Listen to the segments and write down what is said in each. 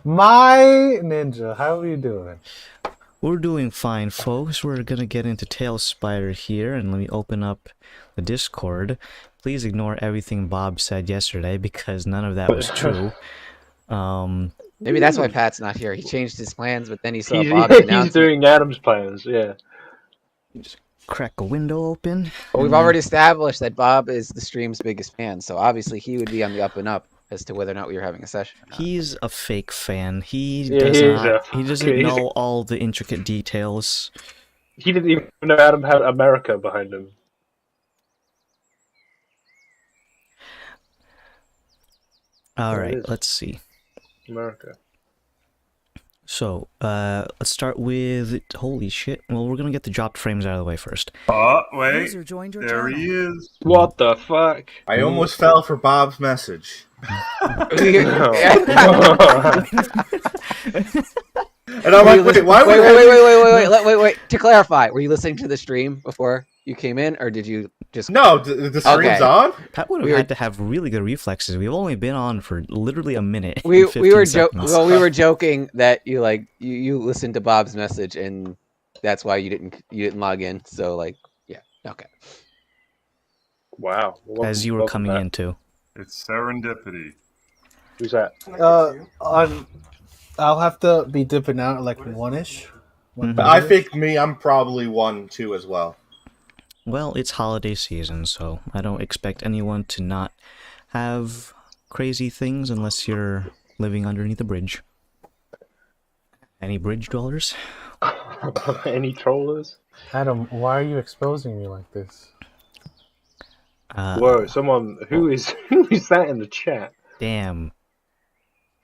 My ninja, how are you doing? We're doing fine, folks. We're gonna get into Tail Spider here, and let me open up the Discord. Please ignore everything Bob said yesterday, because none of that was true. Maybe that's why Pat's not here. He changed his plans, but then he saw he's Bob's he's announcement. doing Adam's plans. Yeah. Just crack a window open. But we've already established that Bob is the stream's biggest fan, so obviously he would be on the up and up as to whether or not we were having a session or not. He's a fake fan. He Yeah, does he's not. a. He doesn't know all the intricate details. He didn't even know Adam had America behind him. All There it right, is. let's see. America. So, let's start with. Holy shit! Well, we're gonna get the dropped frames out of the way first. Oh, wait. User joined your There channel. he is. What the fuck? I almost fell for Bob's message. And I'm like, wait, why would wait. To clarify, were you listening to the stream before you came in, or did you just? No, the stream's Okay. on? Pat would have had to have really good reflexes. We've only been on for literally a minute. We and we were 15 seconds. we were joking that you listened to Bob's message and that's why you didn't log in. So yeah, okay. Wow. As you were coming in too. It's serendipity. Who's that? I'll have to be dipping out at like 1-ish. Mhm. I think I'm probably 1-2 as well. Well, it's holiday season, so I don't expect anyone to not have crazy things unless you're living underneath a bridge. Any bridge dwellers? Any trollers? Adam, why are you exposing me like this? Whoa! Someone who is that in the chat? Damn.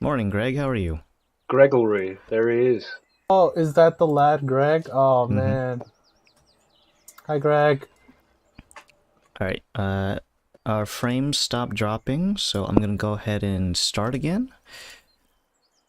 Morning, Greg. How are you? Gregory. There he is. Oh, is that the lad, Greg? Oh, Mhm. man. Hi, Greg. Alright, our frames stopped dropping, so I'm gonna go ahead and start again.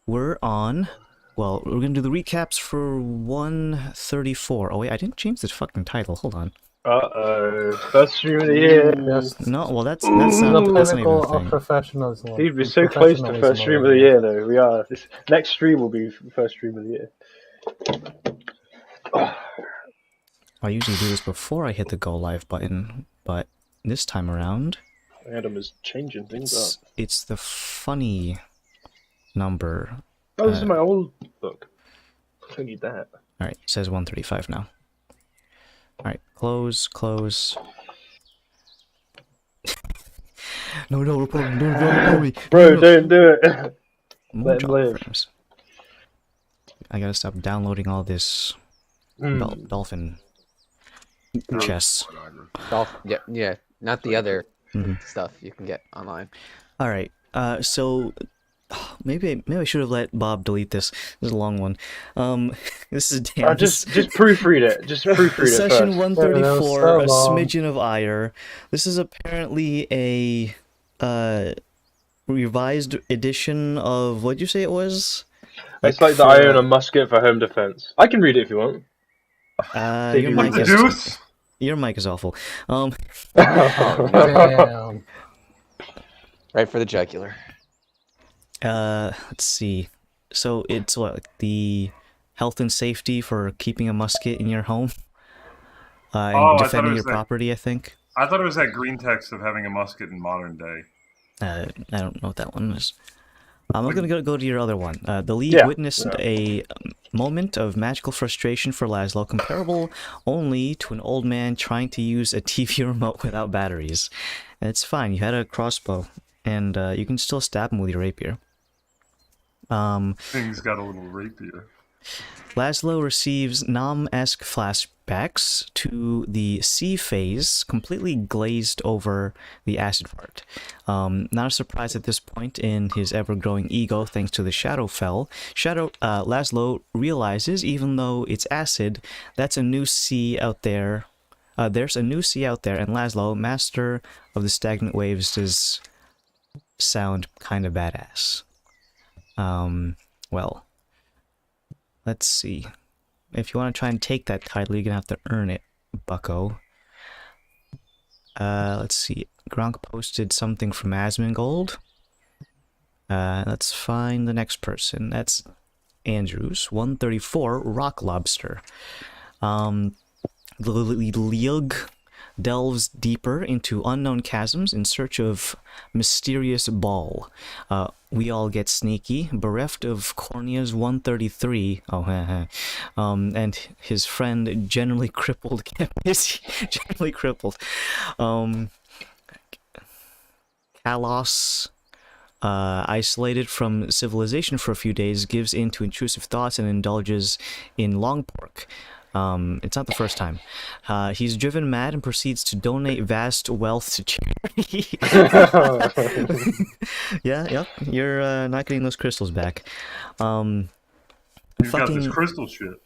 We're on... Well, we're gonna do the recaps for 134. Oh wait, I didn't change the fucking title. Hold on. Uh-oh. First stream of the year. Yes. No, well that's The not that's not even pinnacle a of thing. professionalism. Dude, we're so close to first stream of the year, though. We are. This next stream will be first stream of the year. I usually do this before I hit the go live button, but this time around, Adam is changing things up. it's the funny number. Oh, this is my old book. I don't need that. Alright, it says 135 now. Alright, close. No, we're pulling. No. Bro, don't do it. More Let him drop live. frames. I gotta stop downloading all this dolphin chests. Yeah, not the other Mhm. stuff you can get online. Alright, so maybe I should have let Bob delete this. This is a long one. This is damn. Just proofread it. Just proofread it Session first. 134, so a long. smidgen of ire. This is apparently a revised edition of, what'd you say it was? It's like the I own a musket for home defense. I can read it if you want. Your What mic the is deuce? your mic is awful. Damn. Right for the jugular. Let's see. So it's what, like the health and safety for keeping a musket in your home, and Oh, I thought it defending was your that- property, I think. I thought it was that green text of having a musket in modern day. I don't know what that one is. I'm gonna go to your other one. The League Yeah, witnessed a moment of magical frustration for Laszlo, comparable only to an old man trying to use a TV remote without batteries. And it's fine, you had a crossbow, and you can still stab him with your rapier. Things got a little rapier. Laszlo receives Nam-esque flashbacks to the sea phase, completely glazed over the acid part. Not a surprise at this point in his ever-growing ego, thanks to the Shadowfell. Laszlo realizes, even though it's acid, that's a new sea out there. There's a new sea out there, and Laszlo, master of the stagnant waves, does sound kind of badass. Well, let's see. If you want to try and take that title, you're gonna have to earn it, bucko. Let's see. Gronk posted something from Asmongold. Let's find the next person. That's Andrews, 134, Rock Lobster. The Leog delves deeper into unknown chasms in search of mysterious ball. We all get sneaky, bereft of corneas 133. And his friend generally crippled. Generally crippled. Kalos, isolated from civilization for a few days, gives in to intrusive thoughts and indulges in long pork. It's not the first time. He's driven mad and proceeds to donate vast wealth to charity. Yep. You're not getting those crystals back. You've got this crystal shit.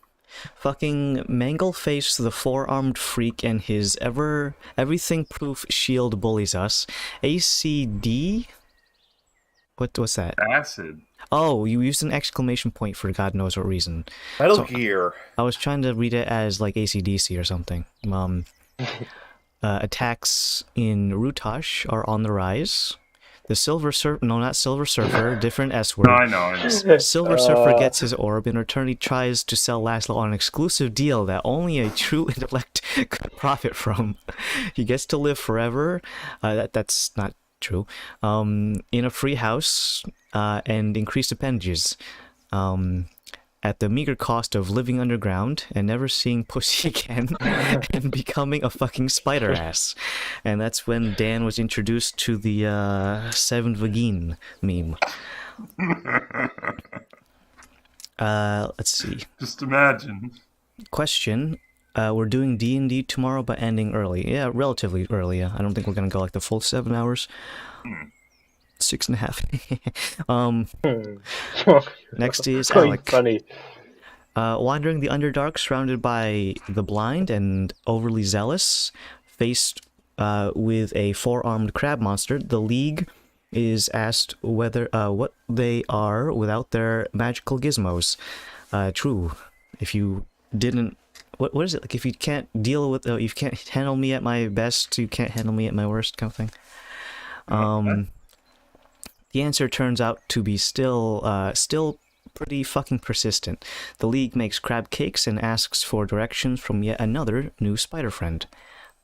Fucking Mangleface the four-armed freak and his everything-proof shield bullies us. ACD? What's that? Acid. Oh, you used an exclamation point for God knows what reason. Metal Gear. I was trying to read it as like AC/DC or something. Attacks in Rutash are on the rise. The Silver Surfer, no, not Silver Surfer, different S word. No, I know. Silver Surfer gets his orb. In return, he tries to sell Laszlo on an exclusive deal that only a true intellect could profit from. He gets to live forever. That's not true. In a free house and increased appendages. At the meager cost of living underground and never seeing pussy again and becoming a fucking spider ass. And that's when Dan was introduced to the Seven Vagine meme. Let's see. Just imagine. Question. We're doing D&D tomorrow but ending early. Yeah, relatively early. I don't think we're gonna go like the full 7 hours. 6.5. Next is Alec. Funny. Wandering the Underdark, surrounded by the blind and overly zealous, faced with a four-armed crab monster, the League is asked whether what they are without their magical gizmos. True. If you didn't, what is it like? If you can't deal with, you can't handle me at my best, you can't handle me at my worst, kind of thing. The answer turns out to be still pretty fucking persistent. The League makes crab cakes and asks for directions from yet another new spider friend.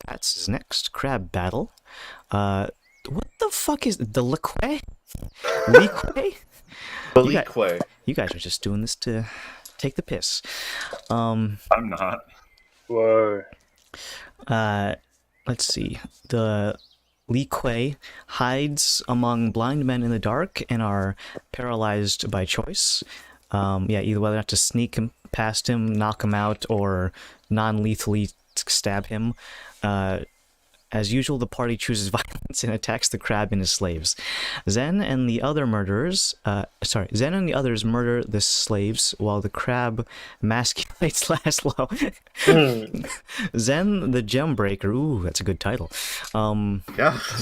That's his next crab battle. What the fuck is the Lique? Lique? You guys are just doing this to take the piss. I'm not. Whoa. Let's see. The Lique hides among blind men in the dark and are paralyzed by choice. Either whether or not to sneak him past him, knock him out, or non-lethally stab him. As usual, the party chooses violence and attacks the crab and his slaves. Zen and the others murder the slaves while the crab emasculates Laszlo. Zen, the gem breaker, ooh, that's a good title.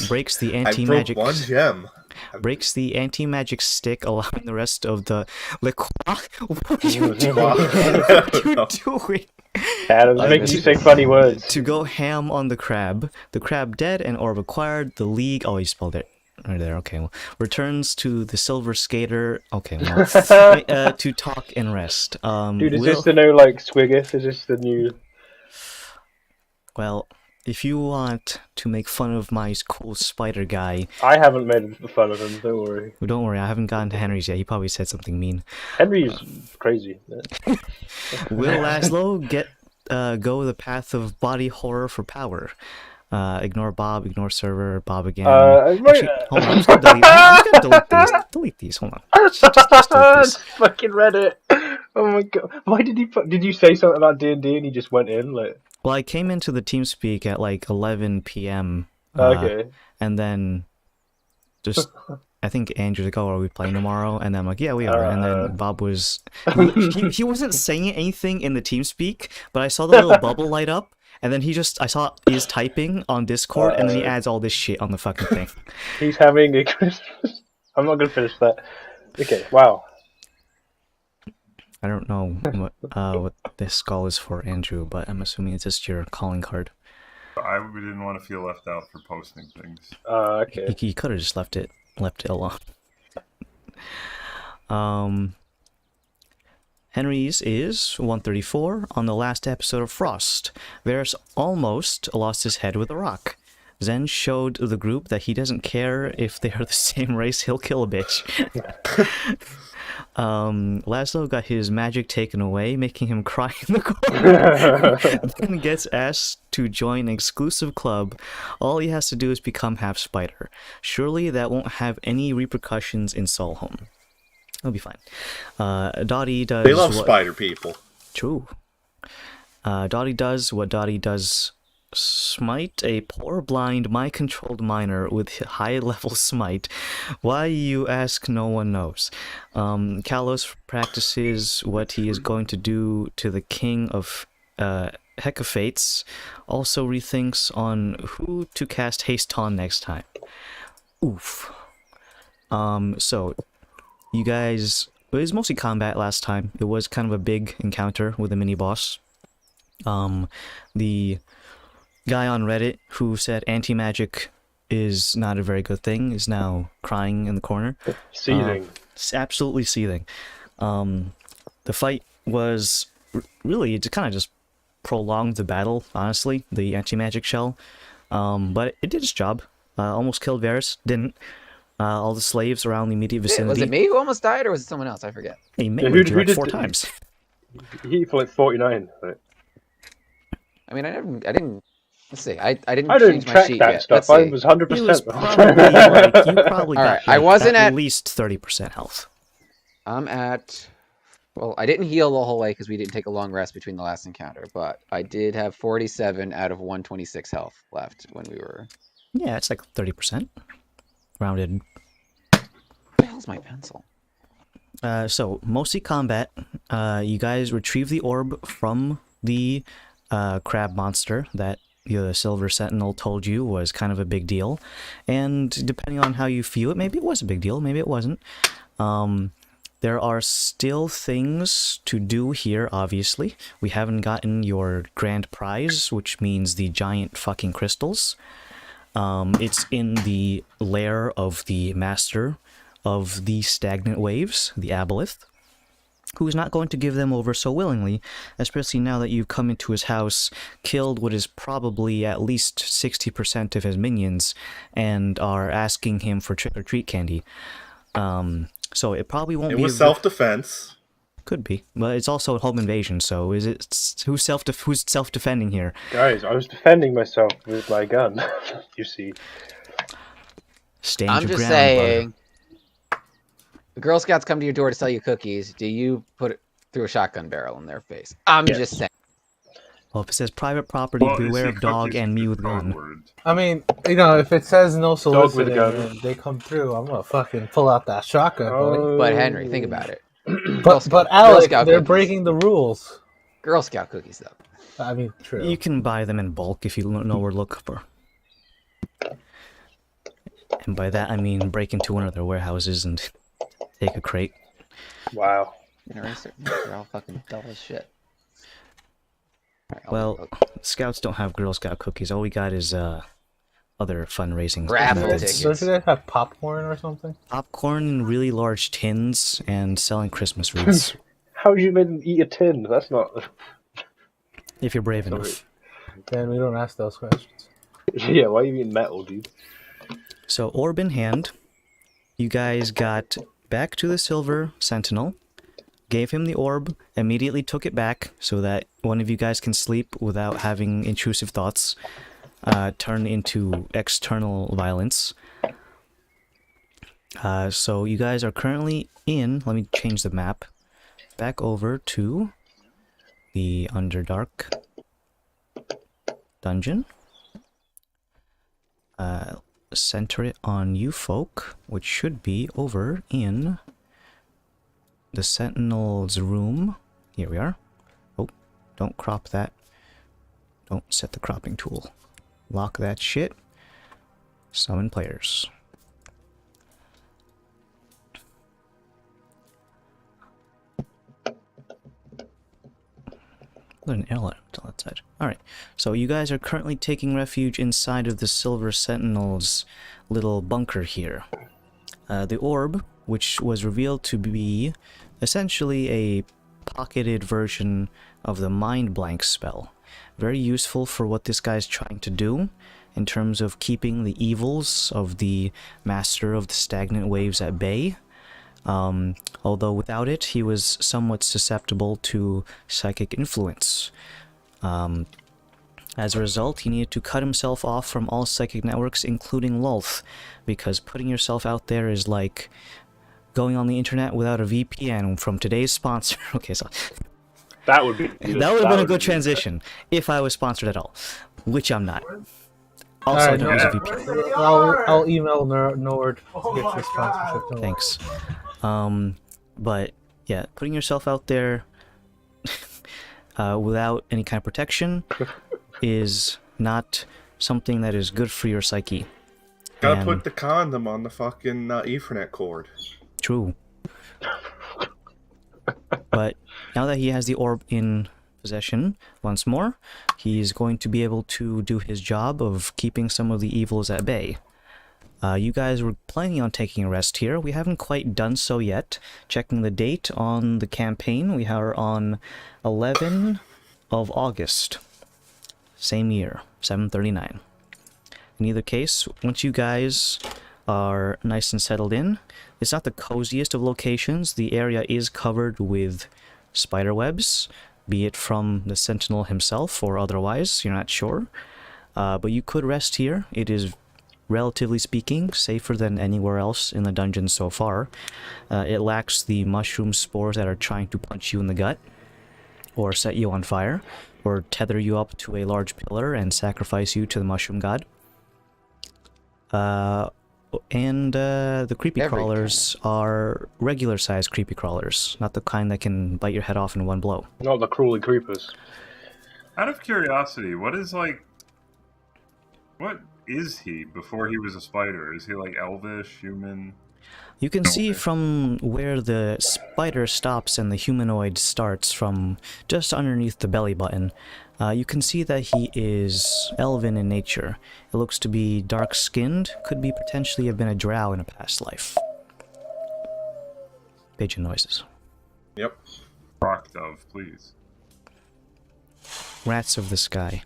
Breaks the anti-magic. I broke one gem. Breaks the anti-magic stick, allowing the rest of the What are you doing? What are you doing? Adam's making you say funny words. To go ham on the crab. The crab dead and orb acquired. The League. Oh, he spelled it right there. Okay. Well, returns to the Silver Skater. Okay. Well, to talk and rest. Dude, is this the new like Squiggith? Is this the new? Well, if you want to make fun of my cool spider guy, I haven't made fun of him. Don't worry. Well, don't worry. I haven't gotten to Henry's yet. He probably said something mean. Henry's crazy. Will Laszlo go the path of body horror for power? Ignore Bob, ignore server, Bob again. Actually, hold on, I'm just gonna delete these. Delete these, hold on. Just delete these. Fucking Reddit. Oh my god. Why did he did you say something about D&D and he just went in? Like? Well, I came into the TeamSpeak at like 11 p.m. Okay. And then just... I think Andrew's like, oh, are we playing tomorrow? And then I'm like, yeah, we are. And then Bob was... He wasn't saying anything in the TeamSpeak, but I saw the little bubble light up, and then I saw he's typing on Discord, and then he adds all this shit on the fucking thing. He's having a Christmas... I'm not going to finish that. Okay, wow. I don't know what this skull is for, Andrew, but I'm assuming it's just your calling card. We didn't want to feel left out for posting things. Okay. He could have just left it alone. Henry's is 134. On the last episode of Frost, Varys almost lost his head with a rock. Zen showed the group that he doesn't care if they are the same race, he'll kill a bitch. Laszlo got his magic taken away, making him cry in the corner. Then gets asked to join an exclusive club. All he has to do is become half spider. Surely that won't have any repercussions in Solholm. It'll be fine. Dottie does. They love spider people. True. Dottie does what Dottie does. Smite a poor blind mind-controlled miner with high-level smite. Why, you ask, no one knows. Kalos practices what he is going to do to the king of Hecafates. Also rethinks on who to cast haste on next time. Oof. So, you guys... It was mostly combat last time. It was kind of a big encounter with a mini-boss. The guy on Reddit who said anti-magic is not a very good thing is now crying in the corner. Seething. Absolutely seething. The fight was really, it kind of just prolonged the battle, honestly, the anti-magic shell. But it did its job. Almost killed Varys, didn't. All the slaves around the immediate vicinity. Was it me who almost died, or was it someone else? I forget. He made you like 4 times. He hit for like 49. Right? I mean, I didn't. Let's see. I didn't. I didn't change my track sheet that yet. stuff. Let's I see. was 100%. It was probably like, you probably All got right, I like, wasn't at at- least 30% health. I'm at. Well, I didn't heal the whole way because we didn't take a long rest between the last encounter, but I did have 47 out of 126 health left when we were. Yeah, it's like 30%. Rounded. Where the hell's my pencil? So, mostly combat. You guys retrieve the orb from the crab monster that the Silver Sentinel told you was kind of a big deal. And depending on how you view it, maybe it was a big deal, maybe it wasn't. There are still things to do here, obviously. We haven't gotten your grand prize, which means the giant fucking crystals. It's in the lair of the master of the stagnant waves, the Aboleth, who is not going to give them over so willingly, especially now that you've come into his house, killed what is probably at least 60% of his minions, and are asking him for trick-or-treat candy. So it probably won't It be... was self-defense. Could be, but it's also a home invasion, so is it... Who's self-defending here? Guys, I was defending myself with my gun. You see. Stand I'm your just ground, saying. The Girl Scouts come to your door to sell you cookies. Do you put it through a shotgun barrel in their face? I'm Yes. just saying. Well, if it says private property, Well, beware you of see, dog cookies and is me the with code gun. word. I mean, you know, if it says no with a soliciting gun. and they come through, I'm gonna fucking pull out that shotgun, buddy. But Henry, think about it. But Girl Alec, Scout they're cookies. breaking the rules. Girl Scout cookies, though. I mean, true. You can buy them in bulk if you know where to look for. And by that I mean break into one of their warehouses and take a crate. Wow. They're all fucking dull as shit. Alright, Well, Scouts don't have Girl Scout cookies. All we got is other fundraising Raffle methods. tickets. Don't you guys have popcorn or something? Popcorn in really large tins and selling Christmas wreaths. How do you make them eat a tin? That's not. If you're brave Sorry. enough. Then we don't ask those questions. Yeah, why are you eating metal, dude? So, orb in hand, you guys got back to the Silver Sentinel, gave him the orb, immediately took it back so that one of you guys can sleep without having intrusive thoughts turn into external violence. So you guys are currently in, let me change the map, back over to the Underdark dungeon. Center it on you folk, which should be over in the Sentinel's room. Here we are. Oh, don't crop that. Don't set the cropping tool. Lock that shit. Summon players. There's an airline on that side. Alright, so you guys are currently taking refuge inside of the Silver Sentinel's little bunker here. The orb which was revealed to be essentially a pocketed version of the Mind Blank spell. Very useful for what this guy's trying to do in terms of keeping the evils of the Master of the Stagnant Waves at bay. Although without it, he was somewhat susceptible to psychic influence. As a result, he needed to cut himself off from all psychic networks, including Lulth, because putting yourself out there is like going on the internet without a VPN from today's sponsor. Okay, so That would be. that would have been a good transition if I was sponsored at all, which I'm not. Also, I Alright, don't use a VPN. I'll email Nord to get your sponsorship. Don't worry. Thanks. But yeah, putting yourself out there without any kind of protection is not something that is good for your psyche. Gotta And- put the condom on the fucking Ethernet cord. True. But now that he has the orb in possession once more, he's going to be able to do his job of keeping some of the evils at bay. You guys were planning on taking a rest here. We haven't quite done so yet. Checking the date on the campaign, we are on 11 of August. Same year, 739. In either case, once you guys are nice and settled in, it's not the coziest of locations. The area is covered with spider webs, be it from the Sentinel himself or otherwise, you're not sure. But you could rest here. It is, relatively speaking, safer than anywhere else in the dungeon so far. It lacks the mushroom spores that are trying to punch you in the gut, or set you on fire, or tether you up to a large pillar and sacrifice you to the mushroom god. And the creepy Every crawlers are regular-sized creepy crawlers, not the kind that can bite your head off in one blow. Not the cruelly creepers. Out of curiosity, what is he before he was a spider? Is he like elvish, human? You can see from where the spider stops and the humanoid starts, from just underneath the belly button, you can see that he is elven in nature. It looks to be dark-skinned, could be potentially have been a drow in a past life. Pigeon noises. Yep. Rock dove, please. Rats of the sky.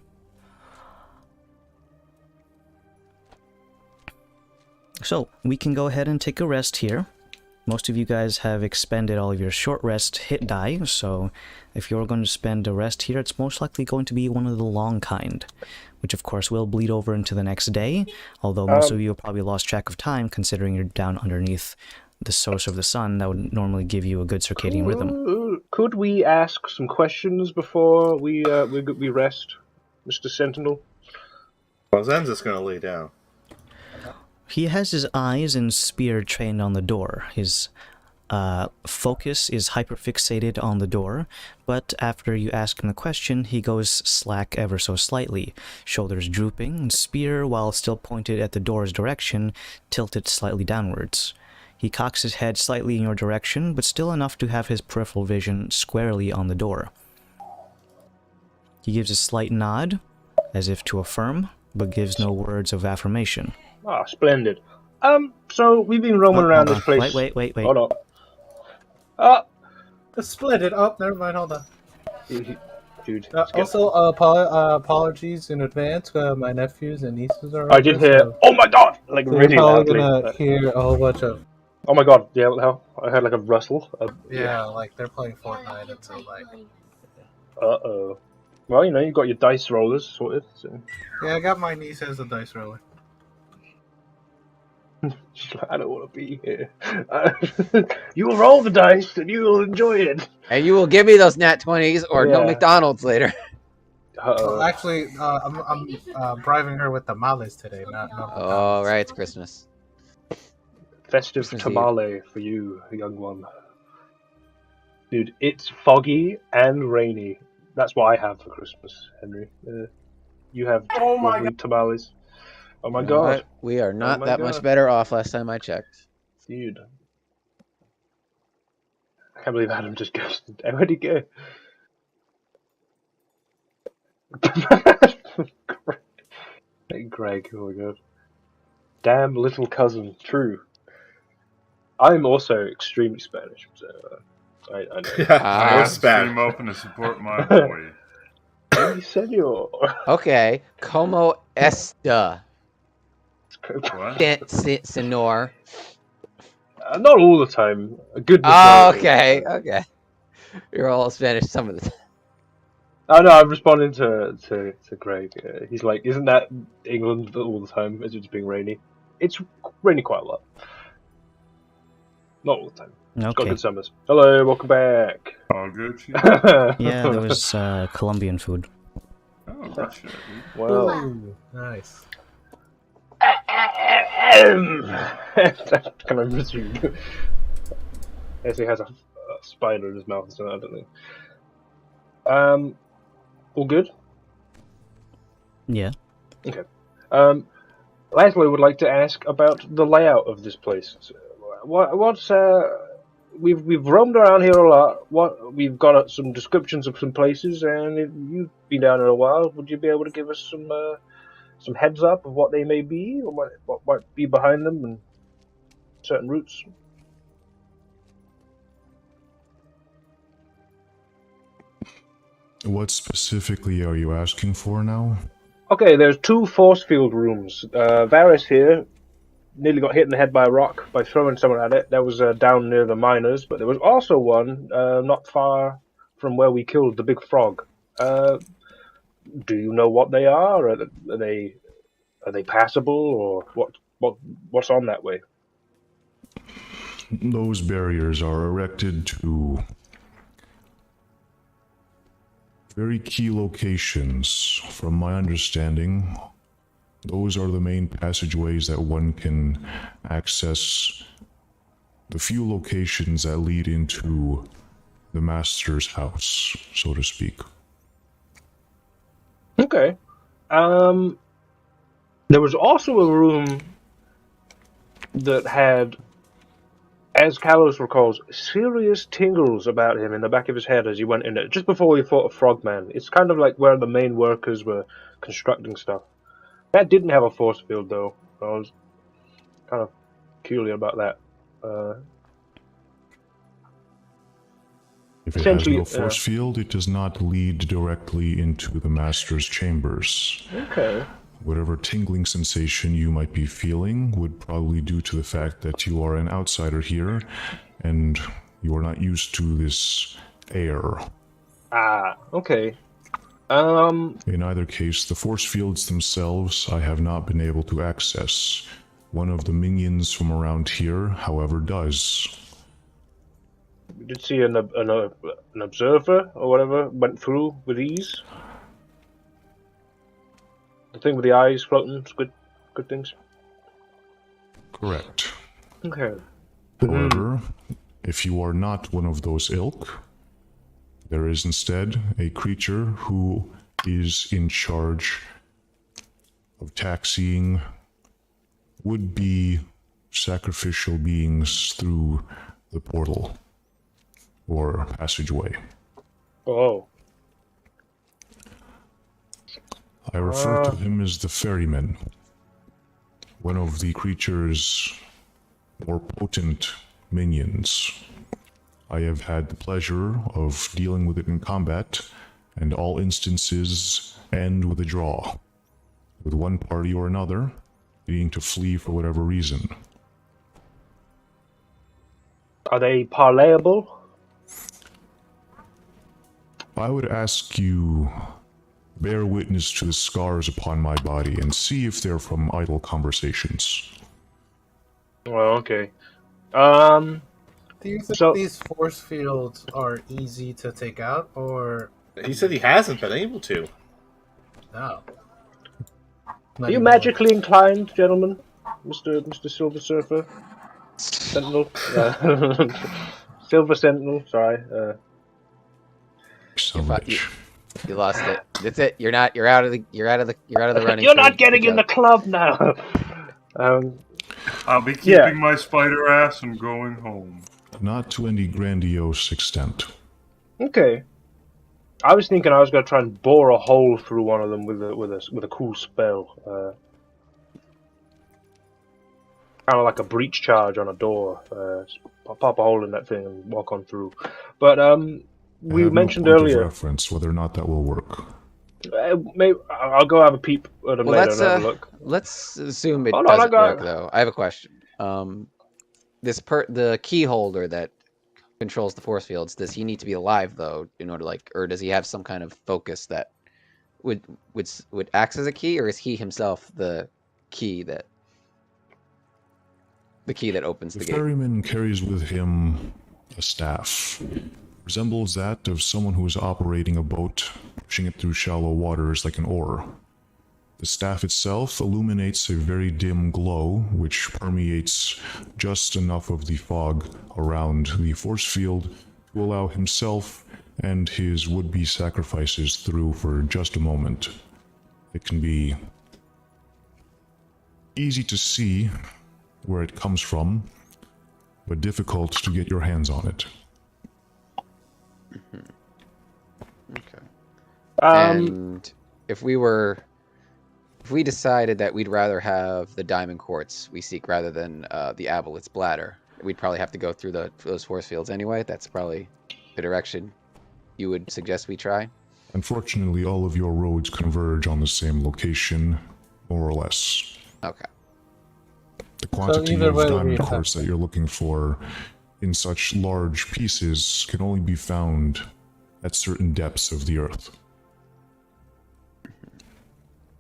So, we can go ahead and take a rest here. Most of you guys have expended all of your short rest hit die, so if you're going to spend a rest here, it's most likely going to be one of the long kind, which of course will bleed over into the next day, although most of you have probably lost track of time considering you're down underneath the source of the sun. That would normally give you a good circadian rhythm. Could we ask some questions before we rest, Mr. Sentinel? Well, Zen's just gonna lay down. He has his eyes and spear trained on the door. His focus is hyperfixated on the door, but after you ask him the question, he goes slack ever so slightly, shoulders drooping, and spear, while still pointed at the door's direction, tilted slightly downwards. He cocks his head slightly in your direction, but still enough to have his peripheral vision squarely on the door. He gives a slight nod, as if to affirm, but gives no words of affirmation. Ah, splendid. So we've been roaming around this place. Wait. Hold on. Split it up. Never mind. Hold on. Dude. Also, apologies in advance. My nephews and nieces are. I did hear. Oh my god! Like So really you're probably loudly. gonna hear a whole bunch of. Oh my god! Yeah, how I heard like a rustle. Yeah, like they're playing Fortnite, and so like. Uh-oh. Well, you know, you got your dice rollers sorted. So. Yeah, I got my niece as a dice roller. She's like, I don't want to be here. You will roll the dice and you will enjoy it. And you will give me those nat 20s or no Yeah. McDonald's later. Well, actually, I'm bribing her with tamales today, not. Oh, right, it's Christmas. Festive Christmas tamale for you, young one. Dude, it's foggy and rainy. That's what I have for Christmas, Henry. You have lovely tamales. Oh my god. But we are not my that God. much better off last time I checked. Dude. I can't believe Adam just ghosted. Where'd he go? Hey, Greg, oh my god. Damn little cousin, true. I'm also extremely Spanish, so I know. I got the Spanish. stream open to support my boy. Sí, señor. Okay, como esta, What? senor? Not all the time. A good Oh, majority. okay, okay. You're all Spanish some of the time. Oh no, I'm responding to Greg. He's like, isn't that England all the time as it's being rainy? It's rainy quite a lot. Not all the time. It's got Okay. good summers. Hello, welcome back. All good shit? Yeah, there was Colombian food. Oh, good shit. Dude. Well, Ooh, nice. can I resume? As he has a spider in his mouth, so I don't know. All good? Yeah. Okay. Lastly, I would like to ask about the layout of this place. What's we've roamed around here a lot. We've got some descriptions of some places, and if you've been down here a while, would you be able to give us some heads up of what they may be, or what might be behind them, and certain routes? What specifically are you asking for now? Okay, there's 2 force field rooms. Varys here nearly got hit in the head by a rock by throwing someone at it. That was down near the miners, but there was also one not far from where we killed the big frog. Do you know what they are? Are they passable, or what's on that way? Those barriers are erected to very key locations. From my understanding, those are the main passageways that one can access the few locations that lead into the master's house, so to speak. Okay. There was also a room that had, as Kalos recalls, serious tingles about him in the back of his head as he went in it, just before he fought a frogman. It's kind of like where the main workers were constructing stuff. That didn't have a force field, though. I was kind of peculiar about that. If it has Essentially, no force field, it does not lead directly into the master's chambers. Okay. Whatever tingling sensation you might be feeling would probably due to the fact that you are an outsider here and you are not used to this air. Ah, okay. In either case, the force fields themselves I have not been able to access. One of the minions from around here, however, does. We did see an observer or whatever went through with ease. The thing with the eyes floating, it's good things. Correct. Okay. However, if you are not one of those ilk, there is instead a creature who is in charge of taxiing would-be sacrificial beings through the portal or passageway. Oh. I refer to him as the ferryman, one of the creature's more potent minions. I have had the pleasure of dealing with it in combat, and all instances end with a draw, with one party or another needing to flee for whatever reason. Are they parlayable? I would ask you bear witness to the scars upon my body and see if they're from idle conversations. Well, okay. Do you think So- these force fields are easy to take out, or He said he hasn't been able to. no? Are you magically inclined, gentlemen? Mr. Silver Surfer? Sentinel? Silver Sentinel, sorry. Son of a bitch. You lost it. That's it. You're out of the running. You're for not the getting in the job. club now! I'll be keeping Yeah. my spider ass and going home. Not to any grandiose extent. Okay. I was thinking I was going to try and bore a hole through one of them with a cool spell. kind of like a breach charge on a door. Pop a hole in that thing and walk on through. But we I have mentioned no point earlier. of reference whether or not that will work. Maybe I'll go have a peep at them Well, later and have a look. let's assume it Hold on, I doesn't got work it. though. I have a question. The key holder that controls the force fields, does he need to be alive though in order or does he have some kind of focus that would act as a key, or is he himself the key that opens The the gate? ferryman carries with him a staff. Resembles that of someone who is operating a boat, pushing it through shallow waters like an oar. The staff itself illuminates a very dim glow, which permeates just enough of the fog around the force field to allow himself and his would-be sacrifices through for just a moment. It can be easy to see where it comes from, but difficult to get your hands on it. Okay. And if we decided that we'd rather have the diamond quartz we seek rather than the aboleth's bladder, we'd probably have to go through those force fields anyway. That's probably the direction you would suggest we try. Unfortunately, all of your roads converge on the same location, more or less. Okay. The quantity either of way, diamond we quartz that you're looking for in such large pieces can only be found at certain depths of the earth.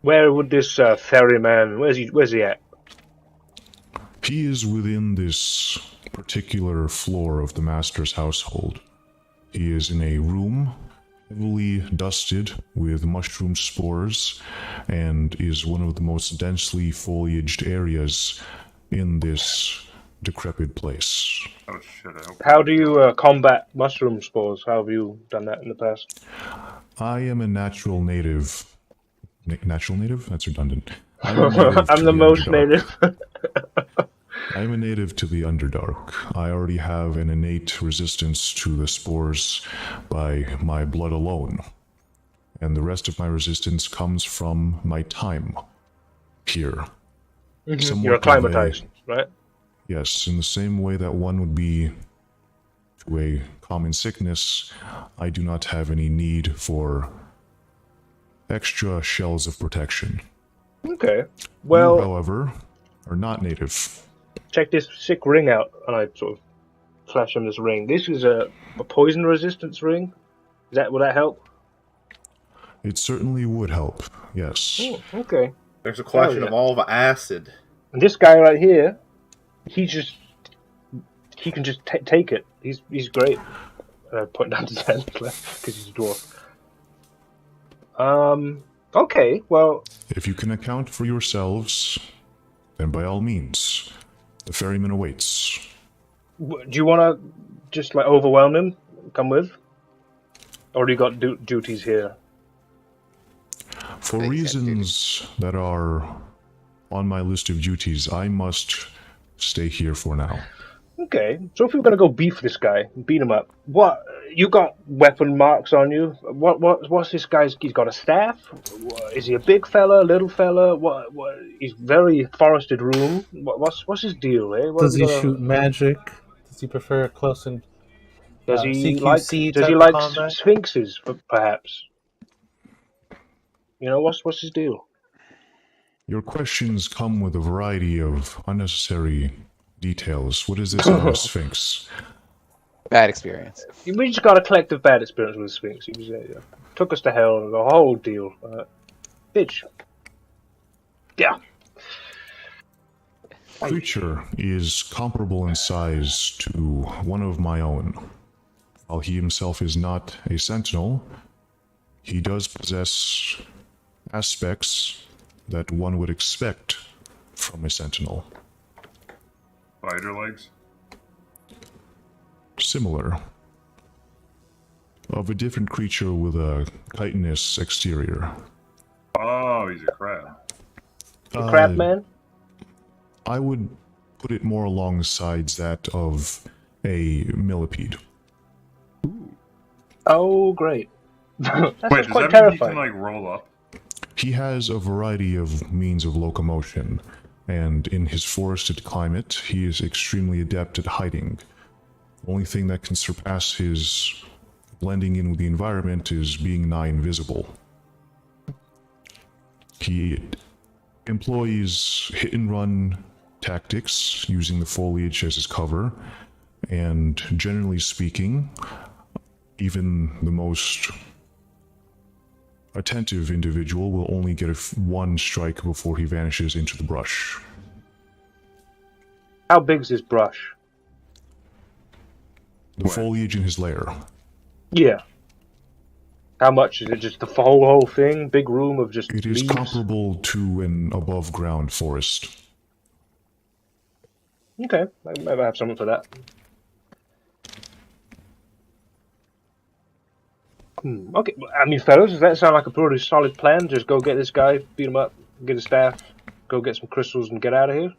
Where would this ferryman? Where's he at? He is within this particular floor of the master's household. He is in a room heavily dusted with mushroom spores and is one of the most densely foliaged areas in this decrepit place. Oh shit! I hope. How do you combat mushroom spores? How have you done that in the past? I am a natural native. Natural native? That's redundant. I'm a native I'm to the most Underdark. native. I am a native to the Underdark. I already have an innate resistance to the spores by my blood alone. And the rest of my resistance comes from my time here. Somewhat You're of acclimatized, right? Yes, in the same way that one would be to a common sickness, I do not have any need for extra shells of protection. Okay. You, Well, however, are not native. check this sick ring out, and I sort of flash him this ring. This is a poison resistance ring. Will that help? It certainly would help, yes. Oh, okay. There's a question yeah. of all the acid. And this guy right here, he can just take it. He's great. Point down to 10 because he's a dwarf. Okay. Well, If you can account for yourselves, then by all means, the ferryman awaits. do you want to just like overwhelm him? Come with, or do you got duties here? For Exact reasons that are on my list of duties, I must stay here for now. Okay. So if we're gonna go beef this guy, beat him up, what? You got weapon marks on you? What's this guy's? He's got a staff. Is he a big fella, little fella? What? He's very forested room. What's his deal, eh? Does he shoot magic? Does he prefer close and Does he CQC Does he type like of combat? sphinxes, perhaps? You know, what's his deal? Your questions come with a variety of unnecessary details. What is this about a sphinx? Bad experience. We just got a collective bad experience with the sphinx. He was, took us to hell, the whole deal. Bitch. Yeah. Creature is comparable in size to one of my own. While he himself is not a sentinel, he does possess aspects that one would expect from a sentinel. Spider legs. Similar. Of a different creature with a chitinous exterior. Oh, he's a crab. The crab man? I would put it more alongside that of a millipede. Oh, great. That's Wait, does quite that mean he can terrifying. like roll up? He has a variety of means of locomotion. and in his forested climate, he is extremely adept at hiding. The only thing that can surpass his blending in with the environment is being nigh invisible. He employs hit-and-run tactics, using the foliage as his cover, and generally speaking, even the most attentive individual will only get one strike before he vanishes into the brush. How big's his brush? The foliage in his lair. Yeah. How much is it? Just the whole thing? Big room of just It is leaves? comparable to an above-ground forest. Okay, I might have something for that. Okay, I mean, fellas, does that sound like a pretty solid plan? Just go get this guy, beat him up, get his staff, go get some crystals, and get out of here?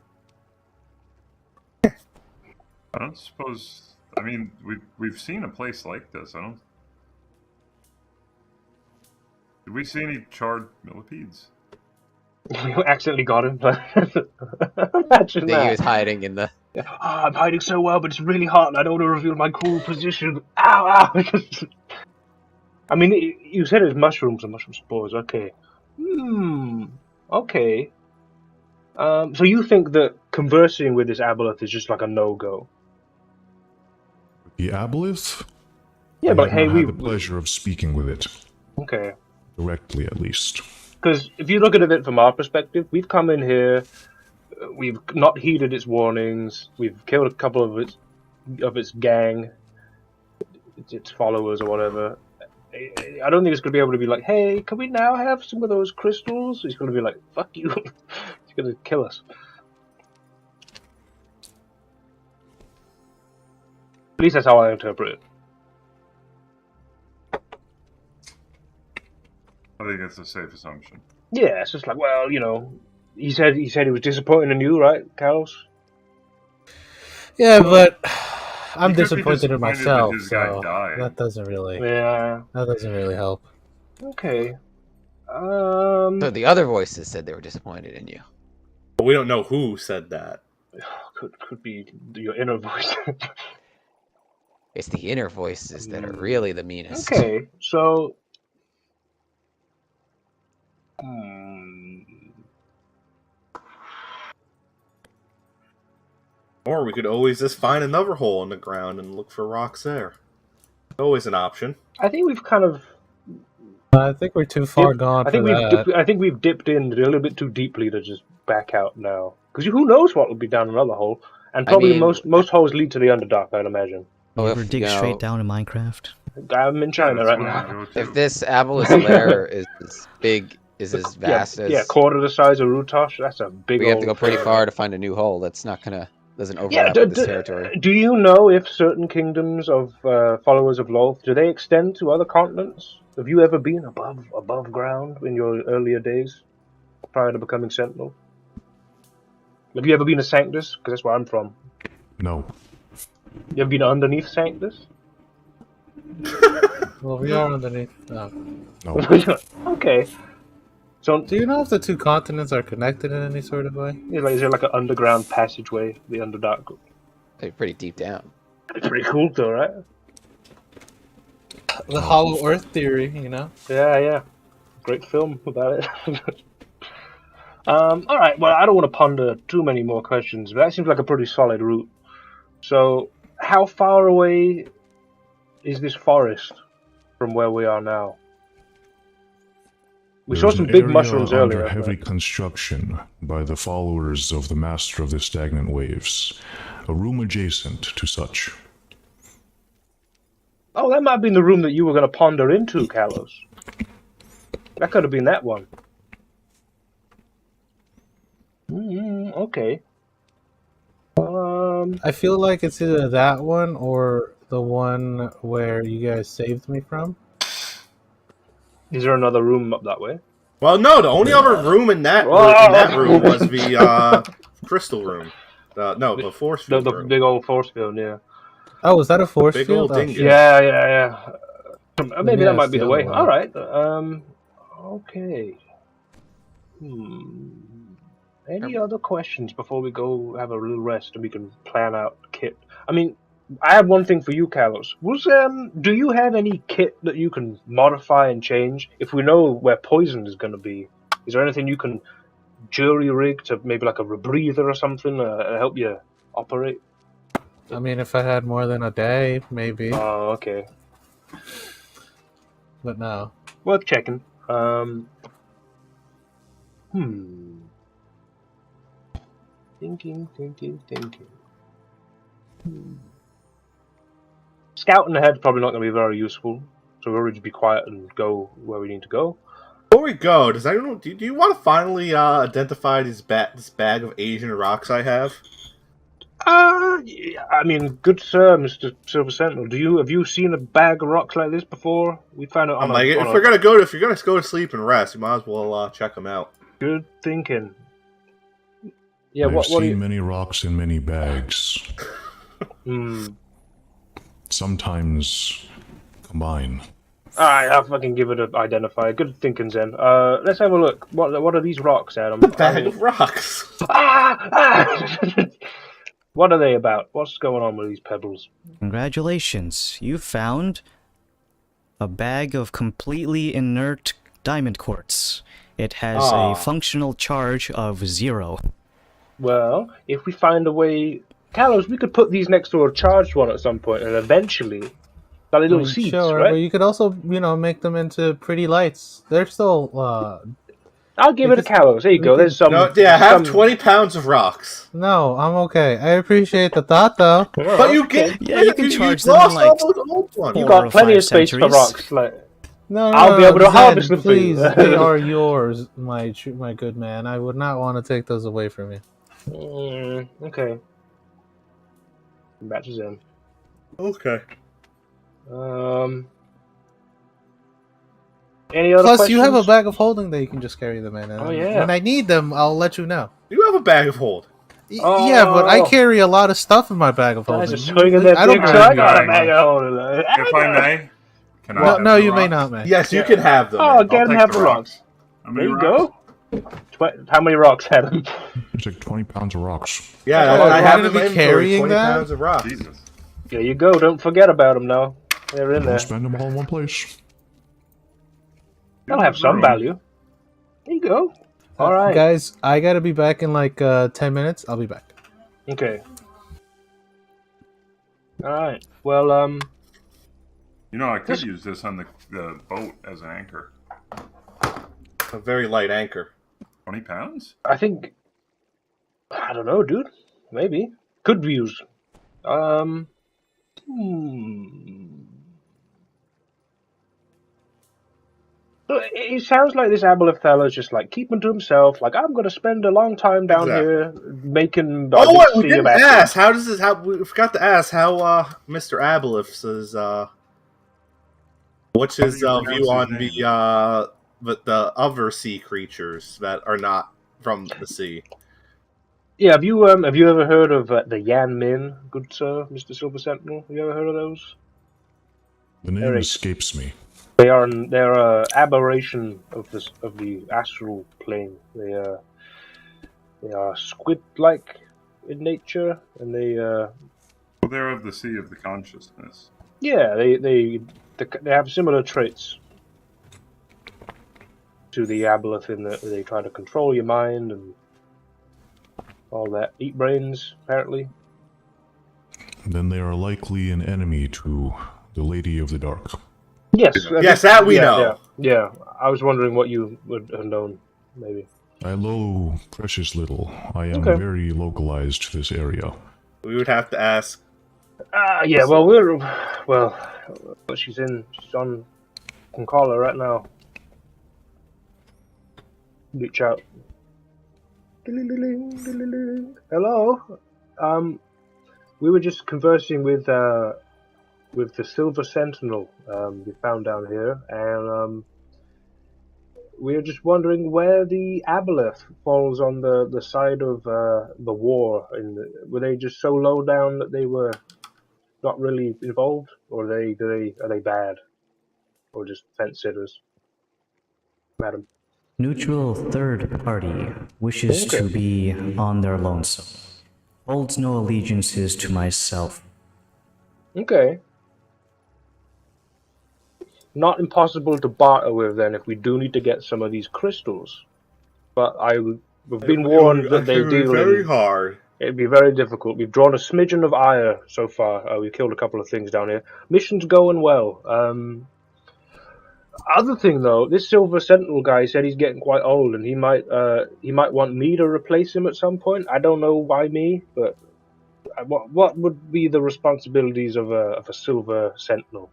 I don't suppose. I mean, we've seen a place like this. I don't. Did we see any charred millipedes? You accidentally got him. Imagine That he was that. hiding in the. Oh, I'm hiding so well, but it's really hot, and I don't want to reveal my cool position. Ow, ow! I mean, you said it's mushrooms and mushroom spores. Okay. Okay. So you think that conversing with this aboleth is just like a no-go? The aboleth? Yeah, I but have hey, not we... had the pleasure of speaking with it. Okay. Directly, at least. Because if you look at it from our perspective, we've come in here, we've not heeded its warnings, we've killed a couple of its gang, its followers or whatever. I don't think it's going to be able to be like, hey, can we now have some of those crystals? It's going to be like, fuck you. It's going to kill us. At least that's how I interpret it. I think it's a safe assumption. Yeah, it's just like, well, you know, he said he was disappointed in you, right, Carlos? Yeah, but I'm He could be disappointed in disappointed myself, that his guy so died. that doesn't really Yeah. help. Okay. So the other voices said they were disappointed in you. But we don't know who said that. Could be your inner voice. It's the inner voices that are really the meanest. Okay, so Or we could always just find another hole in the ground and look for rocks there. Always an option. I think we've kind of. I think we're too far gone I think for that. I think we've dipped in a little bit too deeply to just back out now. Because who knows what will be down another hole? And probably I mean, most holes lead to the Underdark, I'd imagine. You Well, ever if, dig you know, straight down in Minecraft? I'm in China That's right what I now. go to. if this aboleth's lair is as big, is as vast as, Yeah, quarter the size of Rutosh. That's a big. we have to go old pretty thing. far to find a new hole. That's not doesn't Yeah, overlap with this territory. do you know if certain kingdoms of followers of Lolth, do they extend to other continents? Have you ever been above ground in your earlier days, prior to becoming Sentinel? Have you ever been a Sanctus? Because that's where I'm from. No. You ever been underneath Sanctus? Well, we are underneath. No. Okay. So, Do you know if the two continents are connected in any sort of way? is there like an underground passageway, the Underdark? They're pretty deep down. It's pretty cool, though, right? The Hollow Earth theory, you know? Yeah. Great film about it. All right. Well, I don't want to ponder too many more questions, but that seems like a pretty solid route. So, how far away is this forest from where we are now? We saw There's some an big area mushrooms under earlier. heavy Right? construction by the followers of the Master of the Stagnant Waves. A room adjacent to such. Oh, that might have been the room that you were going to ponder into, Kalos. That could have been that one. Okay. I feel like it's either that one or the one where you guys saved me from. Is there another room up that way? Well, no, the only other room in that room was the crystal room. The force The field room. big old force field, yeah. Oh, was that a force Big field? old dingus. Yeah. Maybe Maybe that might that's be the the way. other one. All right. Okay. Any other questions before we go have a little rest and we can plan out kit? I mean, I have one thing for you, Carlos. Do you have any kit that you can modify and change if we know where poison is going to be? Is there anything you can jury rig to maybe like a rebreather or something help you operate? I mean, if I had more than a day, maybe. Oh, okay. But no. Worth checking. Thinking. Scouting ahead's probably not going to be very useful, so we'll just be quiet and go where we need to go. Before we go, do you want to finally identify this bag of Asian rocks I have? Yeah, I mean, good sir, Mr. Silver Sentinel. Have you seen a bag of rocks like this before? We found it on if you're gonna go to sleep and rest, you might as well check them out. Good thinking. Yeah, I've seen many rocks in many bags. Sometimes combine. Alright, I'll fucking give it an identifier. Good thinking, Zen. Let's have a look. What are these rocks, Adam? A bag of rocks. What are they about? What's going on with these pebbles? Congratulations. You found a bag of completely inert diamond quartz. It has a functional charge of 0. Well, if we find a way... Carlos, we could put these next to a charged one at some point, and eventually... Got little seeds, sure, right? But you could also, make them into pretty lights. They're still, I'll give it to Carlos. There you go. There's some... have 20 pounds of rocks. No, I'm okay. I appreciate the thought, though. But you can... Yeah, you can charge them lost like... all those old ones. You got plenty of space for rocks. No, I'll be able to harvest them for you. Please, they are yours, my good man. I would not want to take those away from you. Okay. Matches in. Okay. Any other Plus, questions? you have a bag of holding that you can just carry them in. And Oh, yeah. when I need them, I'll let you know. You have a bag of hold. Yeah, but I carry a lot of stuff in my bag of holding. Guys are swinging that big truck on a bag of holding. If I may, can I have No, the you may rocks? not, man. Yes, you can have them. Oh, man. get I'll him take have the the rocks. How many There you rocks? go. How many rocks, Adam? It's like 20 pounds of rocks. Yeah, Oh, I you're have gonna them be in for carrying 20 that? pounds of rocks. Jesus. There you go. Don't forget about them now. They're in Don't there. spend them all in one place. They'll have some value. There you go. All right. Guys, I gotta be back in like 10 minutes. I'll be back. Okay. All right. Well, I could use this on the boat as an anchor. A very light anchor. 20 pounds? I think... I don't know, dude. Maybe. Could be used. It sounds like this Aboleth fella's just like keeping to himself. Like, I'm going to spend a long time down here making. Oh wait, we didn't ask. How does this? We forgot to ask how Mr. Aboleth is. What's his view on the other sea creatures that are not from the sea? Yeah, have you ever heard of the Yan Min, good sir, Mr. Silver Sentinel? Have you ever heard of those? The name escapes me. They're an aberration of the astral plane. They are squid-like in nature, and Well, they're of the sea of the consciousness. yeah, they have similar traits to the Aboleth in that they try to control your mind and all that. Eat brains, apparently. Then they are likely an enemy to the Lady of the Dark. Yes, that we know. Yeah, I was wondering what you would have known, maybe. I know precious little. I am Okay. very localized to this area. We would have to ask. Yeah. But she's on. Can call her right now. Reach out. Hello. We were just conversing with the Silver Sentinel we found down here, and we were just wondering where the Aboleth falls on the side of the war. Were they just so low down that they were not really involved, or are they bad, or just fence sitters, madam? Neutral third party wishes to be on their lonesome. Holds no allegiances to myself. Okay. Not impossible to barter with then if we do need to get some of these crystals. But we've been warned that they deal very in... hard. It'd be very difficult. We've drawn a smidgen of ire so far. We've killed a couple of things down here. Mission's going well. Other thing though, this Silver Sentinel guy said he's getting quite old, and he might want me to replace him at some point. I don't know why me, but what would be the responsibilities of a Silver Sentinel?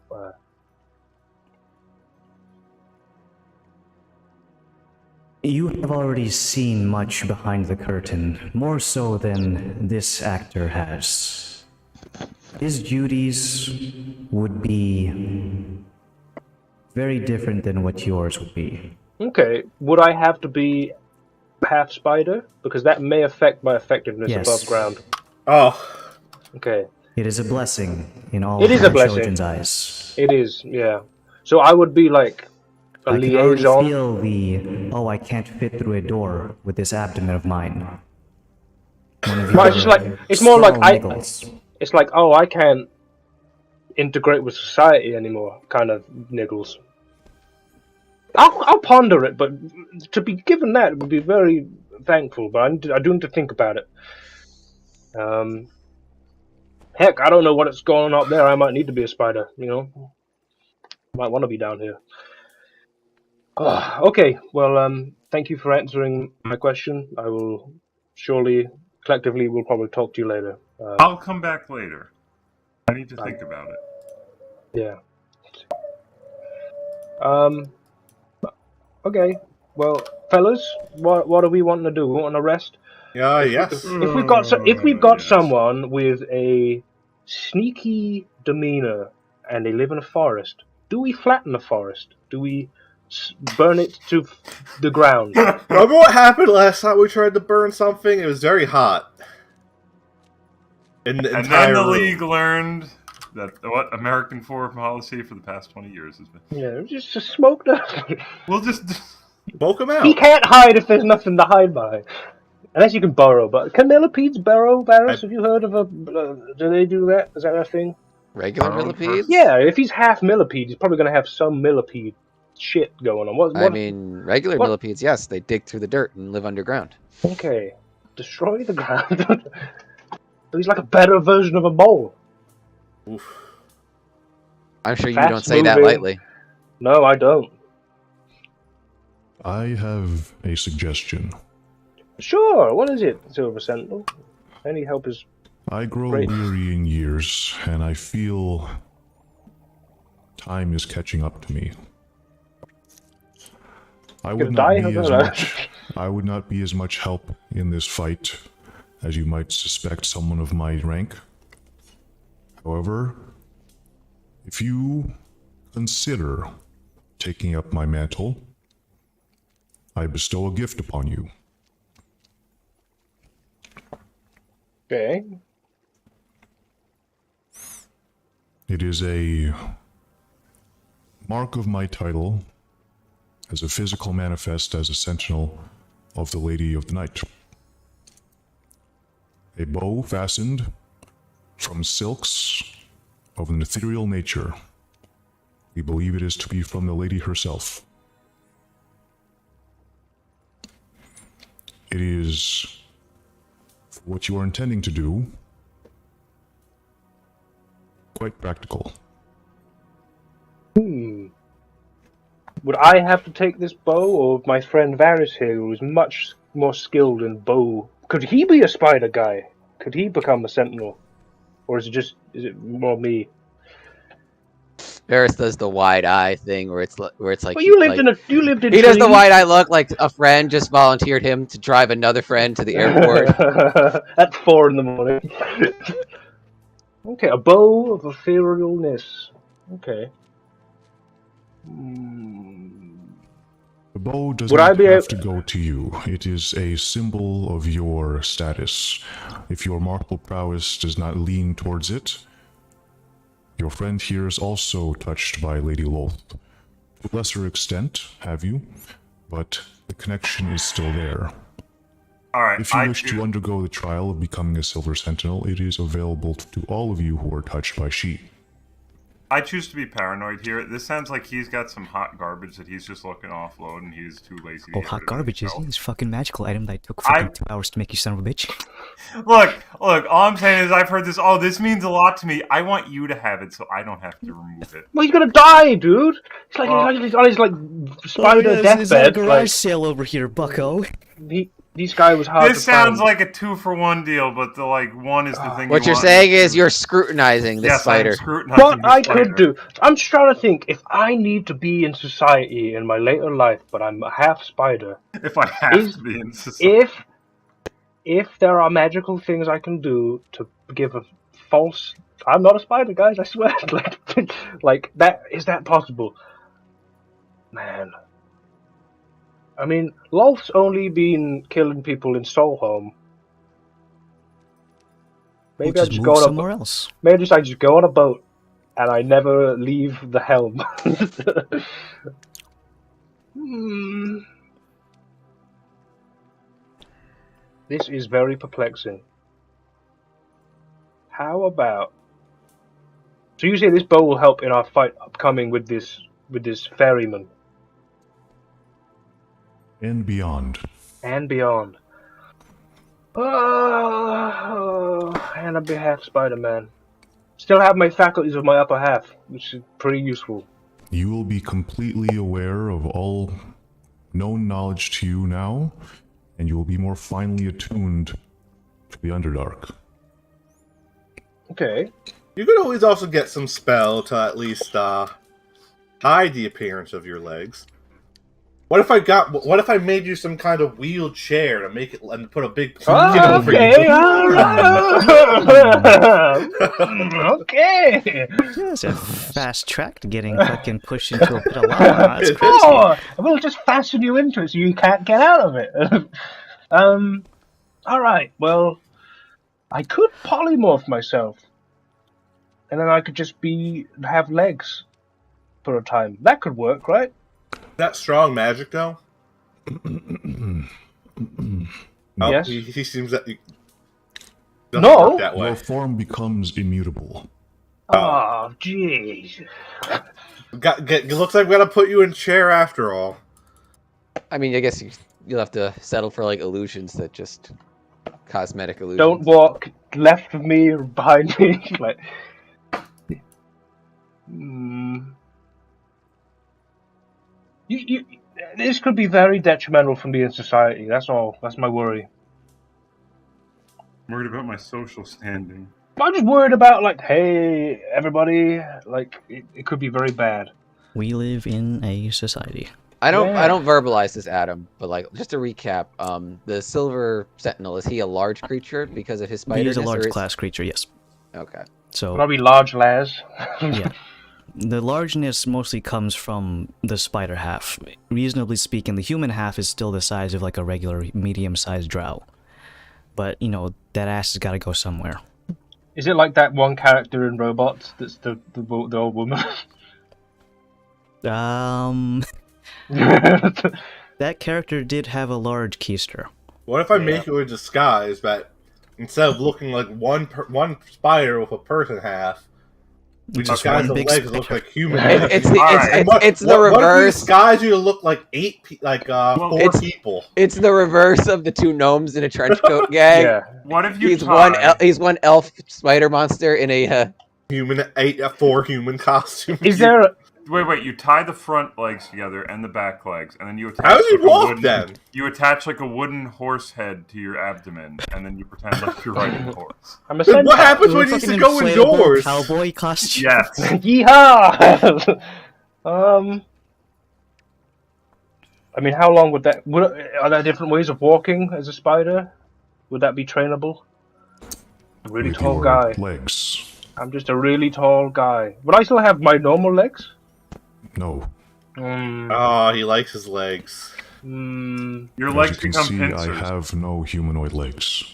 You have already seen much behind the curtain, more so than this actor has. His duties would be very different than what yours would be. Okay, would I have to be half spider? Because that may affect my effectiveness above ground. Oh. Okay. It is a blessing in all It is a blessing. children's eyes. It is, yeah. So I would be like a I can already liaison. feel I can't fit through a door with this abdomen of mine. It's more like it's like, oh, I can't integrate with society anymore, kind of niggles. I'll ponder it, but to be given that would be very thankful, but I do need to think about it. Heck, I don't know what's going on up there. I might need to be a spider, you know? Might want to be down here. Okay, well, thank you for answering my question. I will collectively, we'll probably talk to you later. I'll come back later. I need to think about it. Yeah. Okay. Well, fellas, what are we wanting to do? We want to rest? Yes. If we've got someone with a sneaky demeanor and they live in a forest, do we flatten the forest? Do we burn it to the ground? Remember what happened last time we tried to burn something? It was very hot. And then the League learned that what American foreign policy for the past 20 years has been. Yeah, just smoke them. We'll just smoke them out. He can't hide if there's nothing to hide behind. Unless you can burrow. But can millipedes burrow, Varys? Have you heard of do they do that? Is that a thing? Regular millipedes? Yeah, if he's half millipede, he's probably going to have some millipede shit going on. I mean, regular millipedes, yes, they dig through the dirt and live underground. Okay. Destroy the ground. So he's like a better version of a mole. Oof. I'm sure you don't say that lightly. No, I don't. I have a suggestion. Sure, what is it, Silver Sentinel? Any help is I grow great. weary in years, and I feel time is catching up to me. I would not be as much help in this fight as you might suspect someone of my rank. However, if you consider taking up my mantle, I bestow a gift upon you. Okay. It is a mark of my title as a physical manifest as a sentinel of the Lady of the Night. A bow fastened from silks of an ethereal nature. We believe it is to be from the lady herself. It is for what you are intending to do quite practical. Would I have to take this bow, or my friend Varys here, who is much more skilled in bow? Could he be a spider guy? Could he become a sentinel? Or is it more me? Varys does the wide eye thing where it's like Well, you lived in he does the wide eye look like a friend just volunteered him to drive another friend to the airport. At 4 a.m. Okay, a bow of etherealness. Okay. The bow does not have to go to you. It is a symbol of your status. If your martial prowess does not lean towards it, your friend here is also touched by Lady Loth. To a lesser extent, have you? but the connection is still there. All right. If you wish to undergo the trial of becoming a Silver Sentinel, it is available to all of you who are touched by She. I choose to be paranoid here. This sounds like he's got some hot garbage that he's just looking to offload, and he's too lazy to Oh, get hot rid of it garbage is himself. this fucking magical item that took fucking 2 hours to make, you son of a bitch. Look, all I'm saying is I've heard this. Oh, this means a lot to me. I want you to have it so I don't have to remove it. Well, he's gonna die, dude. It's like he's on his like spider It's a deathbed. garage Like, sale over here, bucko. this guy was hard This to sounds find. like a 2-for-1 deal, but the one is the thing. What you you're want. saying is you're scrutinizing this Yes, spider. I'm scrutinizing What the I spider. could do. I'm just trying to think. If I need to be in society in my later life, but I'm a half spider. If I have to be in society. If there are magical things I can do to give a false, I'm not a spider, guys. I swear. like that. Is that possible? Man. I mean, Lolth's only been killing people in Solholm. We'll Maybe I just just move go on somewhere else. Maybe I just go on a boat and I never leave the helm. This is very perplexing. How about? So you say this bow will help in our fight upcoming with this ferryman And beyond. and beyond. Oh, and I'm half Spider-Man. Still have my faculties of my upper half, which is pretty useful. You will be completely aware of all known knowledge to you now, and you will be more finely attuned to the Underdark. Okay. You could always also get some spell to at least hide the appearance of your legs. What if I made you some kind of wheelchair to make it and put a big blanket over Okay, you? okay. That's a fast track to getting fucking pushed into a pit of lava. That's crazy. Oh, we'll just fasten you into it so you can't get out of it. Alright, well, I could polymorph myself. And then I could just have legs for a time. That could work, right? That strong magic, though? Yes. He seems that... No. Work that way. Your form becomes immutable. Oh, jeez. It looks like we gotta put you in chair after all. I mean, I guess you'll have to settle for like illusions that just cosmetic illusions. Don't walk left of me or behind me. Like, this could be very detrimental for me in society. That's all. That's my worry. I'm worried about my social standing. I'm just worried about, like, hey, everybody, like, it could be very bad. We live in a society. I don't verbalize this, Adam, but like just to recap, the Silver Sentinel, is he a large creature because of his spider? He is a large class creature, yes. Okay. So Probably large Laz. yeah. The largeness mostly comes from the spider half. Reasonably speaking, the human half is still the size of like a regular medium-sized drow. But, you know, that ass has got to go somewhere. Is it like that one character in Robots that's the old woman? That character did have a large keister. What if I make you a disguise that instead of looking like one spider with a person half, we Just disguise one the big legs spider. look like human It's legs? it's the What if we reverse. disguise you to look like four it's- people? It's the reverse of the two gnomes in a trench coat gang. Yeah. What if you He's one elf spider monster in a Four human costume. Is there a... Wait, you tie the front legs together and the back legs, and then you attach How do you like a walk wooden, then? You attach like a wooden horse head to your abdomen, and then you pretend like you're riding a horse. I'm a Then what centaur. happens when he needs to go Inflatable indoors? cowboy costume. Yes. Yeehaw! I mean, how long would that... Are there different ways of walking as a spider? Would that be trainable? A really With tall your guy. legs. I'm just a really tall guy. Would I still have my normal legs? No. Oh, he likes his legs. Your As legs you can become see, pincers. I have no humanoid legs.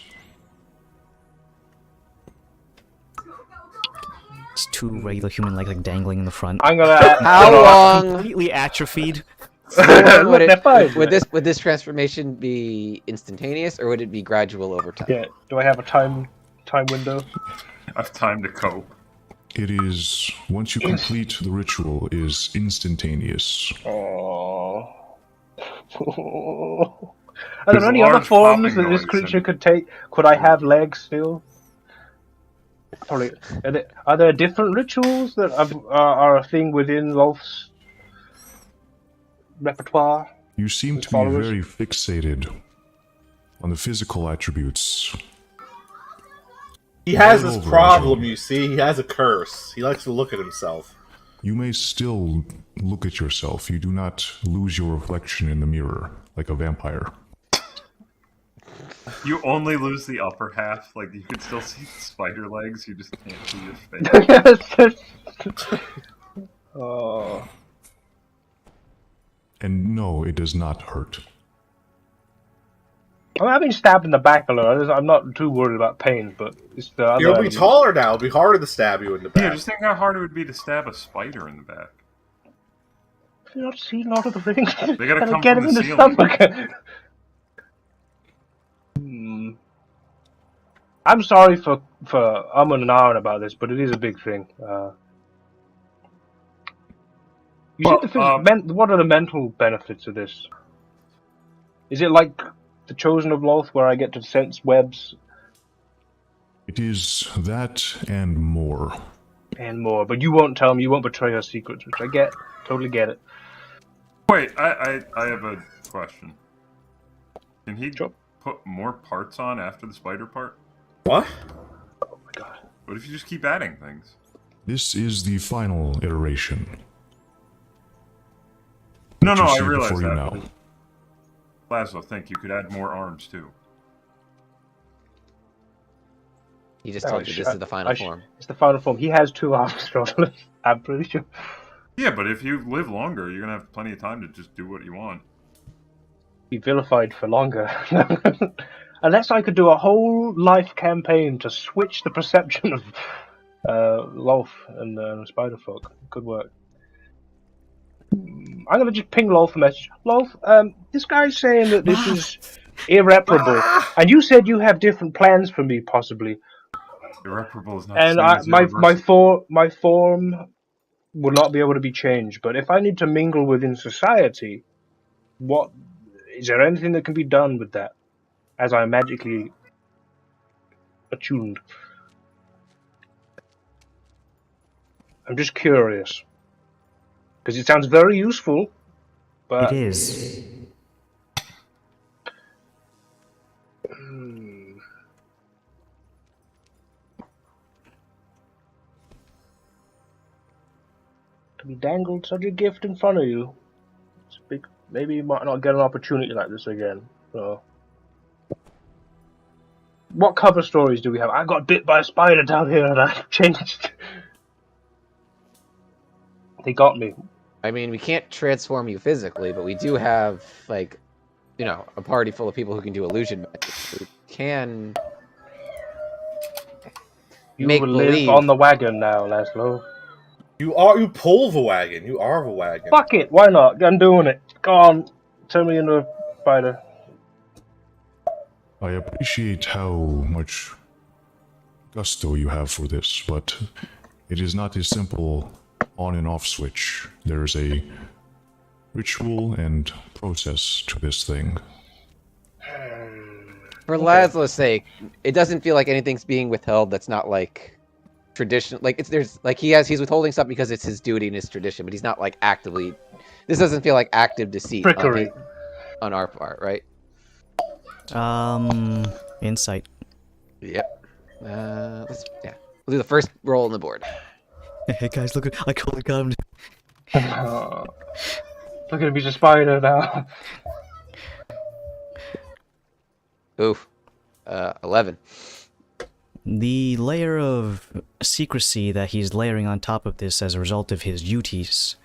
It's two regular human legs like dangling in the front. I'm gonna... How long? Completely atrophied. Would Look, they're fine. would this transformation be instantaneous, or would it be gradual over time? Yeah. Do I have a time window? I have time to cope. It is, once you complete the ritual, is instantaneous. Oh. Are there There's a any other large forms popping that this noise creature and- could take? Could I have legs still? Probably. Are there different rituals that are a thing within Lolth's repertoire? You seem His to followers? be very fixated on the physical attributes. He has Roll this over, problem, Roger. you see. He has a curse. He likes to look at himself. You may still look at yourself. You do not lose your reflection in the mirror like a vampire. You only lose the upper half. Like, you can still see the spider legs. You just can't see your face. Oh. And no, it does not hurt. I've been stabbed in the back a lot. I'm not too worried about pain, but it's the other. You'll be taller now. It'll be harder to stab you in the back. Yeah, just think how hard it would be to stab a spider in the back. Have you not seen Lord of the Rings? They gotta come get from him in the the ceiling. stomach. I'm sorry for umming and ahhing about this, but it is a big thing. You Well, said what are the mental benefits of this? Is it like the Chosen of Loth, where I get to sense webs It is that and more. and more? But you won't tell me. You won't betray her secrets, which I get. Totally get it. Wait, I have a question. Can he Sure. put more parts on after the spider part? What? Oh my god. What if you just keep adding things? This is the final iteration. No, What you I see realize before you that. now. Laszlo, think you could add more arms too. He just told you this is the final form. It's the final form. He has 2 arms, Robert. I'm pretty sure. Yeah, but if you live longer, you're gonna have plenty of time to just do what you want. Be vilified for longer. Unless I could do a whole life campaign to switch the perception of Lolth and Spiderfolk. Could work. I'm gonna just ping Lolth a message. Lolth, this guy's saying that this is irreparable, and you said you have different plans for me, possibly. Irreparable is not And the same as my form will not be able to be changed. But if I need to mingle within society, what is there anything that can be done with that? As I am magically attuned. I'm just curious. Because it sounds very useful, but... It is. To be dangled such a gift in front of you. It's big. Maybe you might not get an opportunity like this again. So... What cover stories do we have? I got bit by a spider down here and I changed. They got me. I mean, we can't transform you physically, but we do have, like, you know, a party full of people who can do illusion magic. We can You make will believe. live on the wagon now, Laszlo. You pull the wagon. You are the wagon. Fuck it, why not? I'm doing it. Go on, turn me into a spider. I appreciate how much gusto you have for this, but it is not a simple on and off switch. There's a ritual and process to this thing. For Laszlo's sake, it doesn't feel like anything's being withheld that's not like tradition. Like he's withholding stuff because it's his duty and his tradition, but he's not like actively. This doesn't feel like active deceit Trickery. on our part, right? Insight. Yep. We'll do the first roll on the board. Hey guys, look! I totally got him. Look at him, he's a spider now. Oof. 11. The layer of secrecy that he's layering on top of this as a result of his duties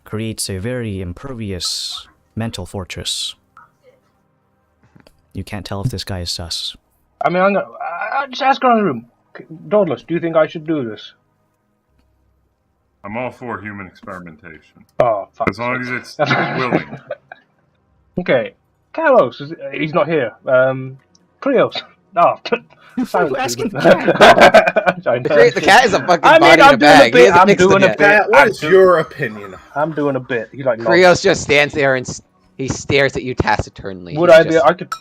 creates a very impervious mental fortress. You can't tell if this guy is sus. I mean, I'll just ask around the room. Dauntless, do you think I should do this? I'm all for human experimentation. Oh, fuck. As long as it's willing. Okay. Carlos, he's not here. Krios. Oh, Who asking the The cat is a fucking I mean, body in I'm a doing a bag. He bit. hasn't I'm mixed them doing a yet. bit. Matt, what is your opinion? I'm doing a bit. He like Krios just stands there and he stares at you taciturnly. Would He's I be? just- I could.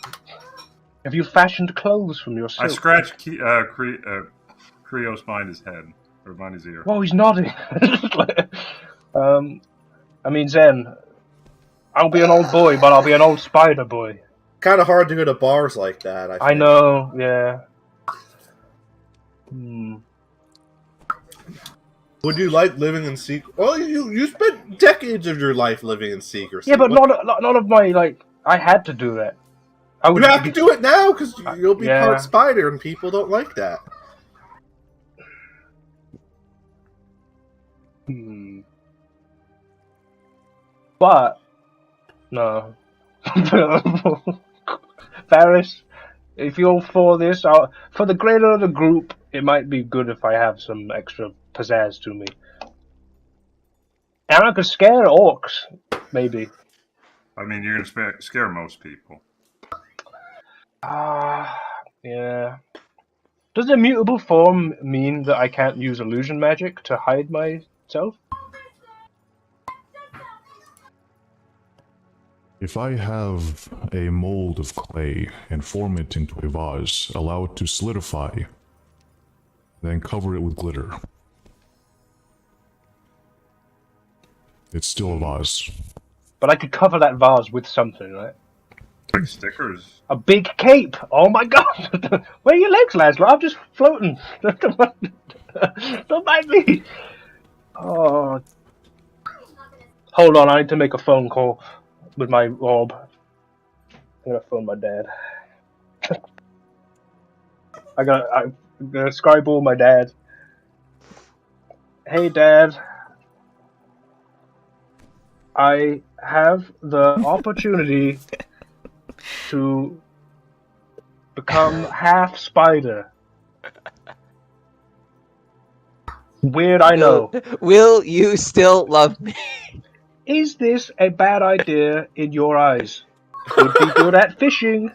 Have you fashioned clothes from your silk? I scratched Krios behind his head, or behind his ear. Whoa, he's nodding. I mean, Zen, I'll be an old boy, but I'll be an old spider boy. Kind of hard to go to bars like that. I I think. know, yeah. Hmm. Would you like living in secret? Well, you spent decades of your life living in secrecy. Yeah, but What- not of my, like, I had to do that. I would You have to do it now because you'll be Yeah. part spider, and people don't like that. Hmm. But, no. Ferris, if you're for this, for the greater of the group, it might be good if I have some extra pizzazz to me. And I could scare orcs, maybe. I mean, you're gonna scare most people. Yeah. Does the mutable form mean that I can't use illusion magic to hide myself? If I have a mold of clay and form it into a vase, allow it to solidify, then cover it with glitter, it's still a vase. But I could cover that vase with something, right? Like stickers. A big cape! Oh my god! Where are your legs, Laszlo? I'm just floating. Don't mind me! Oh. Hold on, I need to make a phone call with my orb. I'm gonna phone my dad. I'm gonna Skryball my dad. Hey, Dad. I have the opportunity to become half spider. Weird, I know. Will you still love me? Is this a bad idea in your eyes? Could be good at fishing.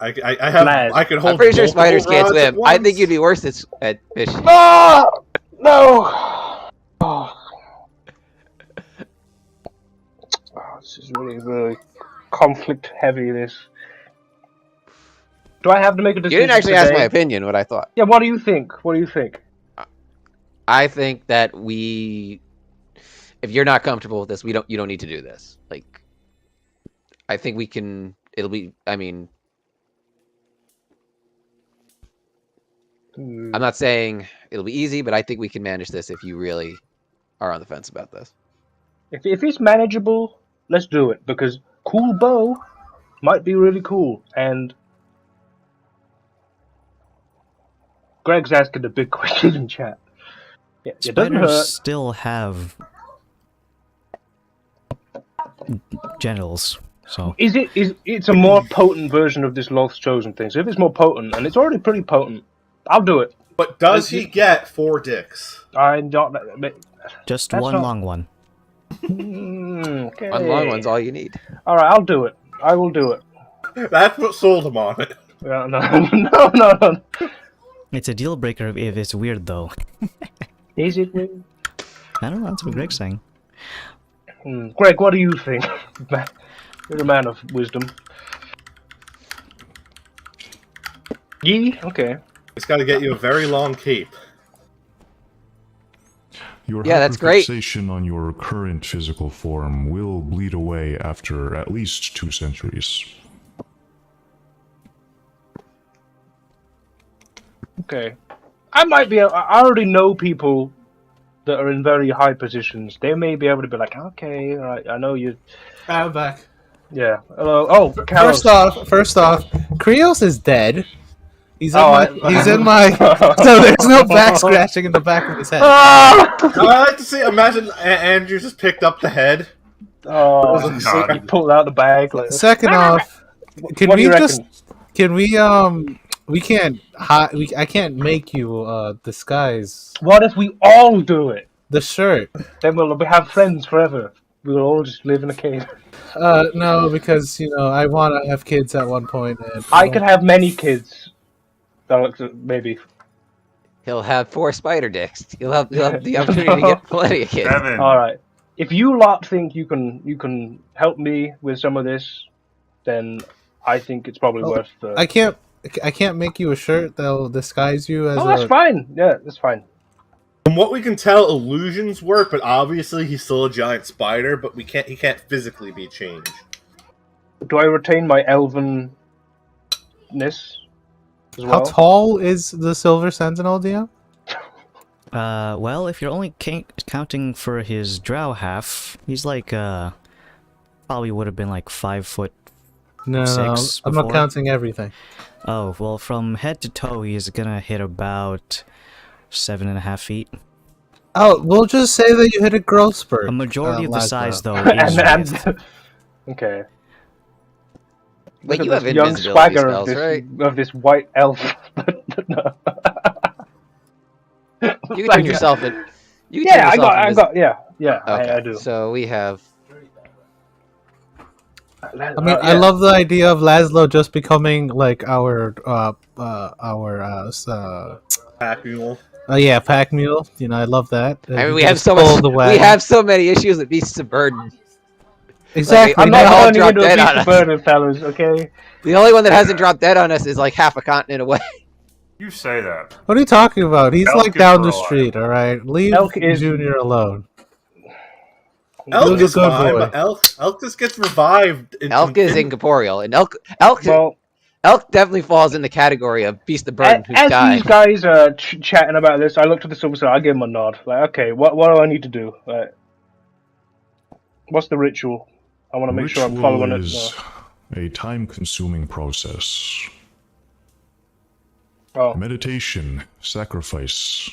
I have. Lad. I could hold. I'm pretty sure multiple spiders can't rods at swim. I once. think you'd be worse at fishing. Ah! No! Oh, this is really conflict heavy, this. Do I have to make a You decision didn't actually ask today? my opinion, what I thought. Yeah, what do you think? What do you think? I think that if you're not comfortable with this, you don't need to do this. Like, I think we can. It'll be. I mean, I'm not saying it'll be easy, but I think we can manage this if you really are on the fence about this. If it's manageable, let's do it, because cool bow might be really cool, and Greg's asking the big question in chat. Yeah, it doesn't Spiders hurt. still have genitals, so It's a more potent version of this Loth's Chosen thing. So if it's more potent, and it's already pretty potent, I'll do it. But does he get 4 dicks? I'm not. just That's one not- long one. Okay. One long one's all you need. All right, I'll do it. I will do it. That's what sold him on it. No. No. It's a deal breaker if it's weird, though. Is it weird? I don't know. That's what Greg's saying. Greg, what do you think? You're a man of wisdom. Yee? Okay. It's got to get you a very long cape. Your Yeah, that's great. hyperfixation on your current physical form will bleed away after at least 2 centuries. Okay. I already know people that are in very high positions. They may be able to be like, okay, all right, I know you. I'm back. Yeah. Hello. Oh, Carlos. First off, Krios is dead. He's in Oh, he's in my. So there's no back scratching in the back of his head. Ah! I like to see. Imagine Andrew just picked up the head. Oh, God. he pulled out the bag. Like, Second off, can what do we you just? reckon? Can we can't. I can't make you disguise. What if we all do it? The shirt. Then we'll have friends forever. We will all just live in a cave. No, because I want to have kids at one point, and I can have many kids. Maybe. He'll have 4 spider dicks. He'll have the opportunity to get plenty of kids. Kevin. All right. If you lot think you can help me with some of this, then I think it's probably worth the. I can't make you a shirt that'll disguise you as. Oh, that's fine. Yeah, that's fine. From what we can tell, illusions work, but obviously he's still a giant spider. But he can't physically be changed. Do I retain my elvenness as well? How tall is the Silver Sentinel, DM? Well, if you're only counting for his drow half, he's like, probably would have been like 5'6". No, I'm not counting everything. Oh, well, from head to toe, he's gonna hit about 7.5 feet. Oh, we'll just say that you hit a growth spurt. A majority of the size, though, is Okay. Wait, Look you at have this young invisibility swagger spells, right? of this white elf. No. You can turn yourself in. You can turn Yeah, yourself I got. Yeah, Okay. I do. So we have. I mean, I love the idea of Laszlo just becoming like our Pack mule. yeah, pack mule. I love that. I mean, we have so many issues with beasts of burden. Exactly. I'm They all not turning dropped into a dead on beast of us. burden, fellas. Okay. The only one that hasn't dropped dead on us is like half a continent away. You say that. What are you talking about? He's Elk like is down the for a while. street. All right, leave Elk is- Junior alone. Elk He's a is good fine, boy. but Elk just gets revived. Elk is incorporeal, and Elk definitely falls in the category of beast of burden who's As died. these guys are chatting about this, I look to the Silver Star. I give him a nod. Like, okay, what do I need to do? Like, what's the ritual? I want to make sure I'm following it. Is a time-consuming process. Oh, Meditation, sacrifice,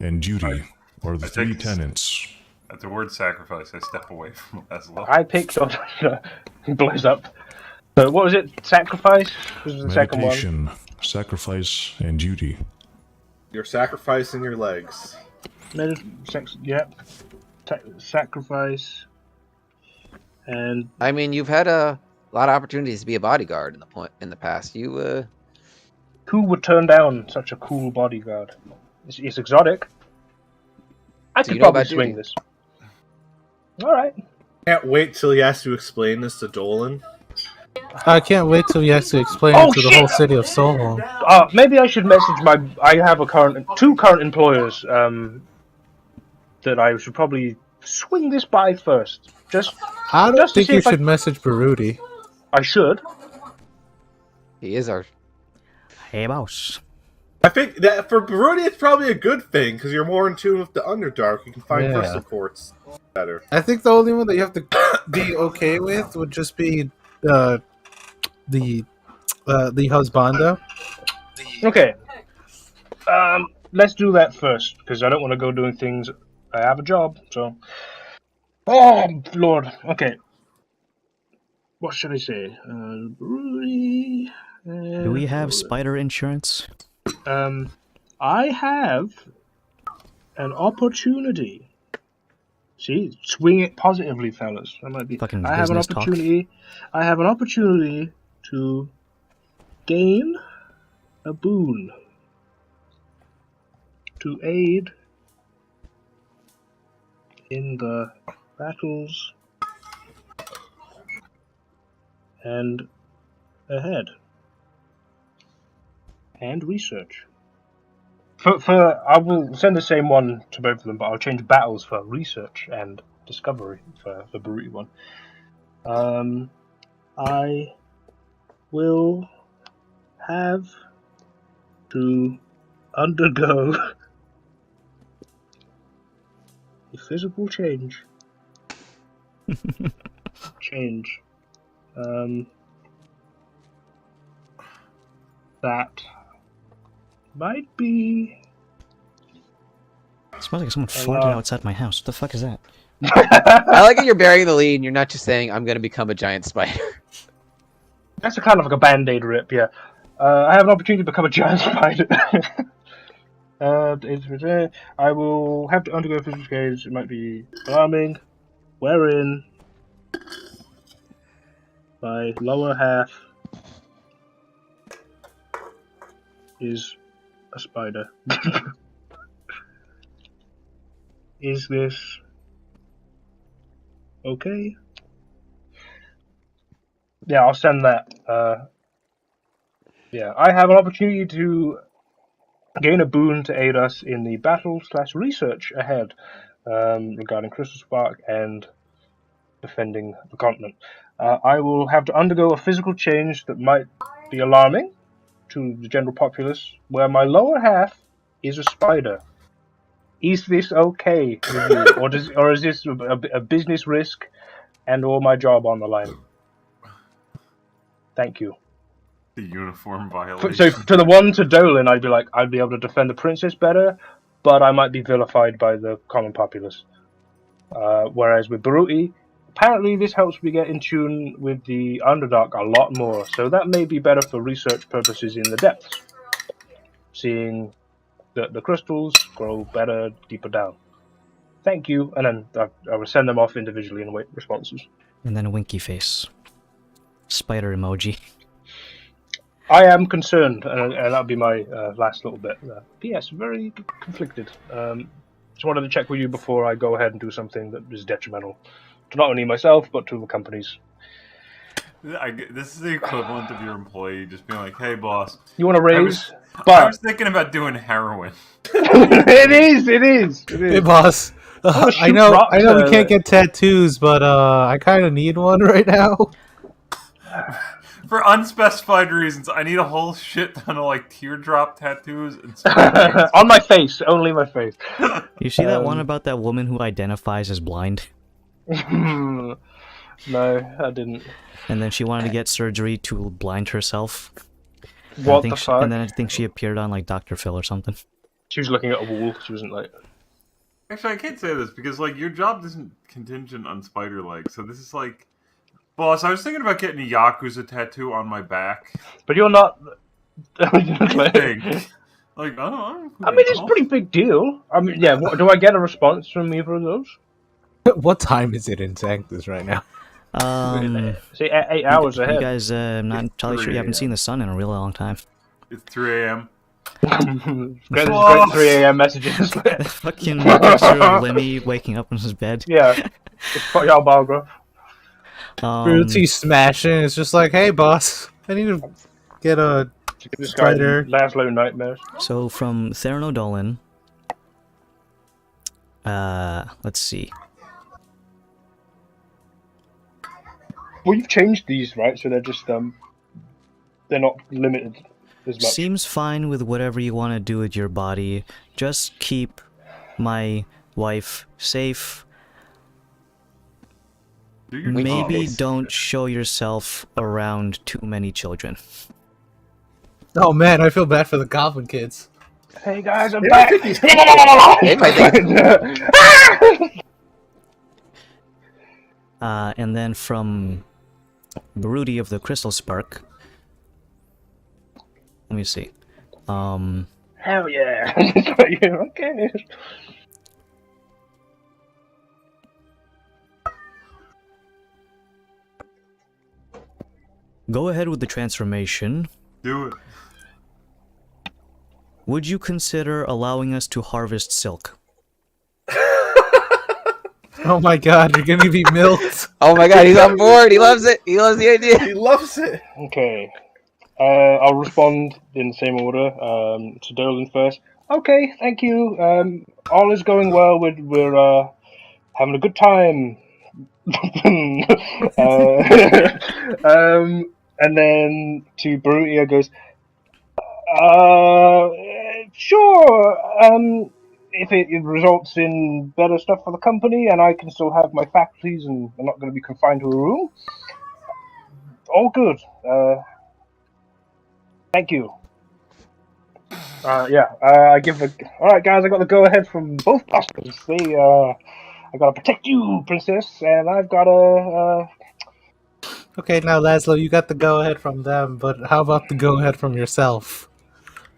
and duty are the I 3 think- tenets. At the word sacrifice, I step away from Laszlo. I picked on. He blows up. So what was it? Sacrifice? This was the second one. Meditation, sacrifice, and duty. You're sacrificing your legs. Sacrifice. And I mean, you've had a lot of opportunities to be a bodyguard in the past. You who would turn down such a cool bodyguard? It's exotic. I Do could you know probably about swing duty? this. All right. Can't wait till he has to explain this to Dolan. I can't wait till you actually explain Oh, it to the shit! whole city of Solholm. Maybe I should message my. I have two current employers. That I should probably swing this by first. I don't Just to think see you if I- should message Baruti. I should. he is our. Hey, boss. I think that for Brody, it's probably a good thing because you're more in tune with the Underdark. You can find Yeah. crystal quartz better. I think the only one that you have to be okay with would just be the husbando. Okay. Let's do that first because I don't want to go doing things. I have a job, so. Oh Lord. Okay. What should I say? Do we have spider insurance? I have an opportunity. See, swing it positively, fellas. That might be. Fucking I have an business talk. opportunity. I have an opportunity to gain a boon to aid in the battles and ahead. And research. I will send the same one to both of them, but I'll change battles for research and discovery for the Baruti one. I will have to undergo a physical change. That might be. It smells like someone farted outside my house. What the fuck is that? I like that you're bearing the lead and you're not just saying, I'm going to become a giant spider. That's a kind of like a band-aid rip, yeah. I have an opportunity to become a giant spider. I will have to undergo physical change. It might be alarming. Wherein my lower half is a spider. Is this okay? Yeah, I'll send that. Yeah, I have an opportunity to gain a boon to aid us in the battle/research ahead regarding Crystal Spark and defending the continent. I will have to undergo a physical change that might be alarming to the general populace, where my lower half is a spider. Is this okay with you, or is this a business risk and/or my job on the line? Thank you. The uniform So violation. to the one to Dolan, I'd be like, I'd be able to defend the princess better, but I might be vilified by the common populace. Whereas with Baruti, apparently this helps me get in tune with the Underdark a lot more, so that may be better for research purposes in the depths. Seeing the crystals grow better deeper down. Thank you, and then I will send them off individually and wait responses. And then a winky face. Spider emoji. I am concerned, and that'll be my last little bit. P.S. Very conflicted. Just wanted to check with you before I go ahead and do something that is detrimental to not only myself, but to the companies. This is the equivalent of your employee just being like, "Hey, boss, You want to raise? I was thinking about doing heroin." It is. Hey, boss. I know we can't get tattoos, but I kind of need one right now. For unspecified reasons, I need a whole shit ton of like teardrop tattoos and on my face, only my face. You see that one about that woman who identifies as blind? No, I didn't. And then she wanted to get surgery to blind herself. What the fuck? And then I think she appeared on like Dr. Phil or something. She was looking at a wall. She wasn't like. Actually, I can't say this because like your job isn't contingent on spider legs, so this is like. Boss, I was thinking about getting a Yakuza tattoo on my back. But you're not. Like, I don't know. I mean, it's a pretty big deal. I mean, yeah. Do I get a response from either of those? What time is it in Sanctus right now? See, 8 hours ahead. You guys, I'm not entirely sure. You haven't seen the sun in a really long time. It's 3 a.m. Great 3 a.m. messages. Fucking picture of Lemmy waking up in his bed. Yeah. It's y'all, Barbara. Bruty smashing. It's just like, hey, boss, I need to get a spider. Laszlo nightmares. So from Theranos Dolan, let's see. Well, you've changed these, right? So they're just they're not limited as much. Seems fine with whatever you want to do with your body. Just keep my wife safe. Maybe don't show yourself around too many children. Oh man, I feel bad for the goblin kids. Hey guys, I'm back! And then from Baruti of the Crystal Spark. Let me see. Hell yeah! Okay. Go ahead with the transformation. Do it. Would you consider allowing us to harvest silk? Oh my god, you're gonna be milked. Oh my god, he's on board. He loves it. He loves the idea. He loves it. Okay. I'll respond in the same order. To Dolan first. Okay, thank you. All is going well. We're having a good time. And then to Barutia goes, sure. If it results in better stuff for the company, and I can still have my faculties, and I'm not going to be confined to a room, all good. Thank you. I give the. All right, guys, I got the go ahead from both bosses. I gotta protect you, princess, and I've gotta. Okay, now Laszlo, you got the go ahead from them, but how about the go ahead from yourself?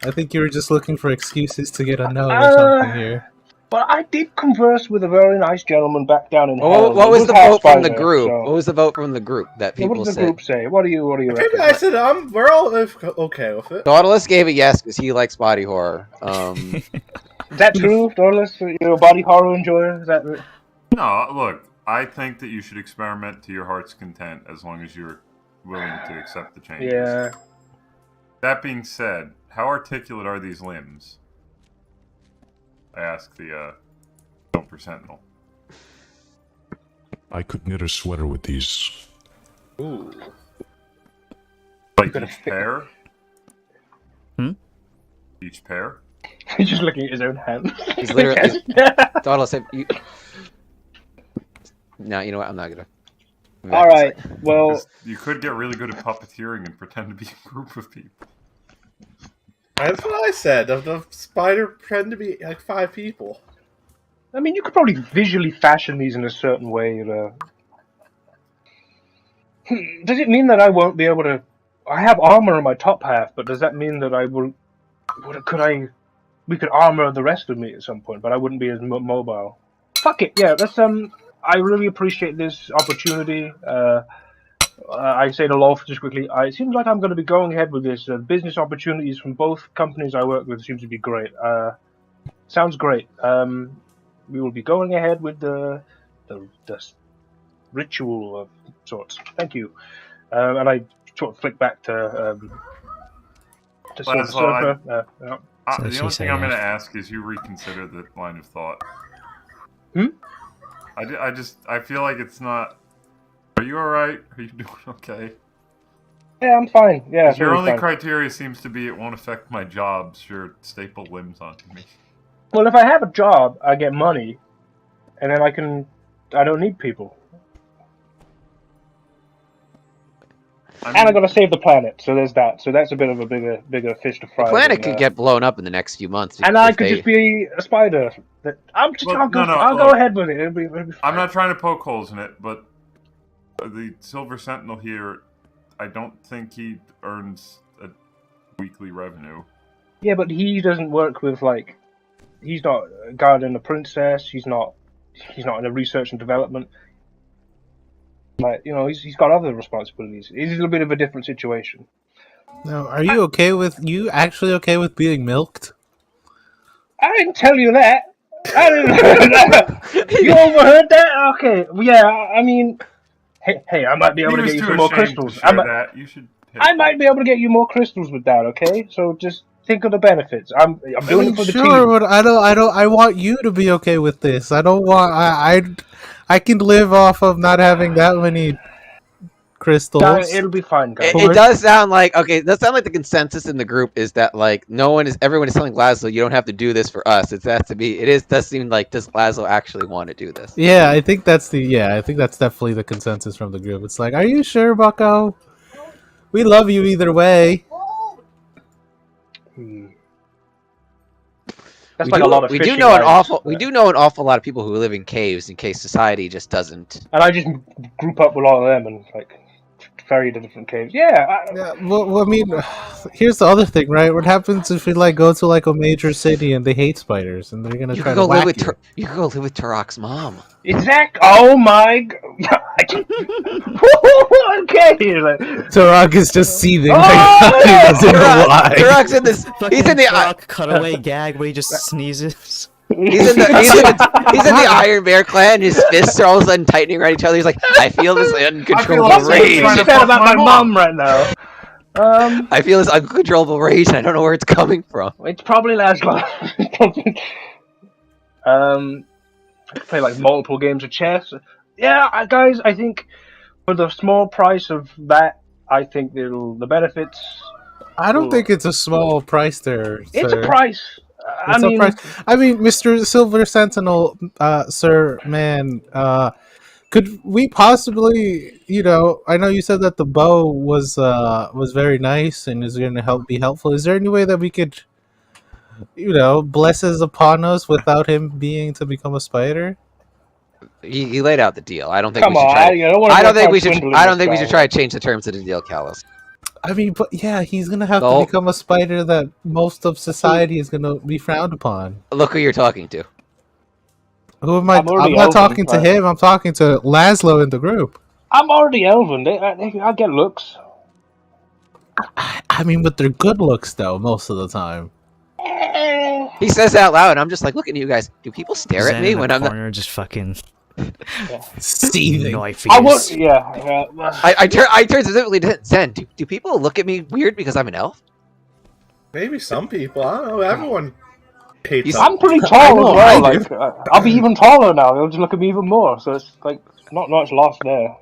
I think you were just looking for excuses to get a no or something here. But I did converse with a very nice gentleman back down in Well, hell. what was the half vote from the spider, group? so- What was the vote from the group that Yeah, what people did the said? group say? What do you reckon? I said we're all okay with it. Nautilus gave a yes because he likes body horror. Is that true, Dorless? You're a body horror enjoyer? Is that? No, look, I think that you should experiment to your heart's content as long as you're willing to accept the changes. Yeah. That being said, how articulate are these limbs? I asked the Silver Sentinel. I could knit a sweater with these. Ooh. Like each pair? Hmm? Each pair? He's just looking at his own hands. He's literally. Nautilus, you... No, you know what? I'm not gonna. All right. Well, You could get really good at puppeteering and pretend to be a group of people. That's what I said. The spider pretend to be like 5 people. I mean, you could probably visually fashion these in a certain way. Does it mean that I won't be able to? I have armor on my top half, but does that mean that I will? We could armor the rest of me at some point, but I wouldn't be as mobile. Fuck it. Yeah, that's I really appreciate this opportunity. I say to Lolf just quickly. It seems like I'm going to be going ahead with this. Business opportunities from both companies I work with seems to be great. Sounds great. We will be going ahead with the ritual of sorts. Thank you. And I sort of flick back to Silver Surfer. The only thing I'm going to ask is you reconsider the line of thought. I feel like it's not. Are you alright? Are you doing okay? Yeah, I'm fine. Yeah, your only fine. criteria seems to be it won't affect my jobs. Your staple limbs onto me. Well, if I have a job, I get money, and then I don't need people. And I gotta save the planet, so there's that. So that's a bit of a bigger fish to fry. The planet could get blown up in the next few months. And I could just be a spider. I'll go ahead with it. It'll be fine. I'm not trying to poke holes in it, but the Silver Sentinel here, I don't think he earns a weekly revenue. Yeah, but he doesn't work with he's not guarding a princess. He's not in a research and development. He's got other responsibilities. It's a little bit of a different situation. Now, are you actually okay with being milked? I didn't tell you that. I didn't You overheard that? Okay. Yeah, I mean, hey, I might be able to get you some more crystals. I might be able to get you more crystals with that, okay? So just think of the benefits. I'm doing it for the team. Sure, but I want you to be okay with this. I don't want I can live off of not having that many crystals. No, it'll be fine, guys. It does sound like the consensus in the group is that everyone is telling Laszlo you don't have to do this for us. Does seem like does Laszlo actually want to do this? Yeah, I think that's definitely the consensus from the group. It's like, are you sure, Bucko? We love you either way. That's a lot of we do know an awful lot of people who live in caves in case society just doesn't. And I just group up with all of them and ferry to different caves. Yeah. Well, I mean, here's the other thing, right? What happens if we go to a major city and they hate spiders and they're gonna try to whack you? You could go live with Turok's mom. Exactly. Oh my god. Okay. Turok is just seething. He doesn't know why. Turok's in this. He's in the Turok cutaway gag where he just sneezes. He's in the Iron Bear clan. His fists are all of a sudden tightening around each other. He's like, I feel this uncontrollable rage. I'm sad about my mom right now. I feel this uncontrollable rage, and I don't know where it's coming from. It's probably Laszlo. I play multiple games of chess. Yeah, guys, I think for the small price of that, I think the benefits. I don't think it's a small price there. It's a price. I mean, Mr. Silver Sentinel, sir, man, could we possibly, I know you said that the bow was very nice and is going to be helpful. Is there any way that we could, blesses upon us without him being to become a spider? He laid out the deal. I don't think Come we should on, try. I don't think we should. I don't think we should try to change the terms of the deal, Callus. I mean, but yeah, he's gonna have No. to become a spider that most of society is gonna be frowned upon. Look who you're talking to. Who am I? I'm already I'm not elven, talking to right? him. I'm talking to Laszlo in the group. I'm already elven. I get looks. I mean, but they're good looks though, most of the time. He says out loud, and I'm just like looking at you guys. Do people stare at Zen me in when the I'm not... corner, just fucking Seething. knife I ears. would, yeah. I turn specifically to Zen. Do people look at me weird because I'm an elf? Maybe some people. I don't know. Everyone hates. He's- I'm pretty I tall know, as well. I do. Like, I'll be even taller now. They'll just look at me even more. So it's like not much lost there.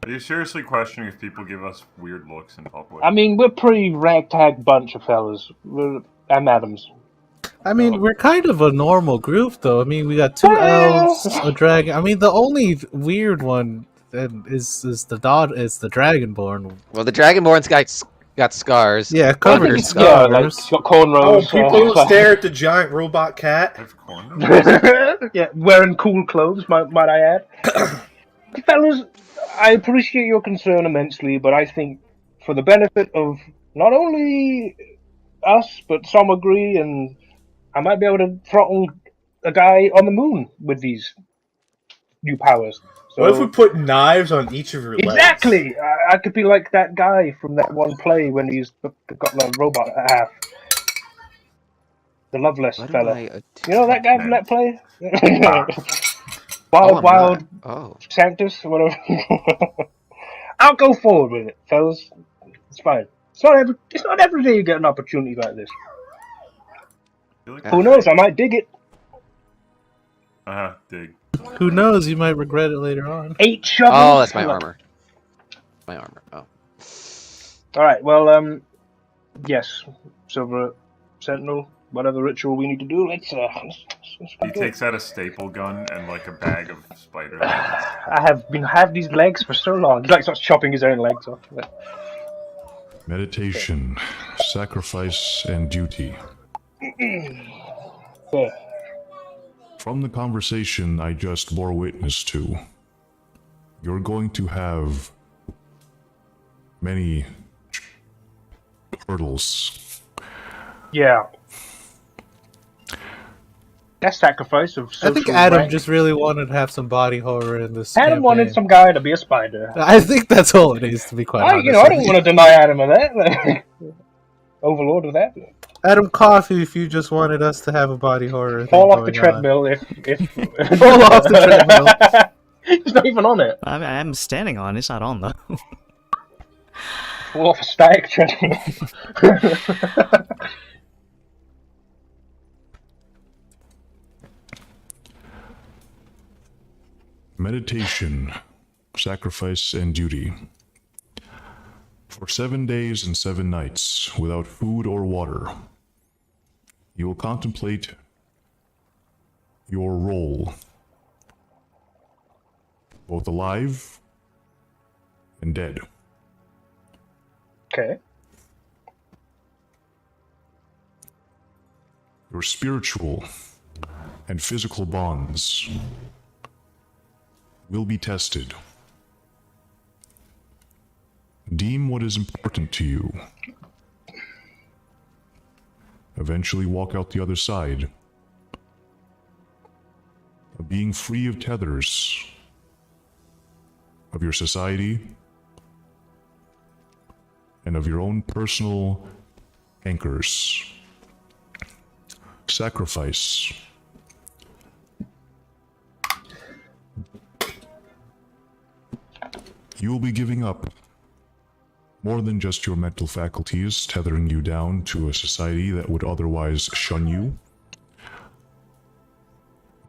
Are you seriously questioning if people give us weird looks in public? I mean, we're pretty ragtag bunch of fellas. I'm Adams. I mean, we're kind of a normal group, though. I mean, we got 2 elves, a dragon. I mean, the only weird one is the dragonborn. Well, the Dragonborn's got scars. Yeah, I covered think in it's, yeah, like, scars. he's got Oh, cornrows. people stare at the giant robot cat. I have corn. Yeah, wearing cool clothes, might I add. Fellas, I appreciate your concern immensely, but I think for the benefit of not only us, but some agree, and I might be able to throttle a guy on the moon with these new powers. So, What if we put knives on each of your legs? exactly! I could be like that guy from that one play when he's got the robot at half. The Loveless What am fella. I You know that guy from that play? Oh, I'm Wild not. Oh. Sanctus, whatever. I'll go forward with it, fellas. It's fine. It's not every day you get an opportunity like this. Who knows? I might dig it. Dig. Who knows? You might regret it later on. 8 shovels. Oh, that's my armor. My armor. Oh. All right. Well, yes, Silver Sentinel. Whatever ritual we need to do, let's He takes out a staple gun and like a bag of spider legs. I have these legs for so long. He like starts chopping his own legs off. Meditation, sacrifice, and duty. Yeah. From the conversation I just bore witness to, you're going to have many hurdles. Yeah. That sacrifice of social I think Adam rank. just really wanted to have some body horror in this. Adam campaign. wanted some guy to be a spider. I think that's all it is, to be quite honest. I don't want to deny Adam of that. Overlord of that. Adam Coffee, if you just wanted us to have a body horror. Fall off the treadmill if Fall off the treadmill. He's not even on it. I'm standing on it. It's not on, though. Fall off a static treadmill. Meditation, sacrifice, and duty. For 7 days and 7 nights, without food or water, you will contemplate your role, both alive and dead. Okay. Your spiritual and physical bonds will be tested. Deem what is important to you. Eventually walk out the other side of being free of tethers of your society and of your own personal anchors. Sacrifice. You will be giving up more than just your mental faculties, tethering you down to a society that would otherwise shun you.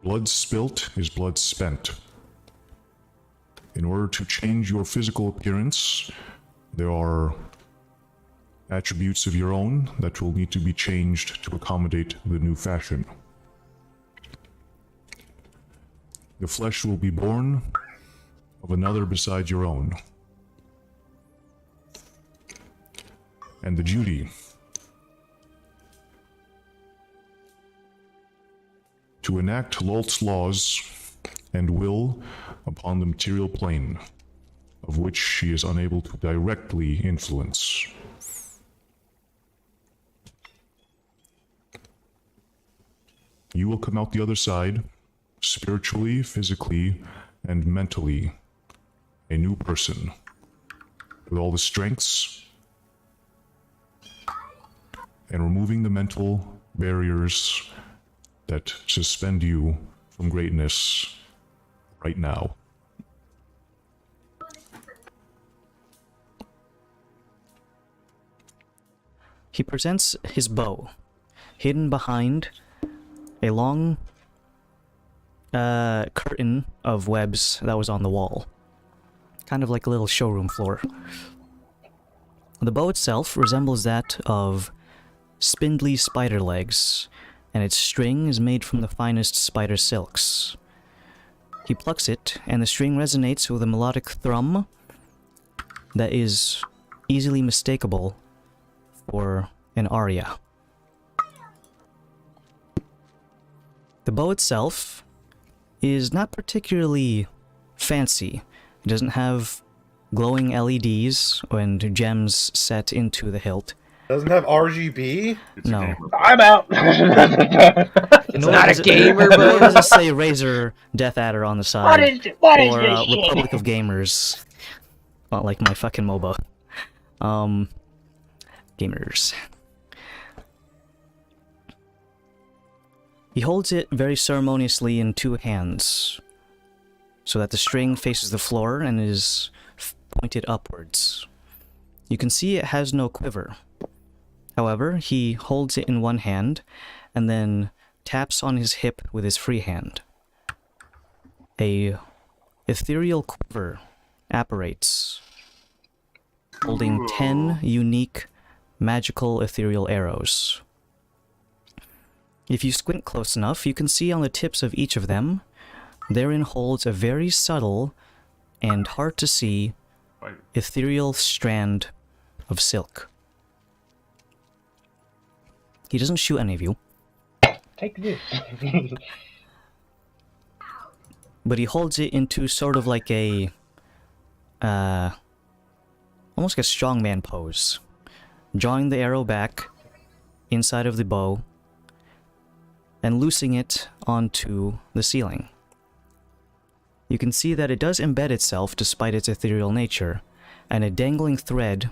Blood spilt is blood spent. In order to change your physical appearance, there are attributes of your own that will need to be changed to accommodate the new fashion. The flesh will be born of another beside your own. And the duty to enact Lolth's laws and will upon the material plane, of which she is unable to directly influence. You will come out the other side, spiritually, physically, and mentally, a new person, with all the strengths, and removing the mental barriers that suspend you from greatness right now. He presents his bow, hidden behind a long curtain of webs that was on the wall. Kind of like a little showroom floor. The bow itself resembles that of spindly spider legs, and its string is made from the finest spider silks. He plucks it, and the string resonates with a melodic thrum that is easily mistakable for an aria. The bow itself is not particularly fancy. It doesn't have glowing LEDs and gems set into the hilt. Doesn't have RGB? No. I'm out. It's not a gamer, Nor bro. does it say Razer Death Adder on the side. What is or this shit? Republic of Gamers. Not like my fucking MOBA. Gamers. He holds it very ceremoniously in two hands, so that the string faces the floor and is pointed upwards. You can see it has no quiver. However, he holds it in one hand, and then taps on his hip with his free hand. A ethereal quiver apparates, holding 10 unique magical ethereal arrows. If you squint close enough, you can see on the tips of each of them, therein holds a very subtle and hard to see ethereal strand of silk. He doesn't shoot any of you, Take this. but he holds it into sort of like a, almost like a strongman pose, drawing the arrow back inside of the bow and loosing it onto the ceiling. You can see that it does embed itself despite its ethereal nature, and a dangling thread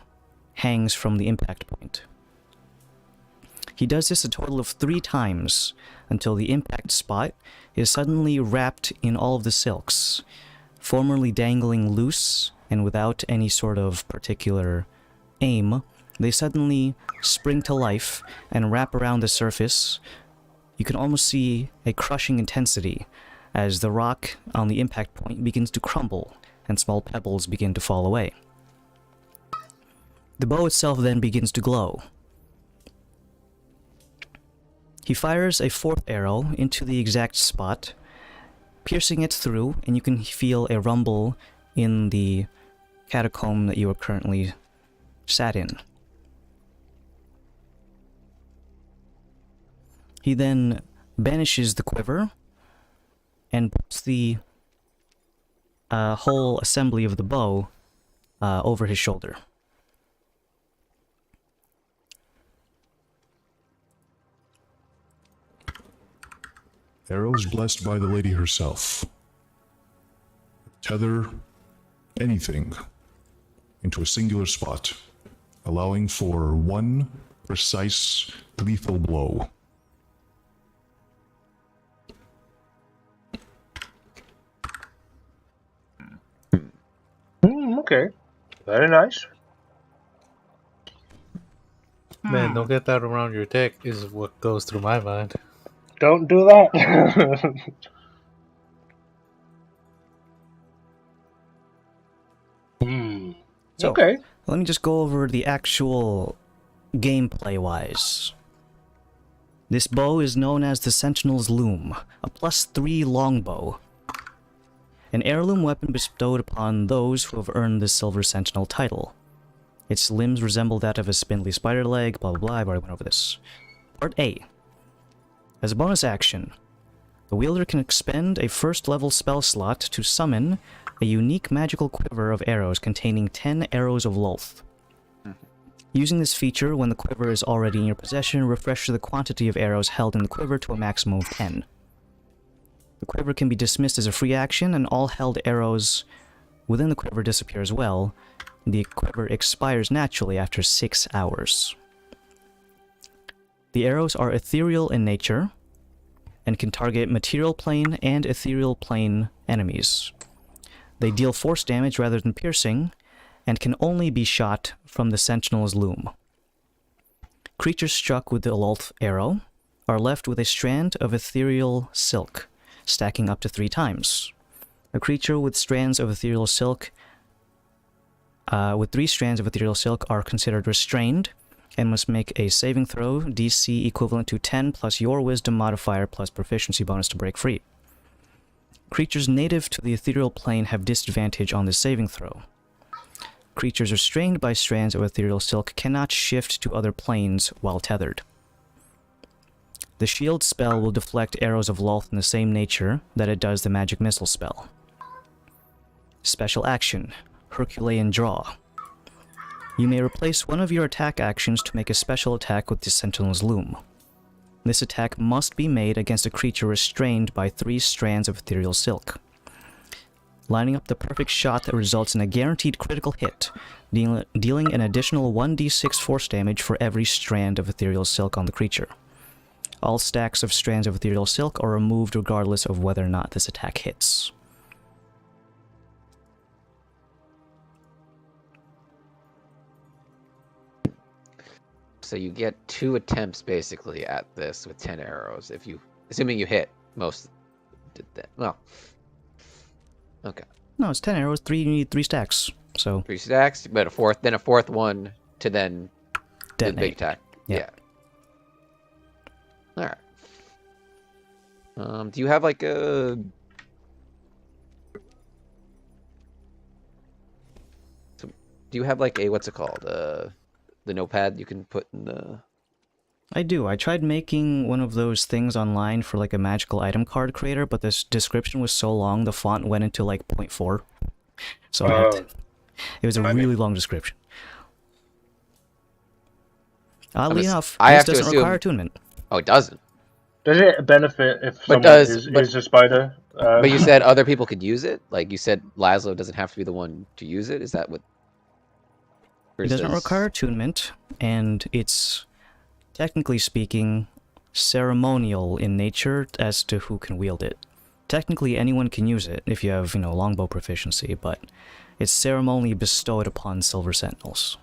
hangs from the impact point. He does this a total of 3 times until the impact spot is suddenly wrapped in all of the silks, formerly dangling loose and without any sort of particular aim. They suddenly spring to life and wrap around the surface. You can almost see a crushing intensity as the rock on the impact point begins to crumble and small pebbles begin to fall away. The bow itself then begins to glow. He fires a 4th arrow into the exact spot, piercing it through, and you can feel a rumble in the catacomb that you are currently sat in. He then banishes the quiver and puts the whole assembly of the bow over his shoulder. Arrows blessed by the lady herself. Tether anything into a singular spot, allowing for one precise lethal blow. Okay. Very nice. Man, don't get that around your dick is what goes through my mind. Don't do that. So, Okay. let me just go over the actual gameplay-wise. This bow is known as the Sentinel's Loom, a +3 longbow. An heirloom weapon bestowed upon those who have earned the Silver Sentinel title. Its limbs resemble that of a spindly spider leg, blah blah blah, I've already went over this. Part A. As a bonus action, The wielder can expend a first-level spell slot to summon a unique magical quiver of arrows containing 10 arrows of Lolth. Using this feature when the quiver is already in your possession refreshes the quantity of arrows held in the quiver to a maximum of 10. The quiver can be dismissed as a free action, and all held arrows within the quiver disappear as well. The quiver expires naturally after 6 hours. The arrows are ethereal in nature, and can target material plane and ethereal plane enemies. They deal force damage rather than piercing, and can only be shot from the Sentinel's loom. Creatures struck with the Lolth arrow are left with a strand of ethereal silk, stacking up to 3 times. A creature with strands of ethereal silk, with 3 strands of ethereal silk are considered restrained, and must make a saving throw, DC equivalent to 10 plus your wisdom modifier plus proficiency bonus to break free. Creatures native to the ethereal plane have disadvantage on the saving throw. Creatures restrained by strands of ethereal silk cannot shift to other planes while tethered. The shield spell will deflect arrows of Lolth in the same nature that it does the magic missile spell. Special action, Herculean Draw. You may replace one of your attack actions to make a special attack with the Sentinel's Loom. This attack must be made against a creature restrained by 3 strands of ethereal silk. Lining up the perfect shot that results in a guaranteed critical hit, dealing an additional 1d6 force damage for every strand of ethereal silk on the creature. All stacks of strands of ethereal silk are removed regardless of whether or not this attack hits. So you get 2 attempts basically at this with 10 arrows, if you, assuming you hit most. Well, okay. No, it's 10 arrows. You need 3 stacks. So 3 stacks, but a fourth one to then the big attack. Yeah. All right. Do you have like a? Do you have like a, what's it called? The notepad you can put in the... I do. I tried making one of those things online for like a magical item card creator, but this description was so long the font went into like 0.4. So it was a really long description. Oddly enough, this doesn't require attunement. Oh, it doesn't? Does it benefit if someone is a spider? But you said other people could use it? Like you said Laszlo doesn't have to be the one to use it? Is that what... It doesn't require attunement, and it's, technically speaking, ceremonial in nature as to who can wield it. Technically, anyone can use it if you have, longbow proficiency, but it's ceremonially bestowed upon Silver Sentinels.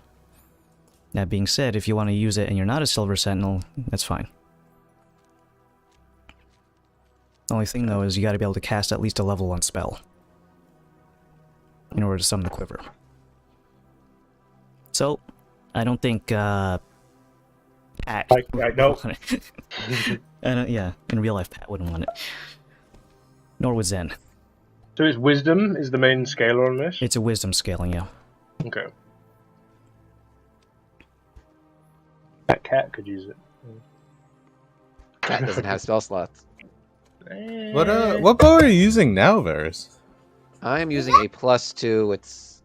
That being said, if you want to use it and you're not a Silver Sentinel, that's fine. The only thing, though, is you gotta be able to cast at least a level 1 spell in order to summon the quiver. So, I don't think, Pat... no. Yeah, in real life, Pat wouldn't want it. Nor would Zen. So it's wisdom is the main scaler on this? It's a wisdom scaling, yeah. Okay. That cat could use it. Cat doesn't have spell slots. What bow are you using now, Varys? I'm using a +2. It's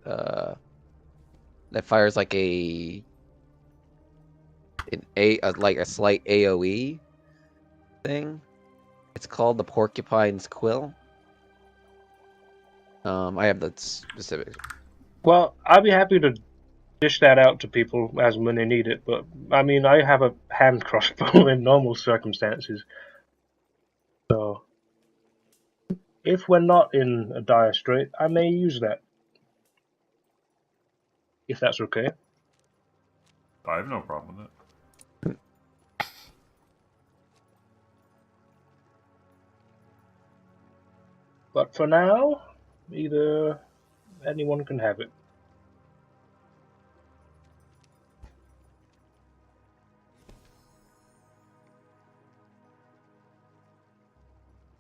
that fires like a slight AoE thing. It's called the Porcupine's Quill. I have the specifics. Well, I'd be happy to dish that out to people as and when they need it, but I mean, I have a hand crossbow in normal circumstances. So, if we're not in a dire strait, I may use that. If that's okay. I have no problem with it. But for now, either anyone can have it.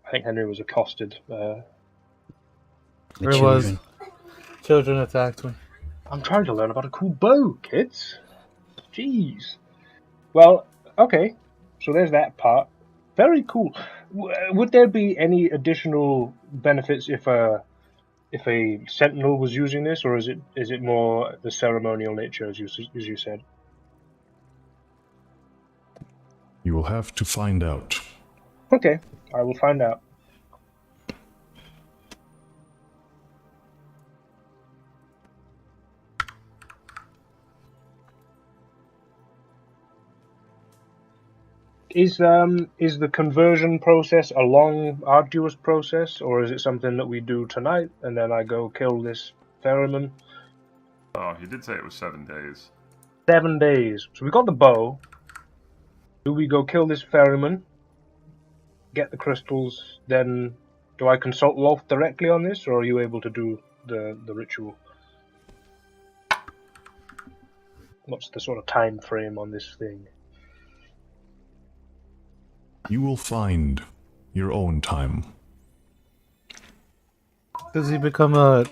I think Henry was accosted. It was. Children attacked me. I'm trying to learn about a cool bow, kids. Jeez. Well, okay. So there's that part. Very cool. Would there be any additional benefits if a sentinel was using this, or is it more the ceremonial nature, as you said? You will have to find out. Okay, I will find out. Is the conversion process a long, arduous process, or is it something that we do tonight and then I go kill this ferryman? Oh, he did say it was 7 days. 7 days. So we got the bow. Do we go kill this ferryman? Get the crystals, then do I consult Loth directly on this, or are you able to do the ritual? What's the sort of time frame on this thing? You will find your own time. Does he become a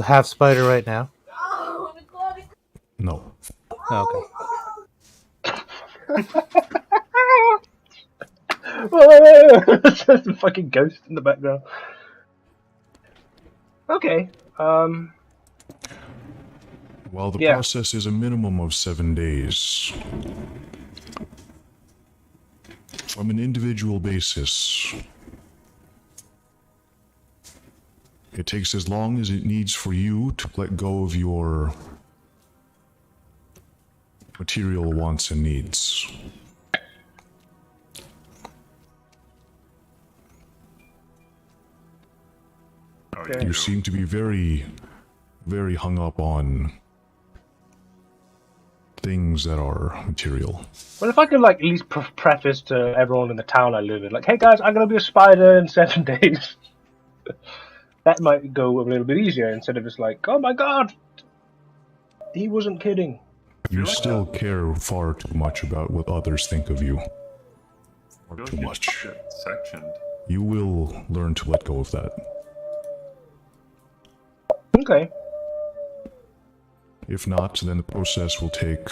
half spider right now? No. Oh, okay. There's a fucking ghost in the background. Okay. While the Yeah. process is a minimum of 7 days, from an individual basis, it takes as long as it needs for you to let go of your material wants and needs. Oh, Okay. You seem to be very, very hung up on things that are material. Well, if I could, at least preface to everyone in the town I live in, hey guys, I'm gonna be a spider in 7 days. That might go a little bit easier instead of just oh my god, he wasn't kidding. You still care far too much about what others think of you. Far I feel too like you much. get sectioned. You will learn to let go of that. Okay. If not, then the process will take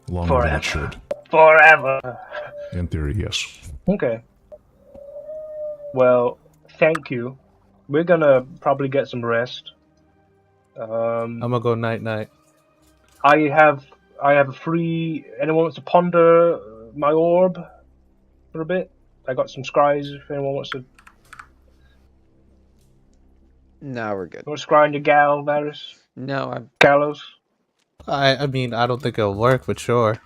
longer than it should. Forever. In theory, yes. Okay. Well, thank you. We're gonna probably get some rest. I'm gonna go night night. I have a free. Anyone wants to ponder my orb for a bit? I got some scries. If anyone wants to, No, we're good. want to scry on your gal, Varys? No, I'm. Gallows. I mean, I don't think it'll work, but sure.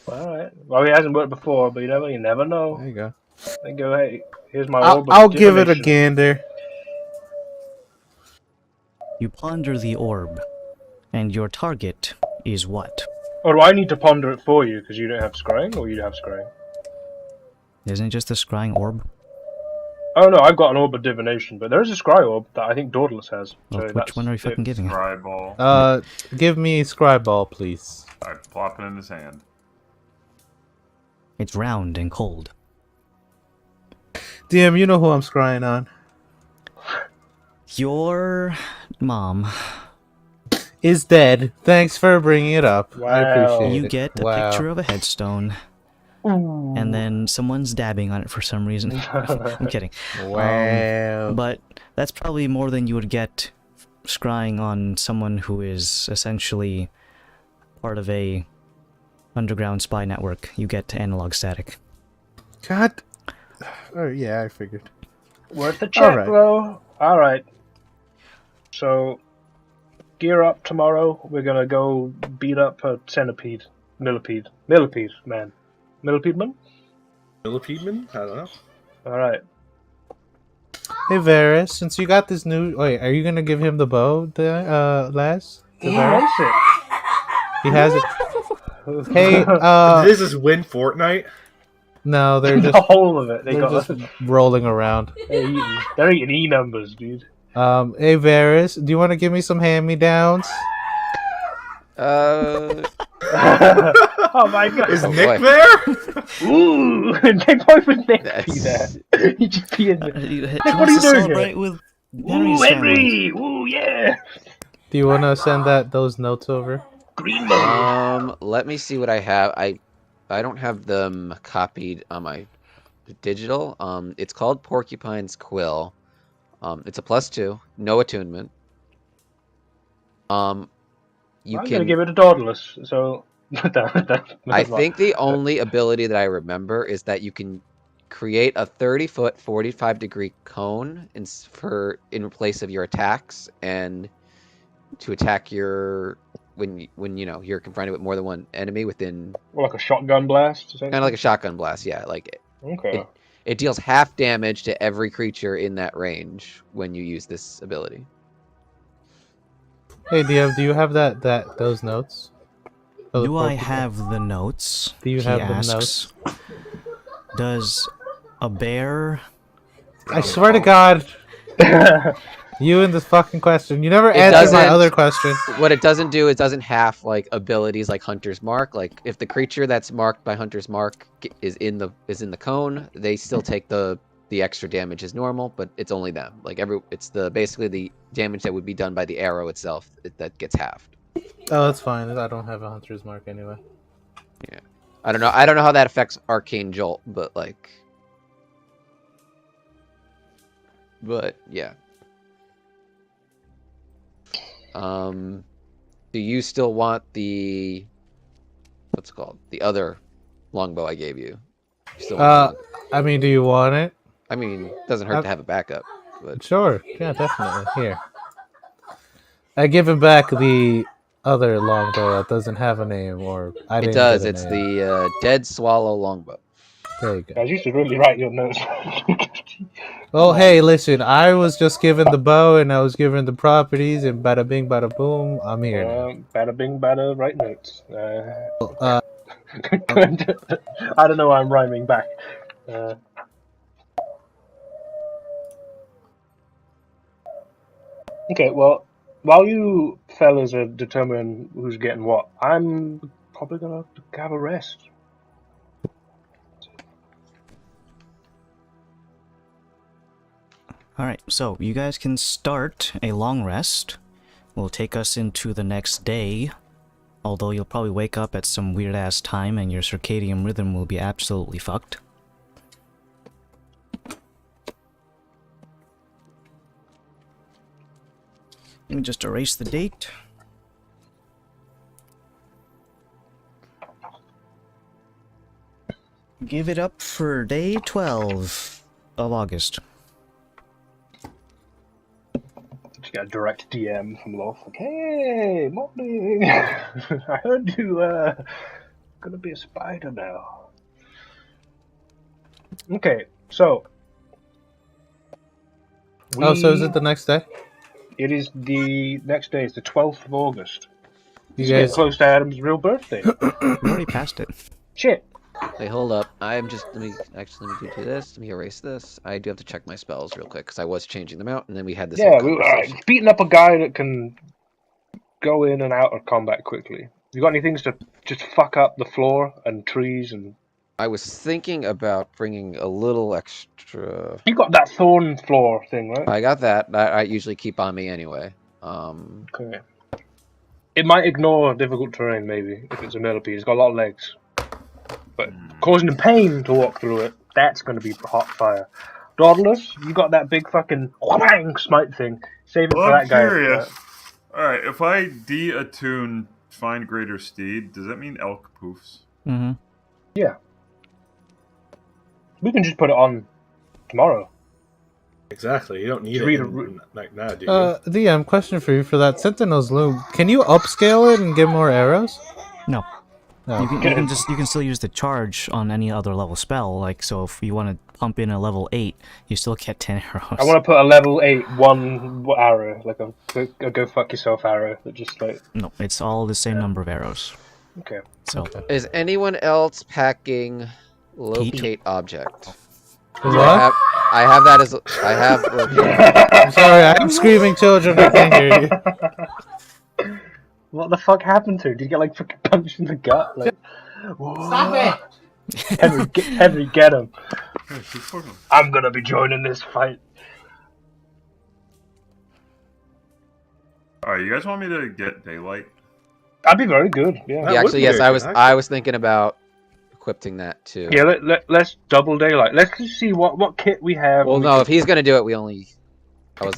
All right. Well, it hasn't worked before, but you never know. There you go. They go, hey, here's my I'll, orb of I'll give it a divination. gander. You ponder the orb, and your target is what? Or do I need to ponder it for you because you don't have scrying, or you have scrying? Isn't it just a scrying orb? Oh no, I've got an orb of divination, but there is a scry orb that I think Daedalus has. Well, So which one are you fucking giving him? Scry ball. Give me Scribe Ball, please. I plop it in his hand. It's round and cold. DM, you know who I'm scrying on. Your mom. Is dead. Thanks for bringing it up. I Wow. appreciate You it. get a Wow. picture of a headstone, Ooh. and then someone's dabbing on it for some reason. I'm kidding. Wow. But that's probably more than you would get scrying on someone who is essentially part of a underground spy network. You get analog static. God. Oh, yeah, I figured. Worth the check, Alright. bro. Alright. So, gear up tomorrow. We're gonna go beat up a centipede. Millipede, man. Millipede man? Millipedeman? I don't know. Alright. Hey, Varys, since you got this new... Wait, are you gonna give him the bow, Laz? To He Varys? wants it. He has it. Hey, This is win Fortnite. no, they're The just... whole of it. They're just rolling around. They're eating E numbers, dude. Hey, Varys, do you want to give me some hand-me-downs? Oh my god. Is Oh, Nick boy. there? Ooh, Nick, why would Nick be That's- there? He just be in the... He what wants are you to doing celebrate here? with Ooh, Henry's family. Henry! Ooh, yeah! Do you want to send those notes over? Green mode. Let me see what I have. I don't have them copied on my digital. It's called Porcupine's Quill. It's a +2, no attunement. You I'm can. gonna give it a Dauntless. So I think the only ability that I remember is that you can create a 30-foot, 45-degree cone in place of your attacks, and to attack your when you know you're confronted with more than one enemy within. Well, like a shotgun blast. Kind of like a shotgun blast, yeah. Like Okay. it deals half damage to every creature in that range when you use this ability. Hey, DM, do you have those notes? Oh, Do I have the notes? Do you He have asks. the notes? Does a bear? I swear to God, you and this fucking question. You never It answered my doesn't- other question. What it doesn't do, it doesn't have like abilities like Hunter's Mark. Like if the creature that's marked by Hunter's Mark is in the cone, they still take the extra damage as normal, but it's only them. Like it's basically the damage that would be done by the arrow itself that gets halved. Oh, that's fine. I don't have a Hunter's Mark anyway. Yeah, I don't know how that affects Arcane Jolt, but yeah. Do you still want the what's it called? The other longbow I gave you? You still want it? I mean, do you want it? I mean, it doesn't hurt to have a backup. But Sure. Yeah, definitely. Here. I give him back the other longbow that doesn't have a name, or I it didn't does. get a It's name. the Dead Swallow longbow. There you go. Guys, you should really write your notes. Well, hey, listen. I was just given the bow, and I was given the properties, and bada bing, bada boom. I'm here now. Bada bing, bada, write notes. Uh, I don't know why I'm rhyming back. Okay, well, while you fellas are determining who's getting what, I'm probably gonna have a rest. Alright, so you guys can start a long rest. Will take us into the next day. Although you'll probably wake up at some weird ass time and your circadian rhythm will be absolutely fucked. Let me just erase the date. Give it up for day 12 of August. Just got a direct DM from Loth. Like, hey, morning. I heard you gonna be a spider now. Okay, so. Oh, so is it the next day? It is the next day. It's the 12th of August. You It's getting guys. close to Adam's real birthday. We already passed it. Shit. Wait, hold up. Let me do this. Let me erase this. I do have to check my spells real quick because I was changing them out, and then we had this. Yeah, whole conversation. beating up a guy that can go in and out of combat quickly. You got any things to just fuck up the floor and trees and? I was thinking about bringing a little extra. You got that thorn floor thing, right? I got that. I usually keep on me anyway. Okay. It might ignore difficult terrain, maybe, if it's a millipede. It's got a lot of legs. But causing him pain to walk through it, that's going to be hot fire. Dauntless, you got that big fucking whang smite thing. Save it for I'm that guy. curious. Alright, if I de-attune Find Greater Steed, does that mean elk poofs? Mm-hmm. Yeah. We can just put it on tomorrow. Exactly. You don't need Should it we like that, do you? DM, question for you for that Sentinel's Loom. Can you upscale it and get more arrows? No. No. You can still use the charge on any other level spell. Like, so if you want to pump in a level 8, you still get 10 arrows. I want to put a level 8 one arrow, like a go fuck yourself arrow that just like. No, it's all the same number of arrows. Okay. So Is anyone else packing locate object? What? I have that as I have. I'm sorry, I'm screaming children. I can't hear you. What the fuck happened to him? Did he get like fucking punched in the gut? Like, Stop it! Henry, get him! Hey, she's fucking- I'm gonna be joining this fight. Alright, you guys want me to get daylight? That'd be very good. Yeah. That Yeah, would actually, be yes. very good, I was thinking about equipping that too. Yeah, let's double daylight. Let's just see what kit we have. Well, and no, we if he's gonna do it, we only. I was.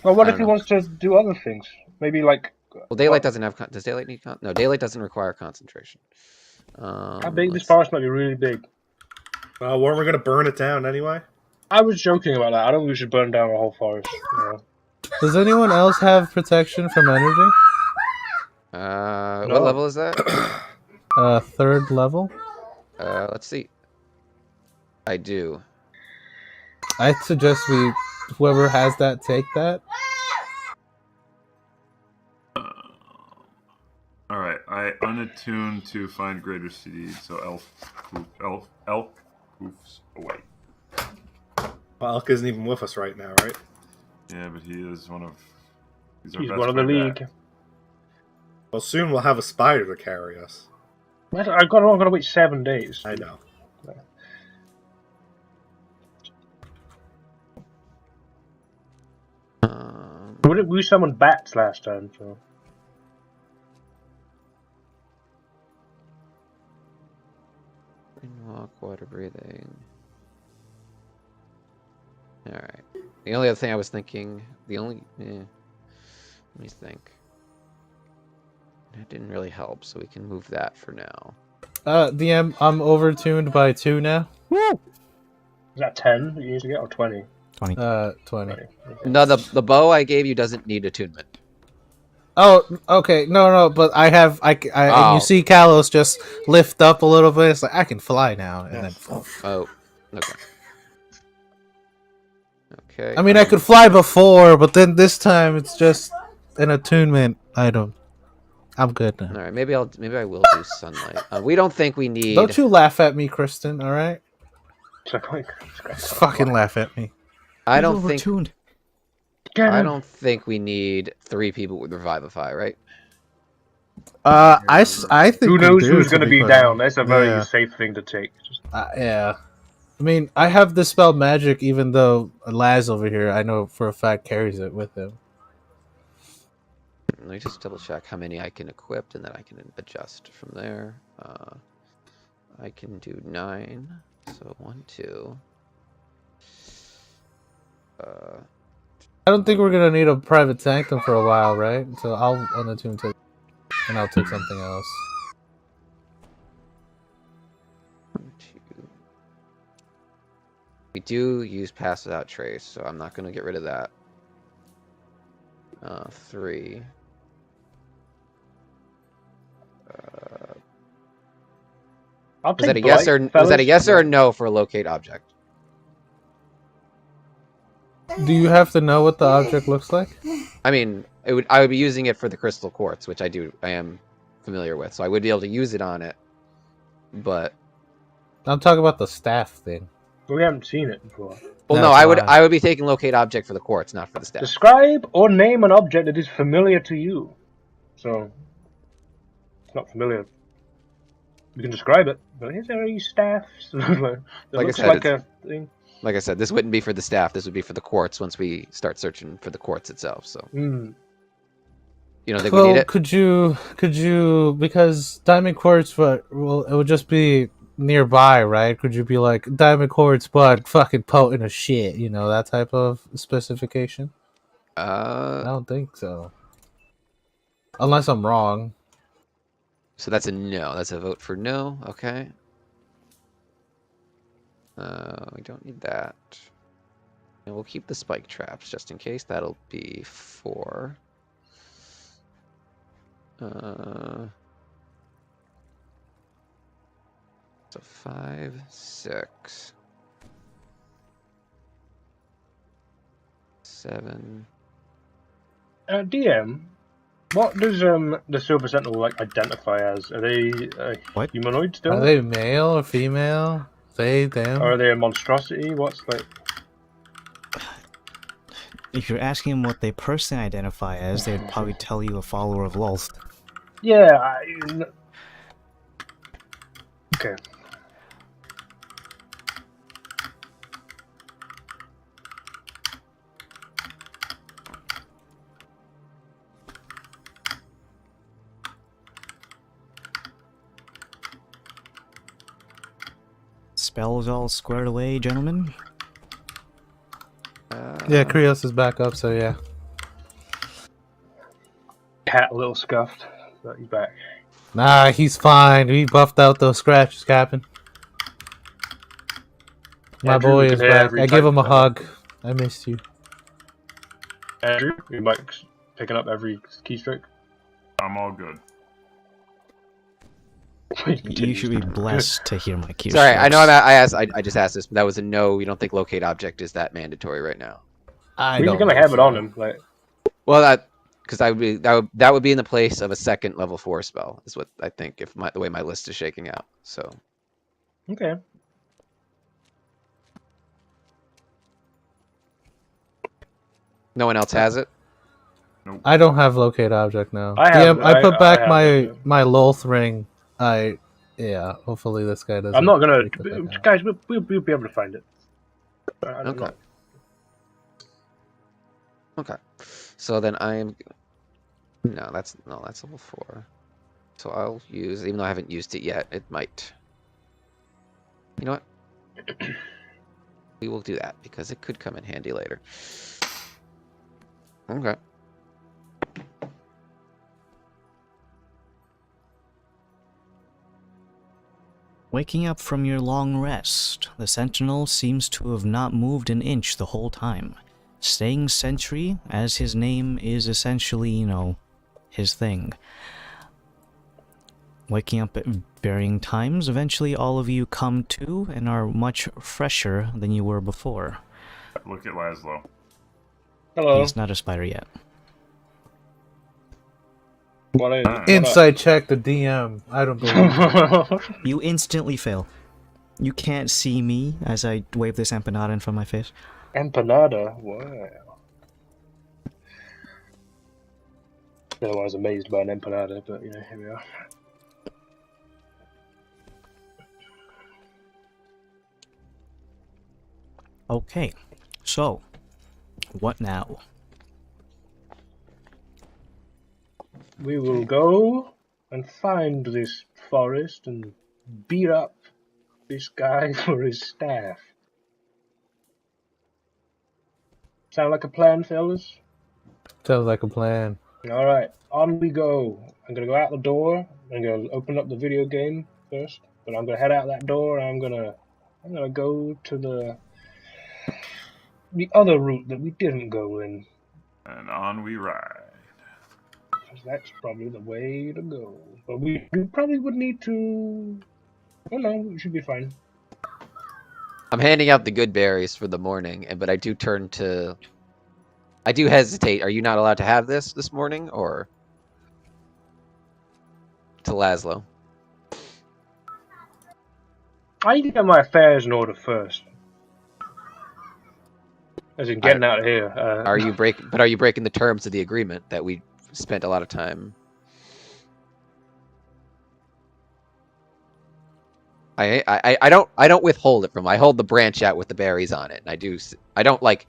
Well, what I if don't he know. wants to do other things? Maybe like. Well, daylight doesn't have. Does daylight need? No, daylight doesn't require concentration. How big this forest might be really big. Weren't we going to burn it down anyway? I was joking about that. I don't think we should burn down the whole forest. Yeah. Does anyone else have protection from energy? No. What level is that? 3rd level. Let's see. I do. I suggest whoever has that, take that. All right, I unattuned to find greater CD, so elk hoofs away. Well, Elk isn't even with us right now, right? Yeah, but he is one of. He's one of the league. Well, soon we'll have a spider to carry us. I'm gonna wait 7 days. I know. We summoned bats last time, so. Walk, water breathing. Alright. The only other thing I was thinking, let me think. That didn't really help, so we can move that for now. DM, I'm overtuned by 2 now. Is that 10 that you need to get, or 20? 20. 20. Okay. No, the bow I gave you doesn't need attunement. Oh, okay. No, but I have. And you see Kalos just lift up a little bit. It's like, I can fly now. And then. Oh, okay. Okay. I mean, I could fly before, but then this time it's just an attunement item. I'm good now. All right, maybe I will do sunlight. We don't think we need. Don't you laugh at me, Kristen, alright? Just fucking laugh at me. I He's don't overtuned. I don't think we need 3 people with Revivify, right? I think. Who we knows do, who's to going to be fair. down? That's a very Yeah. safe thing to take. Yeah. I mean, I have Dispel Magic, even though Laz over here, I know for a fact, carries it with him. Let me just double check how many I can equip, and then I can adjust from there. I can do 9, so 1, 2. I don't think we're gonna need a private sanctum for a while, right? So I'll unattune to, and I'll take something else. 1, 2. We do use Pass Without Trace, so I'm not going to get rid of that. 3. I'll Was that take a yes or Blight, was that a fellas. yes or a no for a locate object? Do you have to know what the object looks like? I mean, I would be using it for the crystal quartz, which I am familiar with, so I would be able to use it on it. But I'm talking about the staff thing. We haven't seen it before. well, no, That's why. I would be taking locate object for the quartz, not for the staff. Describe or name an object that is familiar to you. So, it's not familiar. You can describe it, but is there any staff? That Like I looks said, like a thing. Like I said, this wouldn't be for the staff. This would be for the quartz once we start searching for the quartz itself. So, you don't think we need it? could you because diamond quartz, it would just be nearby, right? Could you be like diamond quartz, but fucking potent as shit? You know, that type of specification. I don't think so, unless I'm wrong. So that's a no. That's a vote for no. Okay. We don't need that. And we'll keep the spike traps just in case. That'll be 4. So 5, 6, 7. DM, what does the Silver Sentinel identify as? Are they What? humanoid still? Are they male or female? They, them. Or are they a monstrosity? What's If you're asking them what they personally identify as, they'd probably tell you a follower of Lulth. Yeah. Okay. spells all squared away, gentlemen? Yeah, Krios is back up, so yeah. Cat a little scuffed, but he's back. Nah, he's fine. We buffed out those scratches, Captain. My Andrew, boy we can is hear back. every I give him a type- hug. I missed you. Andrew, your mic's picking up every keystroke. I'm all good. You should be blessed to hear my keystrokes. Sorry, I know I just asked this, but that was a no. We don't think locate object is that mandatory right now. We're gonna have it on him, like. Well, because that would be in the place of a second level 4 spell. Is what I think if the way my list is shaking out. So. Okay. No one else has it. I don't have locate object now. I have- I put I back have my it. my Lolth ring. Yeah. Hopefully this guy doesn't. I'm not gonna, take the back out. guys. We'll be able to find it. I don't Okay. know. Okay. So then I'm. No, that's level 4. So I'll use, even though I haven't used it yet, it might. You know what? We will do that because it could come in handy later. Okay. Waking up from your long rest, the sentinel seems to have not moved an inch the whole time, staying sentry as his name is essentially, his thing. Waking up at varying times, eventually all of you come to and are much fresher than you were before. Look at Laszlo. Hello. He's not a spider yet. What is? Inside check the DM. I don't believe. You instantly fail. You can't see me as I wave this empanada in front of my face. Empanada. Wow. I was amazed by an empanada, but here we are. Okay, so, what now? We will go and find this forest and beat up this guy for his staff. Sound like a plan, fellas? Sounds like a plan. Alright, on we go. I'm gonna go out the door. I'm gonna open up the video game first. But I'm gonna head out that door. I'm gonna go to the other route that we didn't go in. And on we ride. 'Cause that's probably the way to go. But we probably would need to. Oh no, we should be fine. I'm handing out the good berries for the morning, but I do turn to. I do hesitate. Are you not allowed to have this morning, or to Laszlo? I need to get my affairs in order first. As in getting out of here. Are you breaking the terms of the agreement that we spent a lot of time? I don't withhold it from. I hold the branch out with the berries on it, and I don't like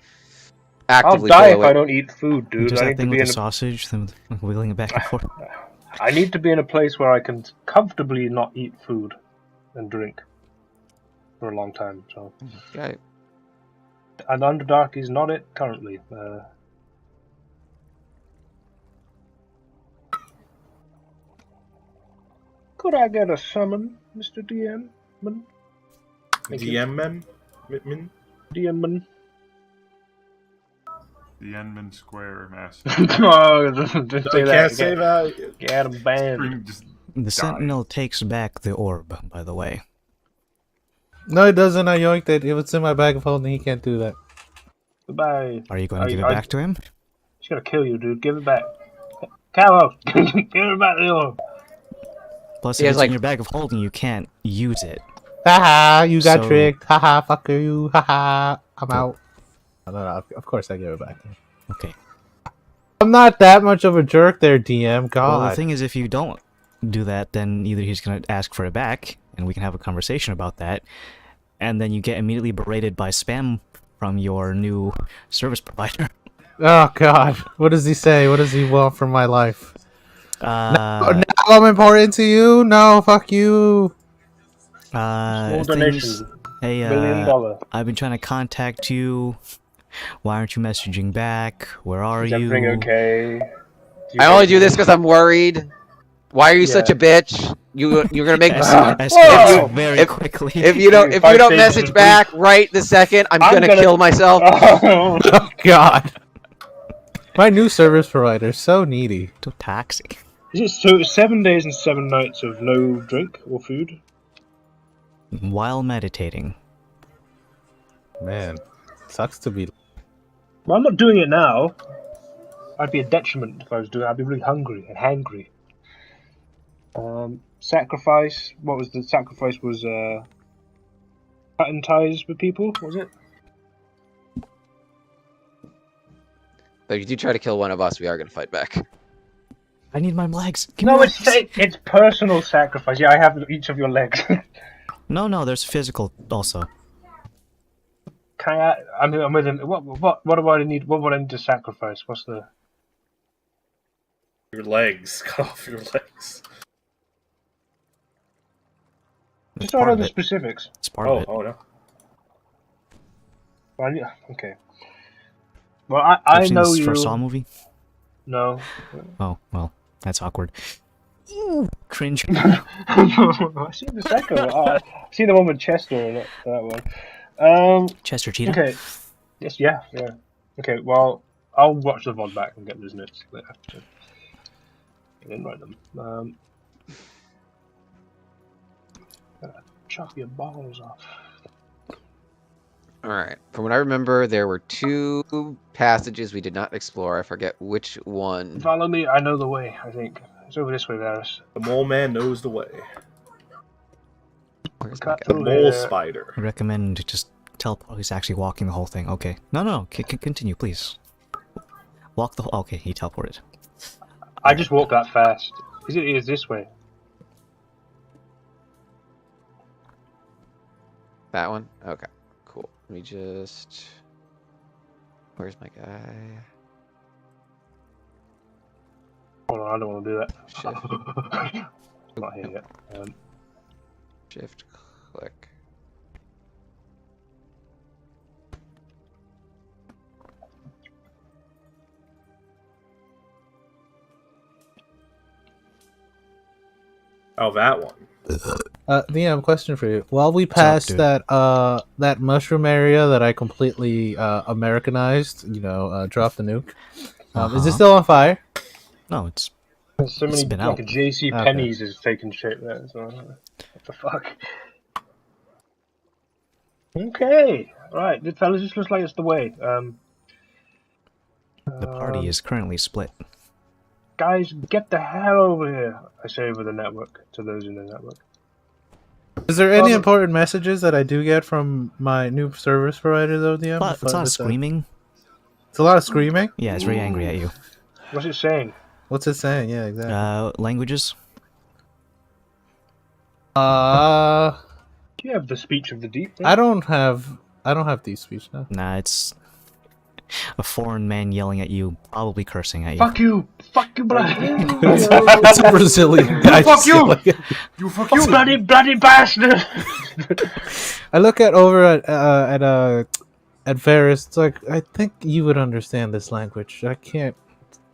I'll actively. die pull if away. I don't eat food, dude. Just I that need to thing be with in the a, sausage, them wiggling it back and forth. I need to be in a place where I can comfortably not eat food and drink for a long time. So, Okay. and Underdark is not it currently. Could I get a summon, Mr. DM? Thank you. DM men? Min? DM man. The Enman Square Master. Oh, don't say I that. can't say that. Get him banned. Scream just The died. sentinel takes back the orb, by the way. No, it doesn't. I yoinked it. If it's in my bag of holding, he can't do that. Goodbye. Are you going to give it back to him? He's gonna kill you, dude. Give it back. Callow, give it back to you. Plus, He if has, it's in like- your bag of holding, you can't use it. Haha, you got So- tricked. Haha, fuck you. Haha, I'm out. No, of course I give it back to him. Okay. I'm not that much of a jerk there, DM. God. Well, the thing is, if you don't do that, then either he's going to ask for it back, and we can have a conversation about that, and then you get immediately berated by spam from your new service provider. Oh, God. What does he say? What does he want from my life? Uh, Now I'm important to you? No, fuck you. Small Things, donation. Hey, $1 million. I've been trying to contact you. Why aren't you messaging back? Where are Is you? everything okay? I only do this because I'm worried. Why are you such a bitch? You're gonna make Escalates very quickly. if you don't message back right this second, I'm gonna kill myself. Oh God. My new service provider is so needy. So toxic. Is it so 7 days and 7 nights of no drink or food? While meditating. Man, sucks to be. Well, I'm not doing it now. I'd be a detriment if I was doing it. I'd be really hungry and hangry. Sacrifice. What was the sacrifice? Was cutting ties with people? Was it? But if you do try to kill one of us, we are gonna fight back. I need my legs. Give No, me it's personal sacrifice. Yeah, I have each of your legs. No, there's physical also. Can I'm with him. What do I need? What would I need to sacrifice? What's the? Your legs. Cut off your legs. Just so I know the specifics. It's part of it. Oh no. Well, okay. Well, I know this you. for Saw movie? No. Oh well, that's awkward. Ooh, cringe. I seen the second one. I've seen the one with Chester in it. That one. Chester Cheetah. Okay. Yes. Yeah. Okay. Well, I'll watch the VOD back and get those notes later. I didn't write them. Chop your balls off. Alright. From what I remember, there were 2 passages we did not explore. I forget which one. Follow me. I know the way. I think it's over this way, Varys. The mole man knows the way. Where's Cut my The through mole here. spider. I recommend just teleport. He's actually walking the whole thing. Okay. No. Continue, please. Walk the whole. Okay, he teleported. I just walked that fast. Is this way? That one? Okay. Cool. Let me just... Where's my guy? Hold on, I don't want to do that. Shift. I'm not here yet. Shift click. Oh, that one. Liam, question for you. While we passed dude? that mushroom area that I completely Americanized, dropped the nuke. Is it still on fire? No, it's There's so many, been like out. a JC Okay. Penney's is taking shape there. So, what the fuck? Okay, right, fellas, this looks like it's the way. the party is currently split. Guys, get the hell over here! I say over the network to those in the network. Is there any important messages that I do get from my new service provider, though, Liam? It's a lot of screaming. It's a lot of screaming? Yeah, it's very angry at you. What's it saying? What's it saying? Yeah, exactly. Languages. You have the speech of the deep. I don't have deep speech now. Nah, it's a foreign man yelling at you, probably cursing at you. Fuck you, bloody, It's a Brazilian guy. Fuck just you! yelling at- You fuck you! bloody bastard! I look at over at Ferris. It's like, I think you would understand this language. I can't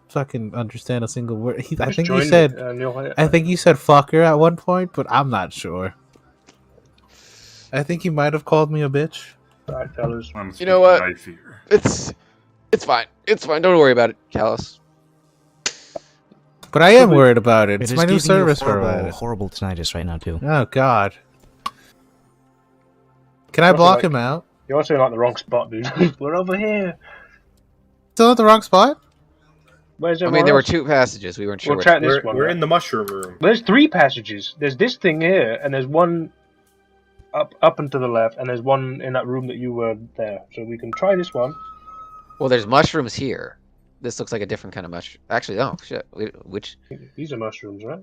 fucking understand a single word. I think you said fucker at one point, but I'm not sure. I think he might have called me a bitch. Alright, fellas. You know what? I fear. It's fine. It's fine. Don't worry about it, Callus. But I am worried about it. It It's is my new giving you service horrible, provider. horrible tinnitus right now too. Oh God. Can I block him out? You're also in like the wrong spot, dude. We're over here. Still at the wrong spot? Where's I everyone mean, there were else? 2 passages. We weren't sure We'll which. check this one. We're right? in the mushroom room. There's 3 passages. There's this thing here, and there's one up and to the left, and there's one in that room that you were there. So we can try this one. Well, there's mushrooms here. This looks like a different kind of mushroom. Actually, oh shit. Which? These are mushrooms, right?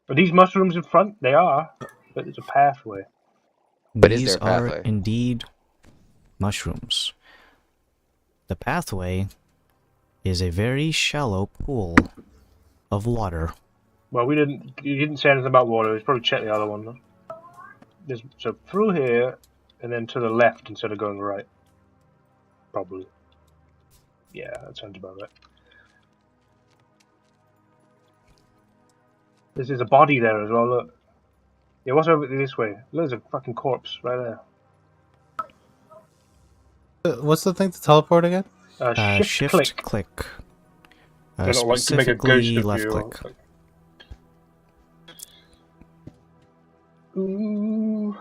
Are these mushrooms in front? They are, but it's a pathway. But is These there a are pathway? indeed mushrooms. The pathway is a very shallow pool of water. Well, you didn't say anything about water. We should probably check the other one. Though. So through here, and then to the left instead of going right. Probably. Yeah, that sounds about right. There's a body there as well, look. Yeah, what's over this way? There's a fucking corpse right there. What's the thing to teleport again? Shift click. I don't like to make a ghost Specifically of left you. click. Ooh.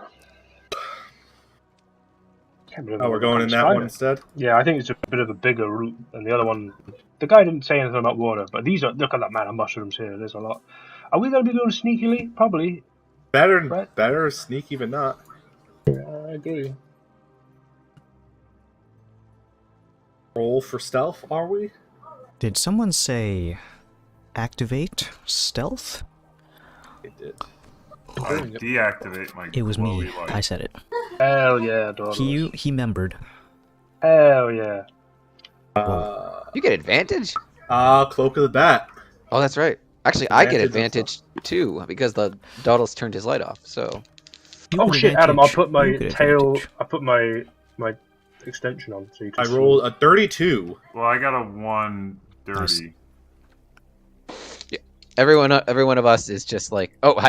Oh, we're going in that one instead? Yeah, I think it's a bit of a bigger route than the other one. The guy didn't say anything about water, but look at that amount of mushrooms here. There's a lot. Are we going to be doing sneakily? Probably. Better sneaky than not. Yeah, I agree. Roll for stealth, are we? Did someone say activate stealth? It did. I deactivate my. It was me. glowy light. I said it. Hell yeah, daughter. He membered. Hell yeah. You get advantage? Cloak of the Bat. Oh, that's right. Actually, I get Advantage advantage too because the Dawdle's turned his light off. So You Oh get shit, Adam! I'll advantage. put my You get tail. advantage. I'll put my extension on so you can. I rolled a 32. Well, I got a 130. every one of us is just like, oh,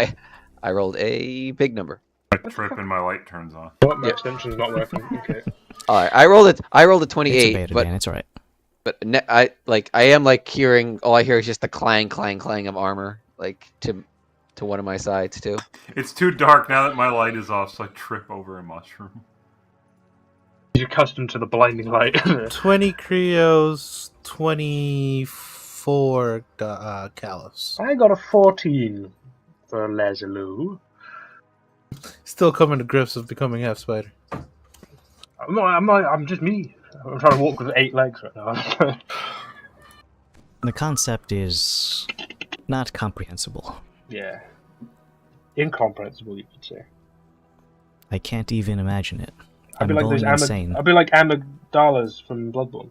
I rolled a big number. I trip and my light turns on. What? My extension's not working. Okay. All right, I rolled a It's a 28, beta, but Dan. It's alright. I am like hearing. All I hear is just the clang, clang, clang of armor, like to one of my sides too. It's too dark now that my light is off, so I trip over a mushroom. You're accustomed to the blinding light. 20 Creos, 24 Callus. I got a 14 for Lazarou. Still coming to grips with becoming half spider. I'm just me. I'm trying to walk with 8 legs right now. The concept is not comprehensible. Yeah. Incomprehensible, you could say. I can't even imagine it. I'd be I'm like going insane. I'd be like amygdalas from Bloodborne.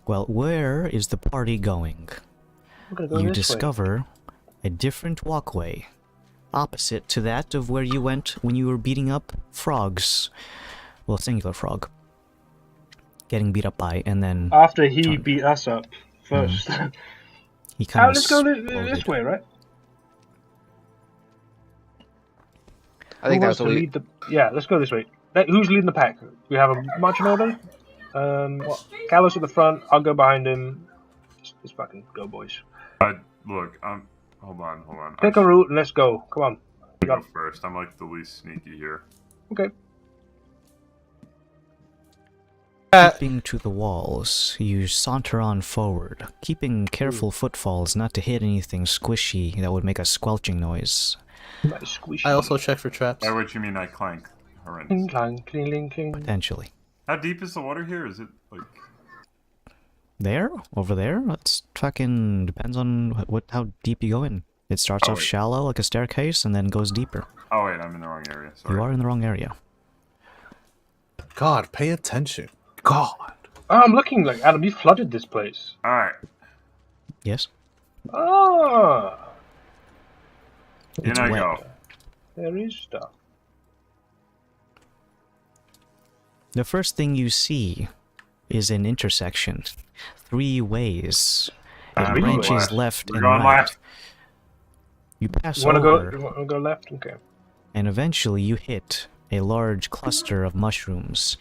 Well, where is the party going? I'm gonna go You this way. discover a different walkway, opposite to that of where you went when you were beating up frogs. Well, singular frog. Getting beat up by, and then After he Turn. beat us up first. he kind of Let's go this way, right? I think Who that's wants what to we. lead the... Yeah, let's go this way. Who's leading the pack? We have a marching order. Callus at the front. I'll go behind him. Let's fucking go, boys. Look, hold on. Pick a route and let's go. Come on. I go first. I'm like the least sneaky here. Okay. keeping to the walls. You saunter on forward, keeping careful footfalls not to hit anything squishy that would make a squelching noise. Squishy. I also check for traps. By which you mean I clank. Horrendous. Cling, clang, cling, cling, cling. Potentially. How deep is the water here? Is it like... There? Over there? That's fucking... depends on how deep you go in. It starts off wait. shallow, like a staircase, and then goes deeper. Oh wait, I'm in the wrong area. Sorry. You are in the wrong area. God, pay attention. God. Oh, I'm looking like Adam. You flooded this place. Alright. Yes? Ah, In It's I wet. go. there is stuff. The first thing you see is an intersection. 3 ways. It We're branches going left We're and going right. left. You pass You want to go? over, You want to go left? Okay. and eventually you hit a large cluster of mushrooms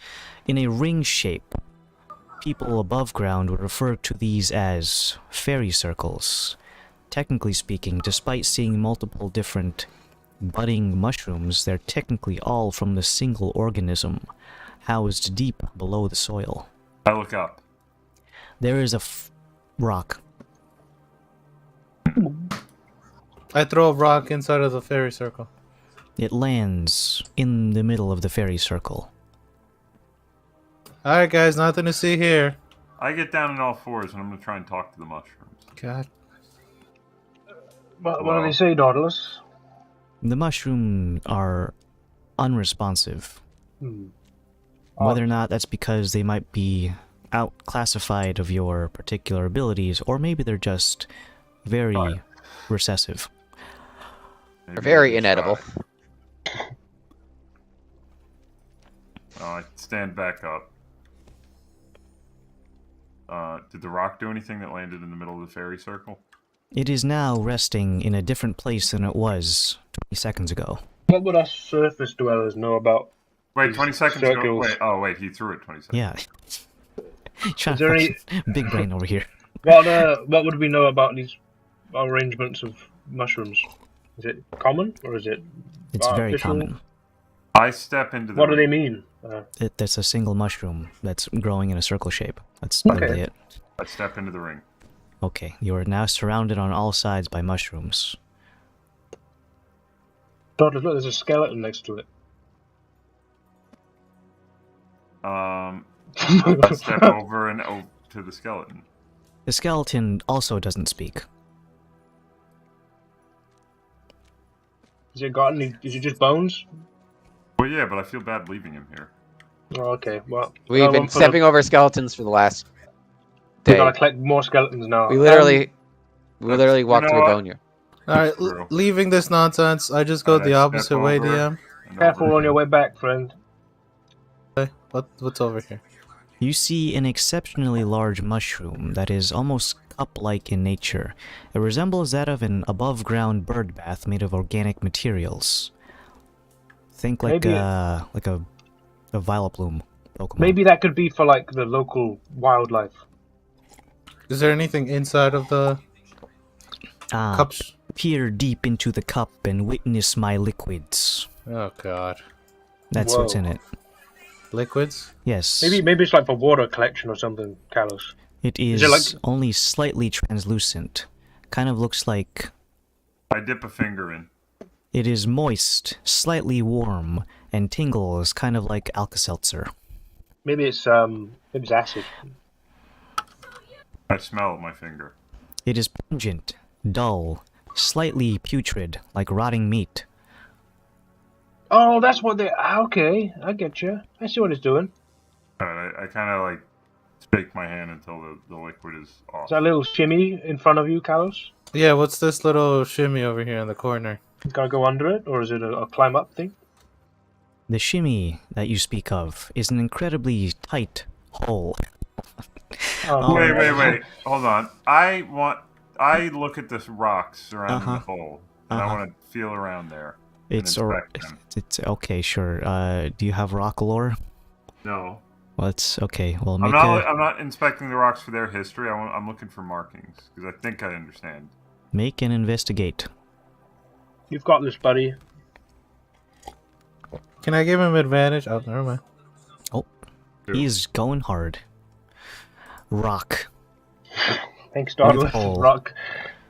in a ring shape. People above ground would refer to these as fairy circles. Technically speaking, despite seeing multiple different budding mushrooms, they're technically all from the single organism, housed deep below the soil. I look up. There is a rock. I throw a rock inside of the fairy circle. It lands in the middle of the fairy circle. Alright, guys, nothing to see here. I get down on all fours and I'm gonna try and talk to the mushrooms. God. What do they say, Dauntless? The mushrooms are unresponsive. Hmm. Whether or not that's because they might be outclassified of your particular abilities, or maybe they're just very recessive. They're very inedible. I stand back up. Did the rock do anything that landed in the middle of the fairy circle? It is now resting in a different place than it was 20 seconds ago. What would us surface dwellers know about Wait, these 20 seconds ago. circles? Wait, he threw it 20 seconds. Yeah. Is there any... Big brain over here. What would we know about these arrangements of mushrooms? Is it common or is it It's very artificial? common. I step into the What do ring. they mean? That's a single mushroom that's growing in a circle shape. That's Okay. literally it. I step into the ring. Okay, you are now surrounded on all sides by mushrooms. Look, there's a skeleton next to it. I step over and to the skeleton. The skeleton also doesn't speak. Is it got any? Is it just bones? Well, yeah, but I feel bad leaving him here. Oh, okay, well, We've been stepping over skeletons for the last We day. gotta collect more skeletons now. We literally walked you know through a what? bone here. Alright, True. leaving this nonsense, I just go Alright, the I step opposite way, over. DM. And Careful over on your way back, friend. Okay, what's over here? You see an exceptionally large mushroom that is almost cup-like in nature. It resembles that of an above-ground bird bath made of organic materials. Think like Maybe a violet bloom Pokemon. Maybe that could be for like the local wildlife. Is there anything inside of the cups? Peer deep into the cup and witness my liquids. Oh god. That's what's Whoa. in it. Liquids? Yes. Maybe it's like for water collection or something, Kalos. It Is is it like- only slightly translucent. Kind of looks like I dip a finger in. it is moist, slightly warm, and tingles kind of like Alka-Seltzer. Maybe it's acid. I smell my finger. It is pungent, dull, slightly putrid, like rotting meat. Oh, that's what they. Okay, I get you. I see what it's doing. Alright, I kind of like shake my hand until the liquid is off. Is that a little shimmy in front of you, Kalos? Yeah, what's this little shimmy over here in the corner? Gotta go under it, or is it a climb up thing? The shimmy that you speak of is an incredibly tight hole. Oh, Wait. Hold on. I look at the rocks surrounding the hole, and I want to feel around there. and It's inspect them. it's okay, sure. Do you have rock lore? No. Well, it's okay. Well, I'm make I'm not inspecting the rocks for their history. I'm looking for markings, because I think I understand. make an investigate. You've got this, buddy. Can I give him advantage? Oh, never mind. He's going hard. Rock. Thanks, Dawdle. Beautiful. Rock.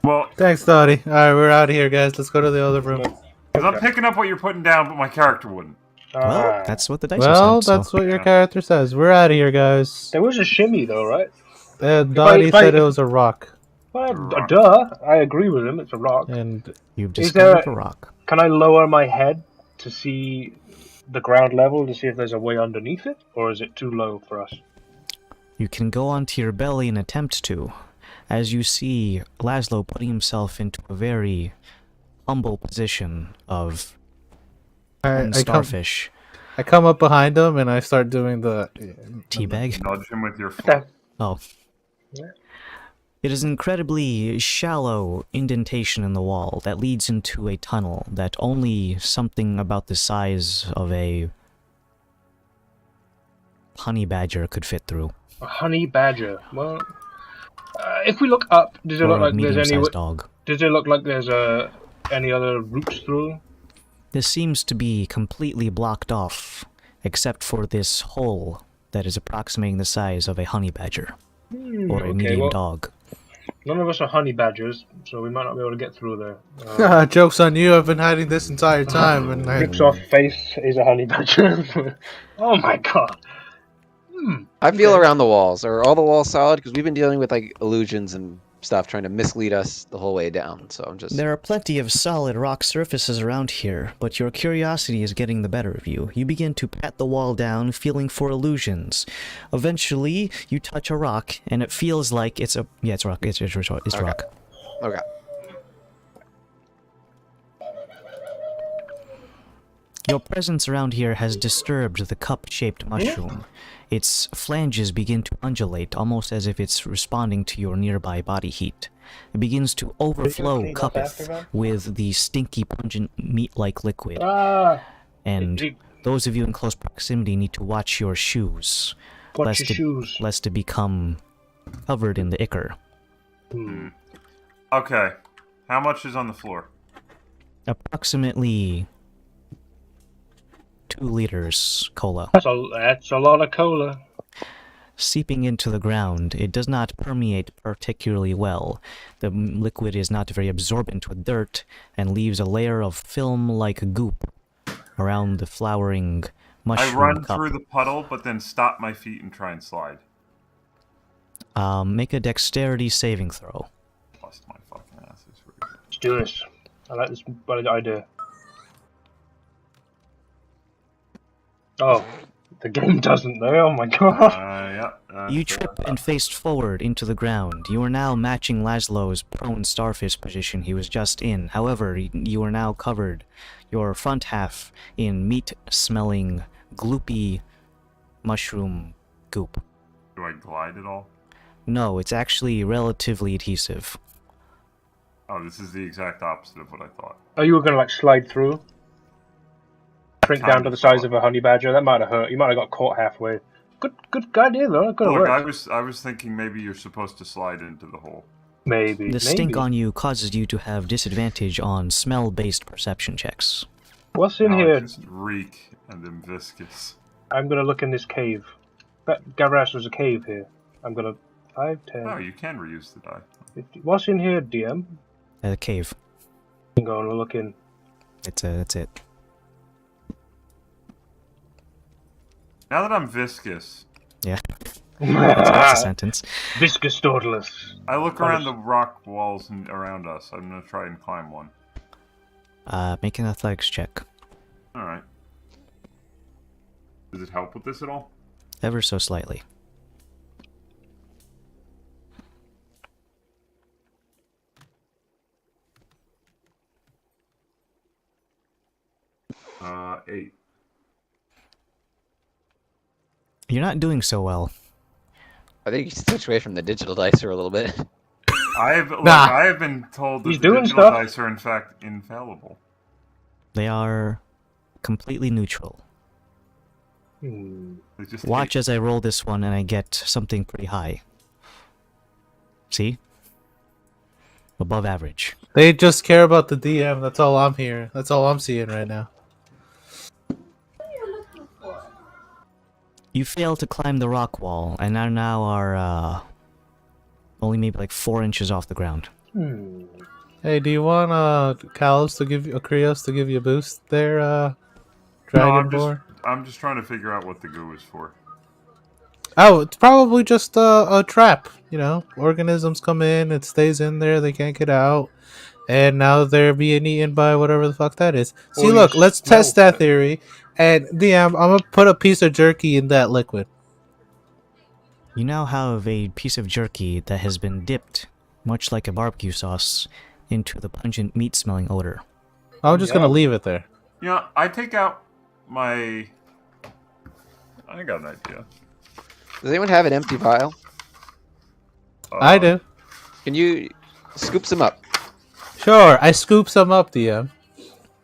Well, Thanks, Dottie. Alright, we're out of here, guys. Let's go to the other room. because I'm picking up what you're putting down, but my character wouldn't. Well, that's what the dice Well, said. that's what your character says. We're out of here, guys. There was a shimmy, though, right? Dottie if I- said it was a rock. Well, duh. I agree with him. It's a rock. And You've Is there discovered a rock. Can I lower my head to see the ground level to see if there's a way underneath it, or is it too low for us? You can go onto your belly and attempt to, as you see Laszlo putting himself into a very humble position of I starfish. come up behind him and I start doing the Teabag? Nudge him with your foot. Oh. Yeah. It is an incredibly shallow indentation in the wall that leads into a tunnel that only something about the size of a honey badger could fit through. A honey badger. Well, if we look up, does it Or look a like there's any? medium-sized dog. Does it look like there's any other routes through? This seems to be completely blocked off, except for this hole that is approximating the size of a honey badger, or a medium dog. None of us are honey badgers, so we might not be able to get through there. Joke's on you, I've been hiding this entire time. And Rips off face is a honey badger. Oh my god. I feel around the walls. Are all the walls solid? Because we've been dealing with like illusions and stuff trying to mislead us the whole way down. So I'm just. There are plenty of solid rock surfaces around here, but your curiosity is getting the better of you. You begin to pat the wall down, feeling for illusions. Eventually, you touch a rock, and it feels like it's a... Yeah, it's rock. It's rock. Okay. Your presence around here has disturbed the cup-shaped mushroom. Its flanges begin to undulate, almost as if it's responding to your nearby body heat. It begins to overflow clean up after cuppeth that? with the stinky, pungent, meat-like liquid. Ah, And those of you in close proximity need to watch your shoes, watch your shoes. lest to become covered in the ichor. Okay. How much is on the floor? Approximately 2 liters cola. That's a lot of cola. Seeping into the ground, it does not permeate particularly well. The liquid is not very absorbent with dirt and leaves a layer of film-like goop around the flowering mushroom I run cup. through the puddle, but then stop my feet and try and slide. Make a dexterity saving throw. Bust my fucking ass. Let's do this. I like this idea. Oh, the game doesn't though. Oh my god. Yeah. You trip and face forward into the ground. You are now matching Laszlo's prone starfish position he was just in. However, you are now covered, your front half, in meat-smelling, gloopy mushroom goop. Do I glide at all? No, it's actually relatively adhesive. Oh, this is the exact opposite of what I thought. Oh, you were gonna like slide through? Shrink down to the size of a honey badger? That might have hurt. You might have got caught halfway. Good idea though. Good Look, work. I was thinking maybe you're supposed to slide into the hole. Maybe. The stink on you causes you to have disadvantage on smell-based perception checks. What's in No, here? I just reek and then viscous. I'm gonna look in this cave. Gavras, there's a cave here. I'm gonna 5, 10, No, you can reuse the die. 50. What's in here, DM? A cave. I'm going to look in. That's it. Now that I'm viscous, Yeah. That's a sentence. Viscous Tortoise. I look around the rock walls and around us. I'm gonna try and climb one. Make an athletics check. Alright. Does it help with this at all? Ever so slightly. Uh, 8. You're not doing so well. I think you should switch away from the digital dice for a little bit. I have been told that He's the doing digital stuff. dice are in fact infallible. They are completely neutral. They just Watch as I roll this one and I get something pretty high. See? Above average. They just care about the DM. That's all I'm hearing. That's all I'm seeing right now. You fail to climb the rock wall and now are only maybe like 4 inches off the ground. Hey, do you want Kalos to give you, Krios to give you a boost there, Dragonborn? I'm just trying to figure out what the goo is for. Oh, it's probably just a trap. You know, organisms come in, it stays in there, they can't get out, and now they're being eaten by whatever the fuck that is. See, Or look, you let's smell test that it. theory. And DM, I'm gonna put a piece of jerky in that liquid. You now have a piece of jerky that has been dipped, much like a barbecue sauce, into the pungent meat-smelling odor. I'm just gonna leave it there. You know, I take out my... I got an idea. Does anyone have an empty vial? I do. Can you scoop some up? Sure, I scoop some up, DM.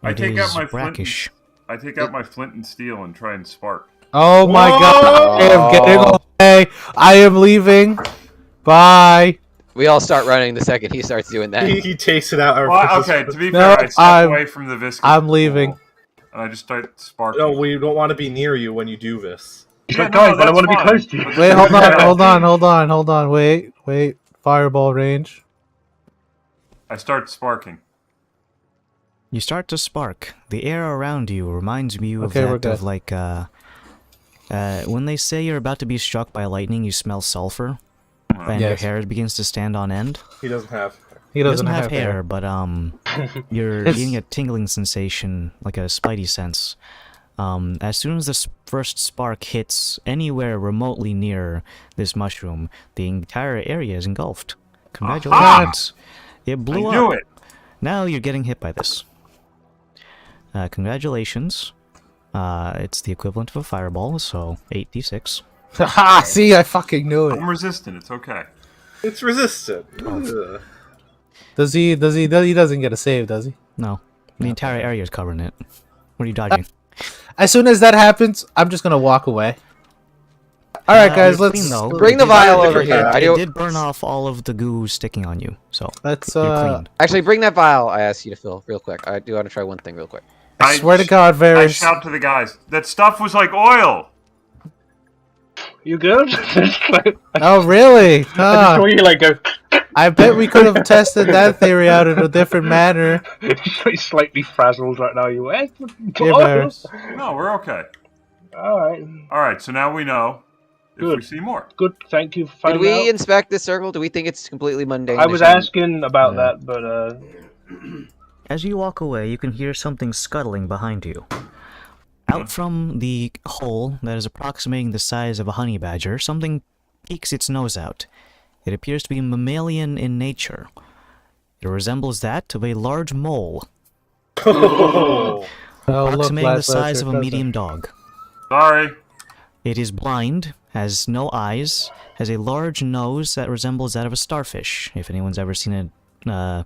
I It take out is my flint. brackish. I take out my flint and steel and try and spark. Oh my god, I am getting away. I am leaving. Bye. We all start running the second he starts doing that. He takes it out. Well, okay, to be No, fair, I step I'm- away from the viscous. I'm leaving. pool, and I just start sparking. No, we don't want to be near you when you do this. He's Yeah, like, no, guys, but I that's want to be fine. close to you. Wait, hold on. Wait. Fireball range. I start sparking. You start to spark. The air around you reminds you of Okay, we're that of good. like, when they say you're about to be struck by lightning, you smell sulfur, and your Yes. hair begins to stand on end. He doesn't have. He It doesn't, doesn't have hair, but you're It's- getting a tingling sensation, like a spidey sense. As soon as the first spark hits anywhere remotely near this mushroom, the entire area is engulfed. Congratulations! It blew I up. knew it. Now you're getting hit by this. Congratulations. It's the equivalent of a fireball, so 8d6. Ha! See, I fucking knew it. I'm resistant. It's okay. It's resistant. Oh. Ugh. Does he? He doesn't get a save, does he? No, the entire area is covering it. What are you dodging? As soon as that happens, I'm just gonna walk away. All right, guys, you're let's clean, though. Bring the vial over Okay. here. I It do. did burn off all of the goo sticking on you, so let's. you're I clean. Actually, bring that vial I asked you to fill real quick. I do want to try one thing real quick. swear to God, I Varys. shout to the guys. That stuff was like oil. You good? Oh, really? I just Huh. saw you like go. I bet we could have tested that theory out in a different manner. He's slightly frazzled right now. You went. Here, Varys. No, we're okay. All right. All right, so now we know if we Good. see more. Good. Thank you for Did finding we out. inspect this circle? Do we think it's completely mundane? I was There's no- asking about Yeah. that, but As you walk away, you can hear something scuttling behind you. Out from the hole that is approximating the size of a honey badger, something peeks its nose out. It appears to be mammalian in nature. It resembles that of a large mole, Oh. Oh, look, approximating the Last size Lester of a does medium dog. Sorry. It is blind, has no eyes, has a large nose that resembles that of a starfish, if anyone's ever seen a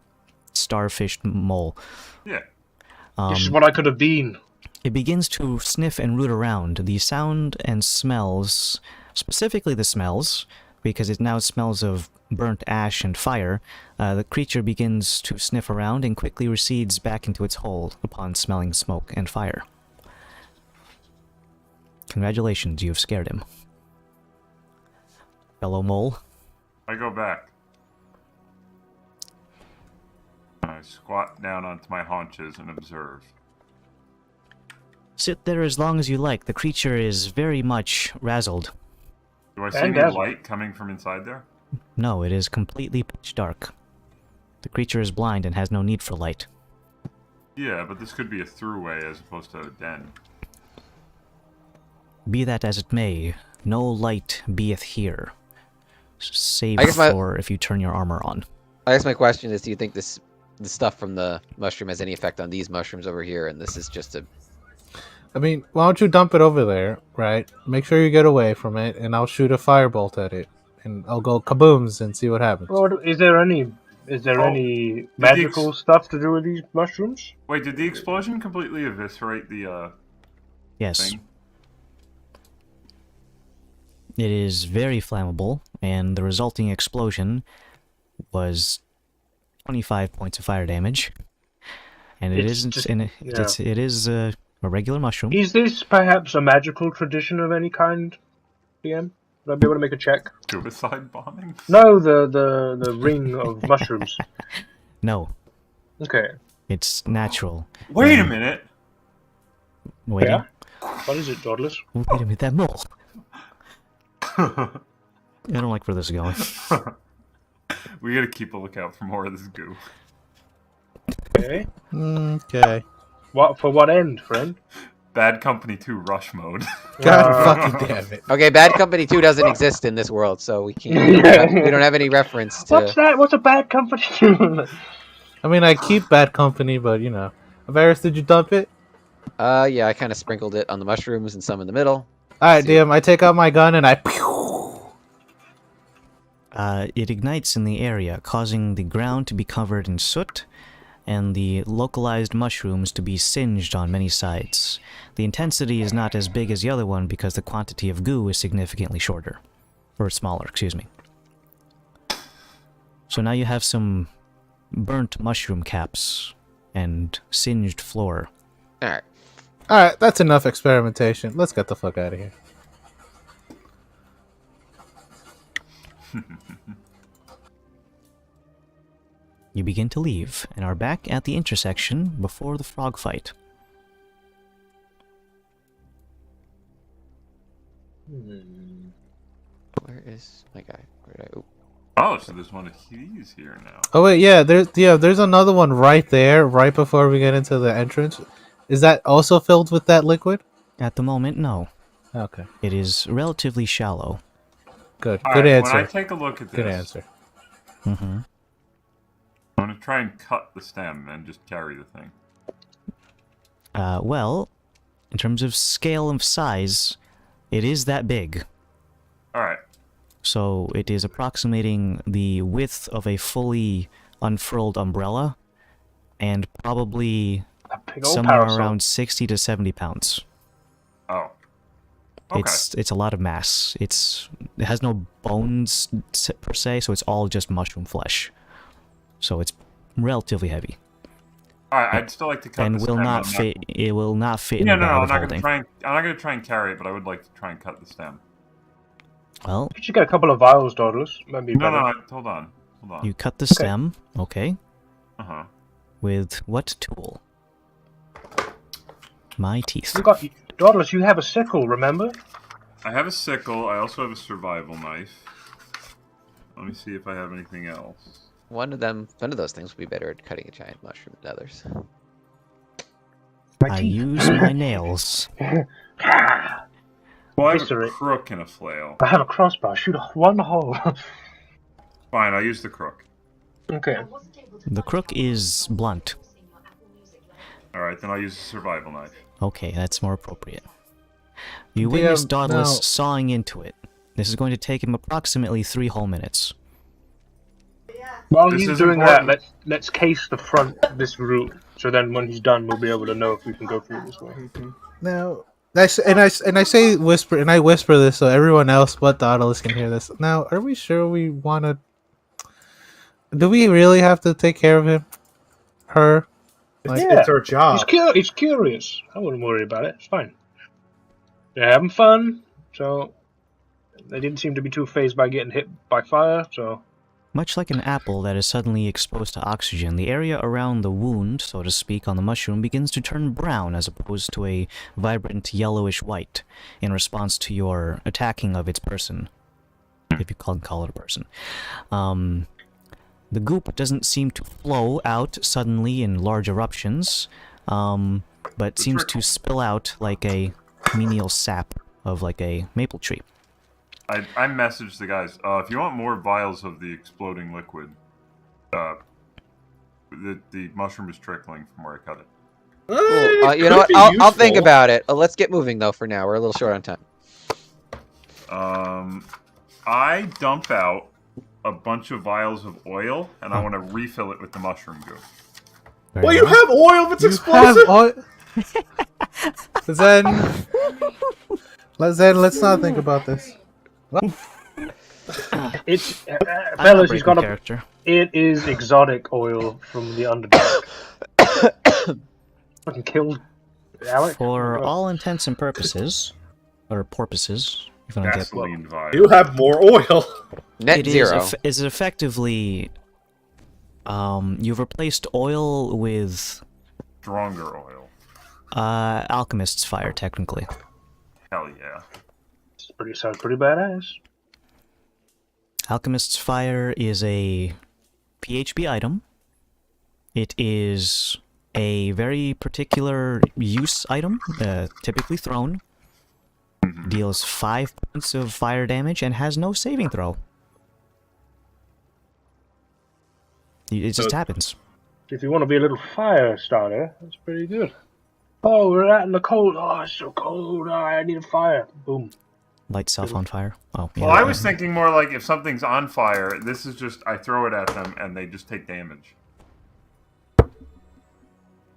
starfish mole. Yeah. this is what I could have been. It begins to sniff and root around. The sound and smells, specifically the smells, because it now smells of burnt ash and fire, the creature begins to sniff around and quickly recedes back into its hole upon smelling smoke and fire. Congratulations, you have scared him. Fellow mole. I go back. I squat down onto my haunches and observe. Sit there as long as you like. The creature is very much razzled. Do I see And any dazzled. light coming from inside there? No, it is completely pitch dark. The creature is blind and has no need for light. Yeah, but this could be a throughway as opposed to a den. Be that as it may, no light beeth here. Save I guess my- for if you turn your armor on. I guess my question is: do you think the stuff from the mushroom has any effect on these mushrooms over here? And this is just a. I mean, why don't you dump it over there, right? Make sure you get away from it, and I'll shoot a firebolt at it, and I'll go kabooms and see what happens. Well, is there any magical stuff to do with these mushrooms? Wait, did the explosion completely eviscerate the Yes, thing? it is very flammable, and the resulting explosion was 25 points of fire damage. And it It's isn't. just- And it is a regular mushroom. Is this perhaps a magical tradition of any kind, DM? Would I be able to make a check? Suicide bombing? No, the ring of mushrooms. No, Okay. it's natural. Wait a minute! Wait, Yeah. What is it, Godless? wait a minute, that mole. I don't like where this is going. We gotta keep a lookout for more of this goo. Okay. Okay. What for? What end, friend? Bad Company 2 rush mode. God fucking damn it. Okay, Bad Company 2 doesn't exist in this world, so we can't. We don't have any reference to. What's that? What's a bad company? I mean, I keep bad company, but you know. Varys, did you dump it? Yeah, I kind of sprinkled it on the mushrooms and some in the middle. Alright, See. DM, I take out my gun and I pew! It ignites in the area, causing the ground to be covered in soot and the localized mushrooms to be singed on many sides. The intensity is not as big as the other one because the quantity of goo is significantly shorter. Or smaller, excuse me. So now you have some burnt mushroom caps and singed floor. Alright. Alright, that's enough experimentation. Let's get the fuck out of here. You begin to leave and are back at the intersection before the frog fight. Where is my guy? Where did I? Oh, so there's one of these here now. Oh wait, there's another one right there, right before we get into the entrance. Is that also filled with that liquid? At the moment, no. Okay. It is relatively shallow. Good. All Good right, answer. When I take a look at this, Good answer. Mm-hmm. I'm gonna try and cut the stem and just carry the thing. Well, in terms of scale and size, it is that big. Alright. So it is approximating the width of a fully unfurled umbrella, and probably A big old somewhere parasol. around 60 to 70 pounds. Oh. Okay. It's a lot of mass. It has no bones per se, so it's all just mushroom flesh. So it's relatively heavy, Alright, I'd still like to cut and the will stem not on fit. that. It will not fit in No, a bag I'm of not holding. I'm not gonna try and carry it, but I would like to try and cut the stem. Well, You should get a couple of vials, Douglas. Might be No, better. hold on. you cut the stem, okay? Uh-huh. With what tool? My teeth. Douglas, you have a sickle, remember? I have a sickle. I also have a survival knife. Let me see if I have anything else. One of those things would be better at cutting a giant mushroom than others. I use my nails. Well, I have a Eviscerate. crook and a flail. I have a crossbow. Shoot one hole. Fine, I'll use the crook. Okay. The crook is blunt. Alright, then I'll use the survival knife. Okay, that's more appropriate. You DM, witness Dauntless now- sawing into it. This is going to take him approximately 3 whole minutes. While This he's is doing important. that, let's case the front of this route. So then when he's done, we'll be able to know if we can go through this way. Now, I say whisper, and I whisper this so everyone else but Dauntless can hear this. Now, are we sure we want to? Do we really have to take care of him? Her? It's our job. He's curious. I wouldn't worry about it. It's fine. They're having fun, so they didn't seem to be too fazed by getting hit by fire. So Much like an apple that is suddenly exposed to oxygen, the area around the wound, so to speak, on the mushroom begins to turn brown as opposed to a vibrant yellowish white in response to your attacking of its person, if you can call it a person. The goop doesn't seem to flow out suddenly in large eruptions, but seems to spill out like a menial sap of like a maple tree. I messaged the guys. If you want more vials of the exploding liquid, the mushroom is trickling from where I cut it. Cool. You know what? I'll think about it. Let's get moving though. For now, we're a little short on time. I dump out a bunch of vials of oil, and I want to refill it with the mushroom goo. Well, you have oil if it's You explosive. have oil. Let's not think about this. it's I'm fellas. not He's got breaking a. character. It is exotic oil from the Underdark. Fucking killed Alec. For all intents and purposes, or porpoises, if I don't get Gasoline vial. You have more oil. Net it zero. is effectively you've replaced oil with Stronger oil. alchemist's fire, technically. Hell yeah. Sounds pretty badass. Alchemist's fire is a PHB item. It is a very particular use item, typically thrown. Deals 5 points of fire damage and has no saving throw. It just happens. If you want to be a little fire starter, that's pretty good. Oh, we're out in the cold. Oh, it's so cold. Oh, I need a fire. Boom. Light self on fire. Oh, yeah. Well, I was thinking more like if something's on fire, this is just I throw it at them and they just take damage.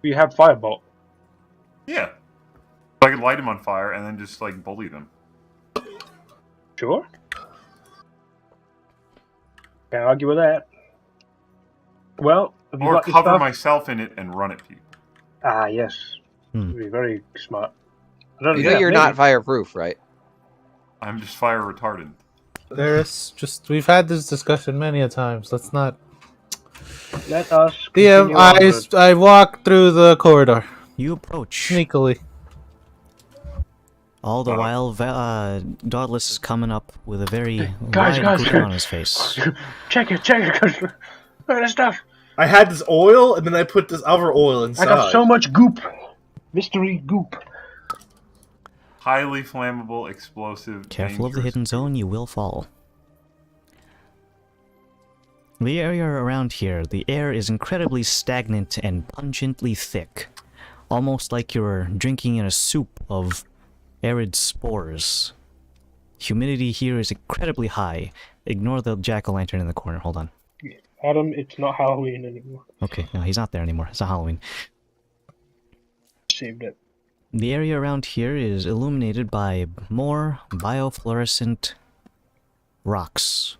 You have firebolt. Yeah. I could light them on fire and then just like bully them. Sure. Can't argue with that. Well, have you Or got your cover stuff? myself in it and run at people. Ah, yes. Hmm. Be very smart. I don't You know yeah, you're maybe. not fireproof, right? I'm just fire retardant. There's just we've had this discussion many a times. Let's not. Let us. DM, continue onward. I walk through the corridor You approach. sneakily. All the while, Dauntless is coming up with a very Guys, wide grin on his face. Check it, guys. Look at this stuff. I had this oil, and then I put this other oil inside. I got so much goop. Mystery goop. Highly flammable, explosive. Careful of the dangerous. hidden zone, you will fall. The area around here, the air is incredibly stagnant and pungently thick. almost like you're drinking in a soup of arid spores. Humidity here is incredibly high. Ignore the jack-o'-lantern in the corner. Hold on. Adam, it's not Halloween anymore. Okay, no, he's not there anymore. It's not Halloween. Saved it. The area around here is illuminated by more biofluorescent rocks.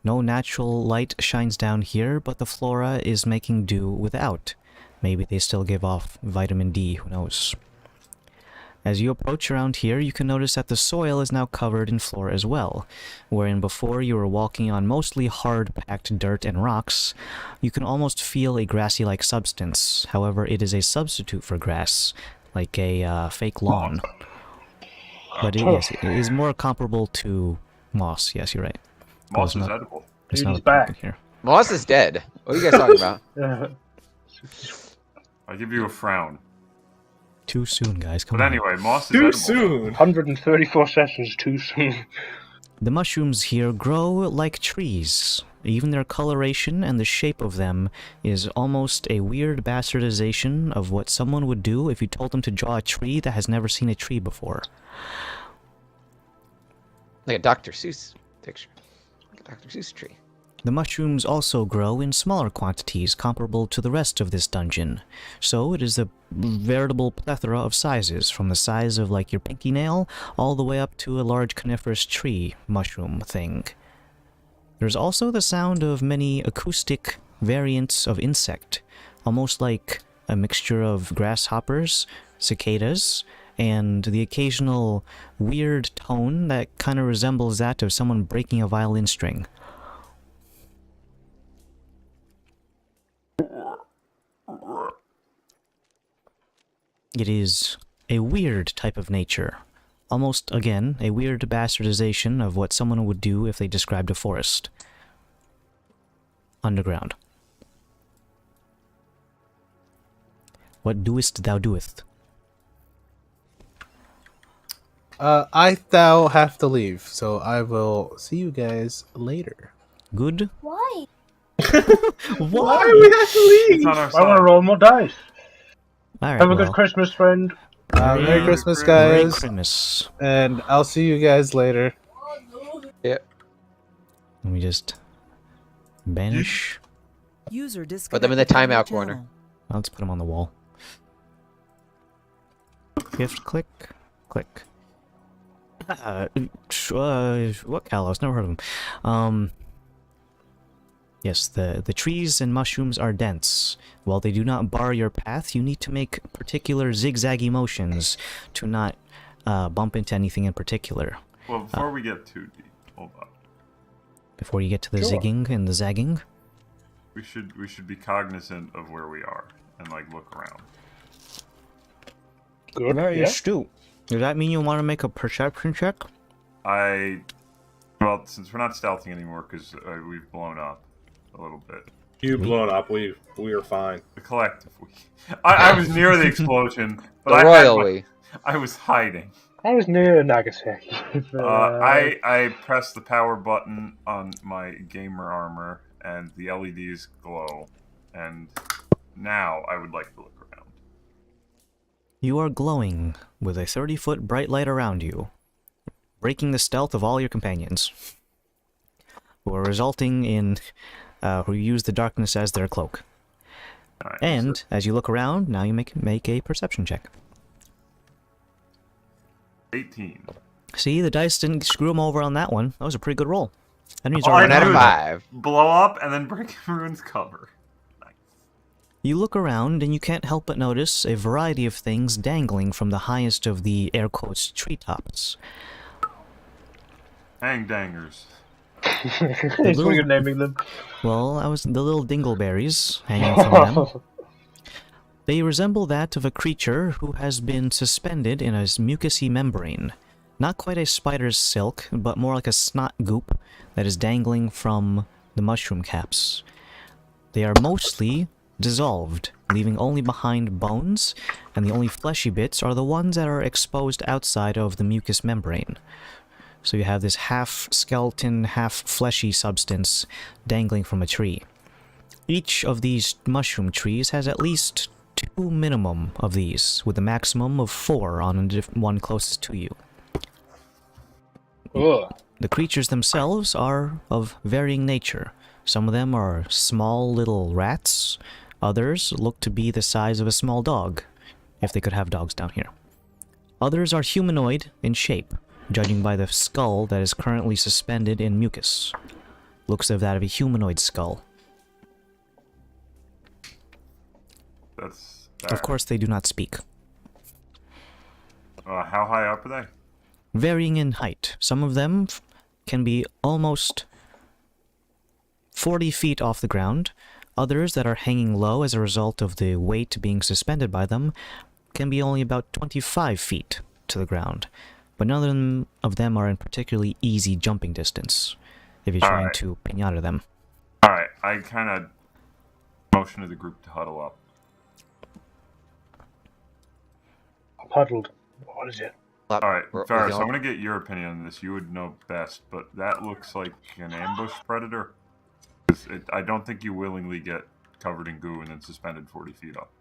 No natural light shines down here, but the flora is making do without. Maybe they still give off vitamin D, who knows. As you approach around here, you can notice that the soil is now covered in flora as well. Wherein before you were walking on mostly hard-packed dirt and rocks, you can almost feel a grassy-like substance. However, it is a substitute for grass, like a fake lawn. But yes, it is more comparable to moss. Yes, you're right. Moss it's is not- edible. It's Dude, not he's a pumpkin back. here. Moss is dead. What are you guys talking about? I give you a frown. Too soon, guys. Come But on. anyway, moss is Too edible. soon. 134 sessions too soon. The mushrooms here grow like trees. Even their coloration and the shape of them is almost a weird bastardization of what someone would do if you told them to draw a tree that has never seen a tree before. Like a Dr. Seuss picture. Like a Dr. Seuss tree. The mushrooms also grow in smaller quantities comparable to the rest of this dungeon, so it is a veritable plethora of sizes, from the size of like your pinky nail all the way up to a large coniferous tree mushroom thing. There's also the sound of many acoustic variants of insect, almost like a mixture of grasshoppers, cicadas, and the occasional weird tone that kind of resembles that of someone breaking a violin string. It is a weird type of nature. Almost, again, a weird bastardization of what someone would do if they described a forest. Underground. What doest thou doeth? I thou have to leave, so I will see you guys later. Good? Why? Why do we have to It's leave? on our I want to side. roll more dice. Alright, Have a well, good Christmas, friend. Merry Merry Christmas, Merry guys, Christmas. and I'll see you guys later. Yep. Let me just banish. User Put them in the disconnected from your timeout corner. channel. Let's put them on the wall. Gift, click, click. What Kalos? Never heard of them. Yes, the trees and mushrooms are dense. While they do not bar your path, you need to make particular zigzaggy motions to not bump into anything in particular. Well, before we get too deep, hold on. Before you get to the Sure. zigging and the zagging. We should be cognizant of where we are and like look around. Good. Very Yeah. astute. Does that mean you want to make a perception check? Well, since we're not stealthing anymore because we've blown up a little bit. You blown up. We are fine. The collective. I was near the explosion, but The I royal we. I was hiding. I was near Nagasaki. I pressed the power button on my gamer armor, and the LEDs glow. And now I would like to look around. You are glowing with a 30-foot bright light around you, breaking the stealth of all your companions, who are resulting in who use the darkness as their cloak. Alright, And so as you look around, now you make a perception check. 18. See, the dice didn't screw him over on that one. That was a pretty good roll. That means Oh, already 1 out of knew that. 5. Blow up and then break everyone's cover. Nice. You look around and you can't help but notice a variety of things dangling from the highest of the air quotes treetops. Hang dangers. That's what you're naming them. Well, I was the little dingleberries hanging from them. They resemble that of a creature who has been suspended in a mucousy membrane. Not quite a spider's silk, but more like a snot goop that is dangling from the mushroom caps. They are mostly dissolved, leaving only behind bones, and the only fleshy bits are the ones that are exposed outside of the mucous membrane. So you have this half skeleton, half fleshy substance dangling from a tree. Each of these mushroom trees has at least 2 2 minimum of these, with a maximum of 4 on one closest to you. Ugh. The creatures themselves are of varying nature. Some of them are small little rats. Others look to be the size of a small dog, if they could have dogs down here. Others are humanoid in shape, judging by the skull that is currently suspended in mucus. Looks of that of a humanoid skull. That's Of course, they do not speak. how high up are they? Varying in height. Some of them can be almost 40 feet off the ground. Others that are hanging low as a result of the weight being suspended by them can be only about 25 feet to the ground. But none of them are in particularly easy jumping distance if you're trying to pinata them. Alright, I kind of motion to the group to huddle up. I'm huddled. What is it? Alright, We're Ferris, I'm going- going to get your opinion on this. You would know best, but that looks like an ambush predator. I don't think you willingly get covered in goo and then suspended 40 feet up.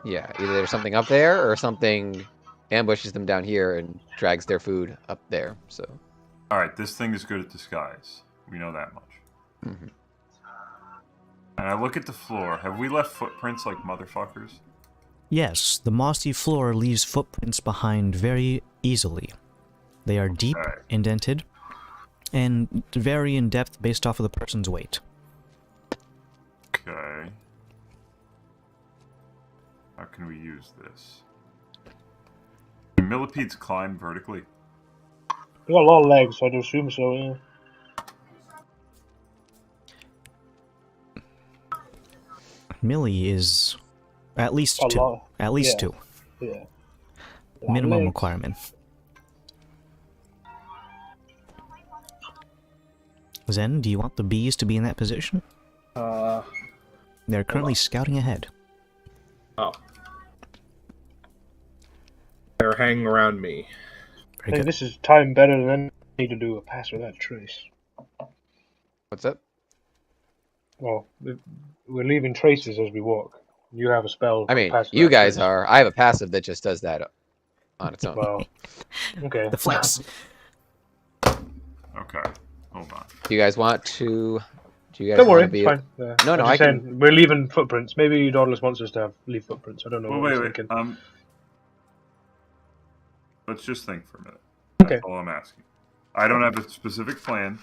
Yeah, either there's something up there or something ambushes them down here and drags their food up there. So. Alright, this thing is good at disguise. We know that much. Mhm. And I look at the floor. Have we left footprints like motherfuckers? Yes, the mossy floor leaves footprints behind very easily. They are deep, Alright. indented, and vary in depth based off of the person's weight. Okay. How can we use this? Do millipedes climb vertically? You got a lot of legs, so I'd assume so, yeah. Millie is at least A 2. lot. At least Yeah. 2. Yeah. A lot Minimum of legs. requirement. Zen, do you want the bees to be in that position? They're currently scouting ahead. Oh. They're hanging around me. Very Hey, good. this is time better than any to do a pass without trace. What's up? Well, we're leaving traces as we walk. You have a spell. I mean, pass you without guys trace. are. I have a passive that just does that on its own. Well, okay. The flex. Okay. Hold on. Do you guys want to? Do you guys Don't want worry, to be? it's fine. Yeah. No, no, I'm just I can- saying, we're leaving footprints. Maybe Dauntless wants us to leave footprints. I don't know Well, what wait, he's wait. thinking. Let's just think for a minute. Okay. That's all I'm asking. I don't have a specific plan,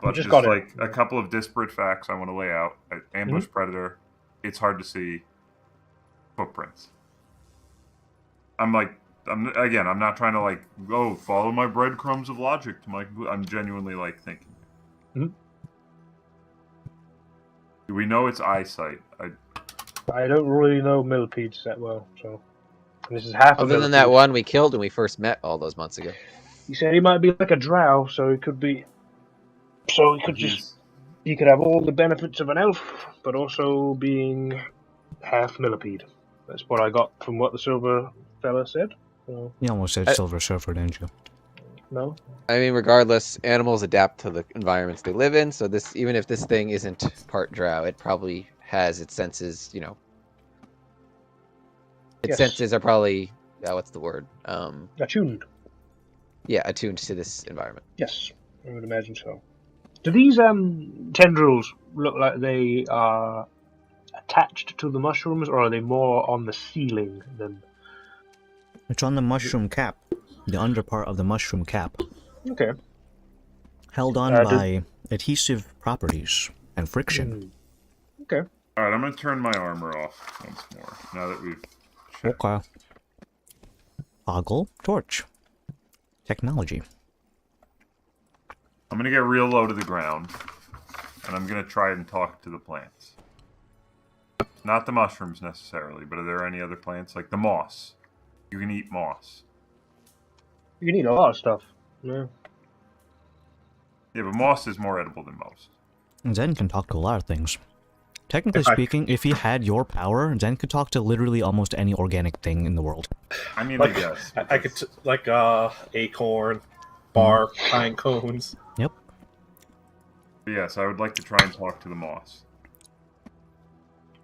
but just just got it. like a couple of disparate facts I want to lay out. Ambush Mm-hmm. predator. It's hard to see. Footprints. I'm not trying to like, follow my breadcrumbs of logic to my. I'm genuinely like thinking. Mhm. Do we know its eyesight? I don't really know millipedes that well, so this is half. Other than that one we killed when we first met all those months ago. He said he might be like a drow, so he could be. So he could he could have all the benefits of an elf, but also being half millipede. That's what I got from what the silver fella said. So, You almost said Silver Surfer, didn't you? no, I mean, regardless, animals adapt to the environments they live in. So this, even if this thing isn't part drow, it probably has its senses. You know, its Yes. senses are probably what's the word? attuned. Yeah, attuned to this environment. Yes, I would imagine so. Do these tendrils look like they are attached to the mushrooms, or are they more on the ceiling than? It's on the mushroom cap. The under part of the mushroom cap. Okay. Held on by adhesive properties and friction. Okay. All right, I'm gonna turn my armor off once more. Now that we've checked. Okay. Toggle torch. Technology. I'm gonna get real low to the ground, and I'm gonna try and talk to the plants. Not the mushrooms necessarily, but are there any other plants like the moss? You can eat moss. You can eat a lot of stuff. Yeah. Yeah, but moss is more edible than most. Zen can talk to a lot of things. Technically If I- speaking, if he had your power, Zen could talk to literally almost any organic thing in the world. I mean, Like, I guess. I could acorn, bark, pine cones. Yep. Yes, I would like to try and talk to the moss.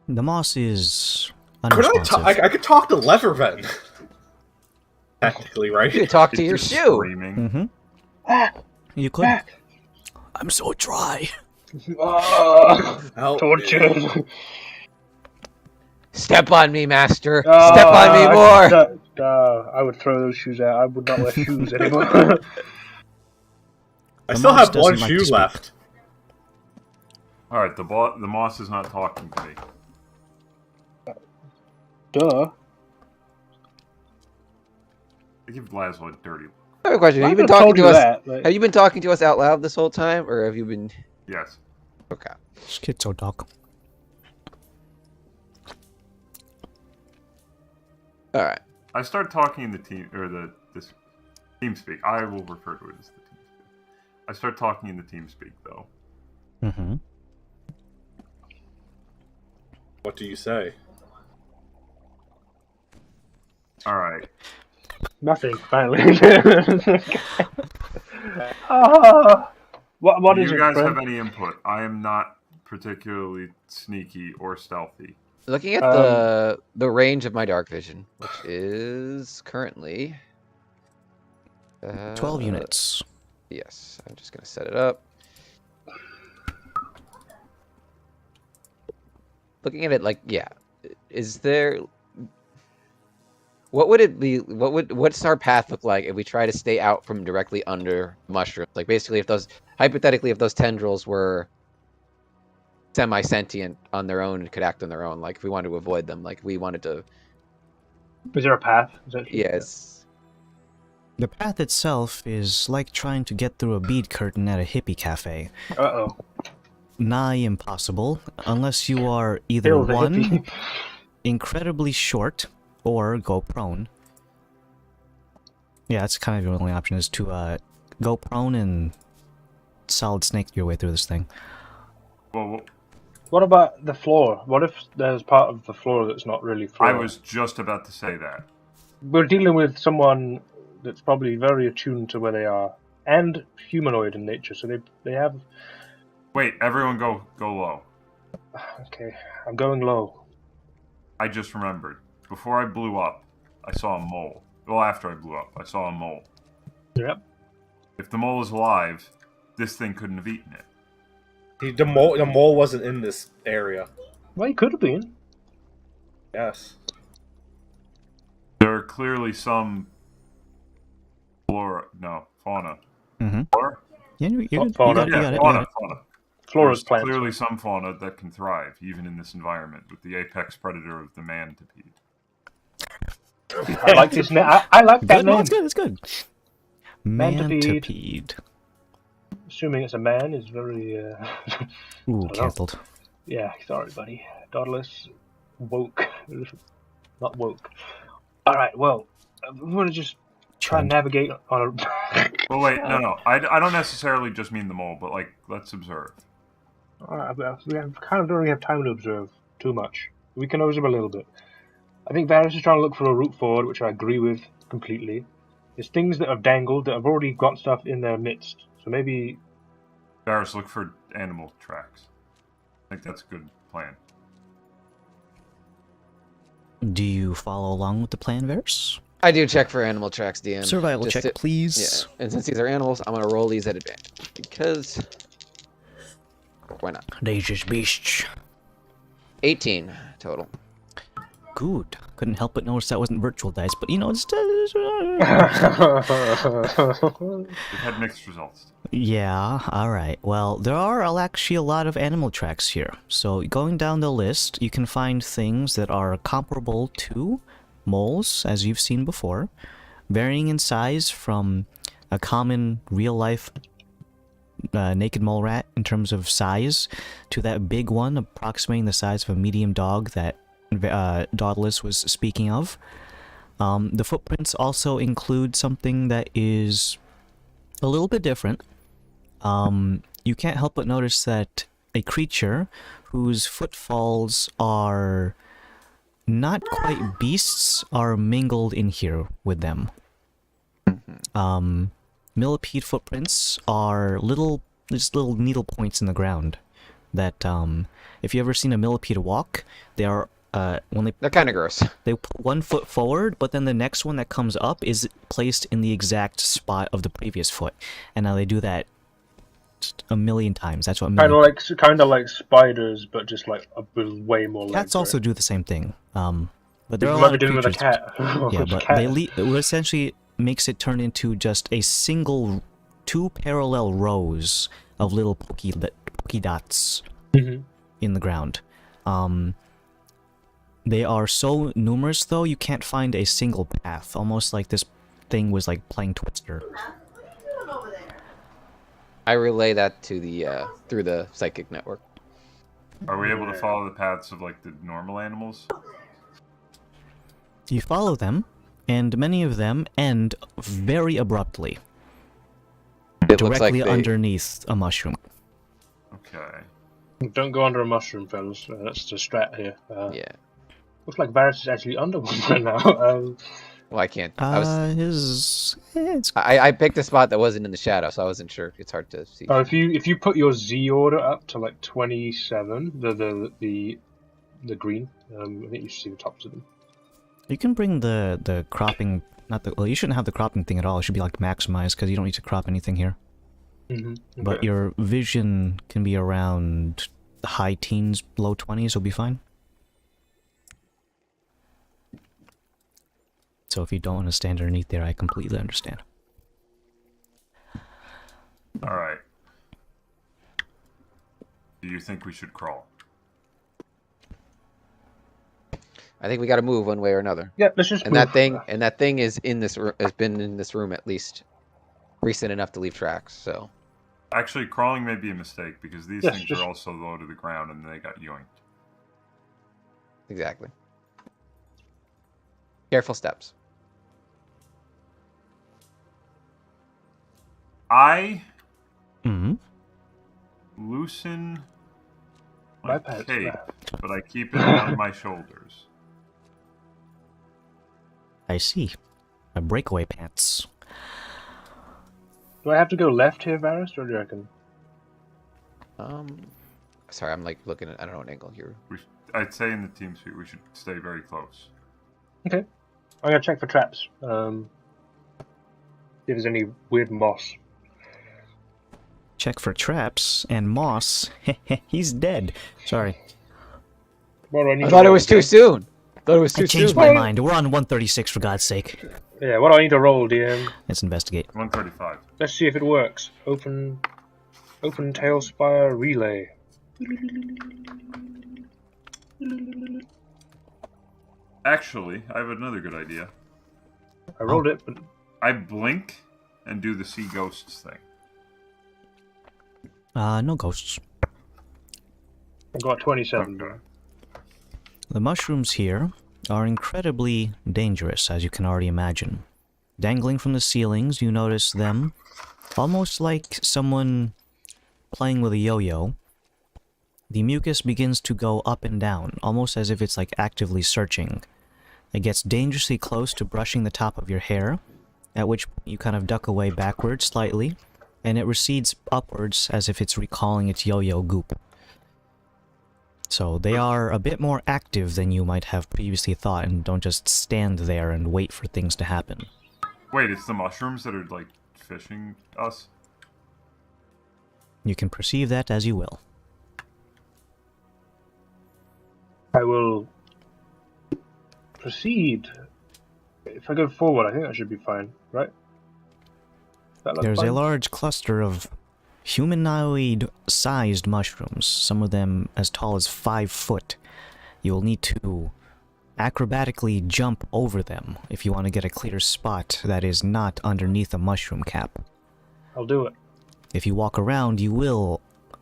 The moss is Could unresponsive. I could talk to Leatherven. Technically, You right? could talk to It's your just shoe. Screaming. Mm-hmm. You could. Back. I'm so dry. Help Torture. me. Step on me, master. Step Oh, on me more. I would throw those shoes out. I would not wear shoes anymore. I The still moss have one doesn't like to shoe speak. left. All right, the moss is not talking to me. Duh. I give Laszlo a dirty look. I have a question. I Have you been could've talking told to you us? that, like- Have you been talking to us out loud this whole time, or have you been? Yes. Okay. Schizo dog. All right. I start talking in the team or this team speak. I will refer to it as the team speak. I start talking in the team speak though. Mm-hmm. What do you say? All right. Nothing, finally. What Do is you it, guys friend? have any input? I am not particularly sneaky or stealthy. Looking at the range of my dark vision, which is currently 12 units. Yes, I'm just gonna set it up. Looking at it, like, yeah, is there? What would it be? What's our path look like if we try to stay out from directly under mushrooms? Like, basically, if those hypothetically, if those tendrils were semi-sentient on their own and could act on their own, like if we wanted to avoid them, like we wanted to. Is there a path? Is that Yes. The path itself is like trying to get through a bead curtain at a hippie cafe. Uh-oh. Nigh impossible, unless you are either Kill the one, hippie. incredibly short, or go prone. Yeah, that's kind of your only option, is to go prone and solid snake your way through this thing. Well, What about the floor? What if there's part of the floor that's not really floor? I was just about to say that. We're dealing with someone that's probably very attuned to where they are, and humanoid in nature, so they have... Wait, everyone go low. Okay, I'm going low. I just remembered. Before I blew up, I saw a mole. Well, after I blew up, I saw a mole. Yep. If the mole is alive, this thing couldn't have eaten it. The mole wasn't in this area. Well, he could have been. Yes. There are clearly some fauna. Mm-hmm. Flora? Yeah, you got it. Fauna. You got it. You fauna. got it. Fauna. Flora's There's plants. clearly some fauna that can thrive, even in this environment, with the apex predator of the mantipede. I like this name. I like that Good, no, name. it's good, it's good. Mantipede. Mantipede. Assuming it's a man is very... Ooh, know. canceled. Yeah, sorry, buddy. Dauntless. Woke. Not woke. Alright, well, we want to just try and navigate on a... Well, wait, no. I don't necessarily just mean the mole, but, like, let's observe. Alright, we kind of don't really have time to observe too much. We can observe a little bit. I think Varys is trying to look for a route forward, which I agree with completely. There's things that have dangled that have already got stuff in their midst. So maybe... Varys, look for animal tracks. I think that's a good plan. Do you follow along with the plan, Varys? I do check for animal tracks, DM. Survival Just check, to- please. Yeah, and since these are animals, I'm gonna roll these at advantage because why not? Dangerous beasts. 18 total. Good. Couldn't help but notice that wasn't virtual dice, but you know, it's... We've had mixed results. Yeah, alright. Well, there are actually a lot of animal tracks here. So going down the list, you can find things that are comparable to moles, as you've seen before, varying in size from a common real-life naked mole rat in terms of size to that big one approximating the size of a medium dog that Dauntless was speaking of. The footprints also include something that is a little bit different. You can't help but notice that a creature whose footfalls are not quite beasts are mingled in here with them. Millipede footprints are just little needle points in the ground, that if you ever seen a millipede walk, they are when They're kind of gross. they put 1 foot forward, but then the next one that comes up is placed in the exact spot of the previous foot, and now they do that just a million times. That's what Kind of like spiders, but just like with way more legs. cats also do the same thing. But there are a What lot they of doing with a creatures. cat? Yeah, Which but cat? it essentially makes it turn into just a single, 2 parallel rows of little pokey dots Mhm. in the ground. They are so numerous, though, you can't find a single path. Almost like this thing was like playing Twister. I relay that to the through the psychic network. Are we able to follow the paths of like the normal animals? You follow them, and many of them end very abruptly, It looks like directly they... underneath a mushroom. Okay. Don't go under a mushroom, fellas. That's the strat here. Yeah. Looks like Varys is actually under one right now. Well, I can't. I picked a spot that wasn't in the shadow, so I wasn't sure. It's hard to see. Oh, if you put your Z order up to like 27, the green, I think you should see the tops of them. You can bring the cropping, well, you shouldn't have the cropping thing at all. It should be like maximized because you don't need to crop anything here. Okay. But your vision can be around the high teens, low 20s will be fine. So if you don't want to stand underneath there, I completely understand. Alright. Do you think we should crawl? I think we got to move one way or another. Yeah, let's just And move. that thing is in this has been in this room at least recent enough to leave tracks. So Actually, crawling may be a mistake because these things are also low to the ground and they got yoinked. exactly. Careful steps. I Mm-hmm. loosen My my pants cape, left. but I keep it on my shoulders. I see. My breakaway pants. Do I have to go left here, Varys, or do you reckon? Sorry, I'm like looking at I don't know what angle here. I'd say in the team suite we should stay very close. Okay. I'm gonna check for traps. See if there's any weird moss. Check for traps, and Moss, he's dead. Sorry. What do I need I to thought it roll was too again? soon. Thought it was I too changed soon. my mind. We're on 136 for God's sake. Yeah, what do I need to roll, DM? Let's investigate. 135. Let's see if it works. Open Tailspire Relay. Actually, I have another good idea. I rolled it, but I blink and do the see ghosts thing. No ghosts. I got 27. Okay. The mushrooms here are incredibly dangerous, as you can already imagine. Dangling from the ceilings, you notice them almost like someone playing with a yo-yo. The mucus begins to go up and down, almost as if it's like actively searching. It gets dangerously close to brushing the top of your hair, at which point you kind of duck away backwards slightly, and it recedes upwards as if it's recalling its yo-yo goop. So they are a bit more active than you might have previously thought, and don't just stand there and wait for things to happen. Wait, it's the mushrooms that are like fishing us? You can perceive that as you will. I will proceed. If I go forward, I think that should be fine, right? That look There's fine? a large cluster of humanoid-sized mushrooms, some of them as tall as 5 foot. You'll need to acrobatically jump over them if you want to get a clear spot that is not underneath a mushroom cap. I'll do it. If you walk around, you will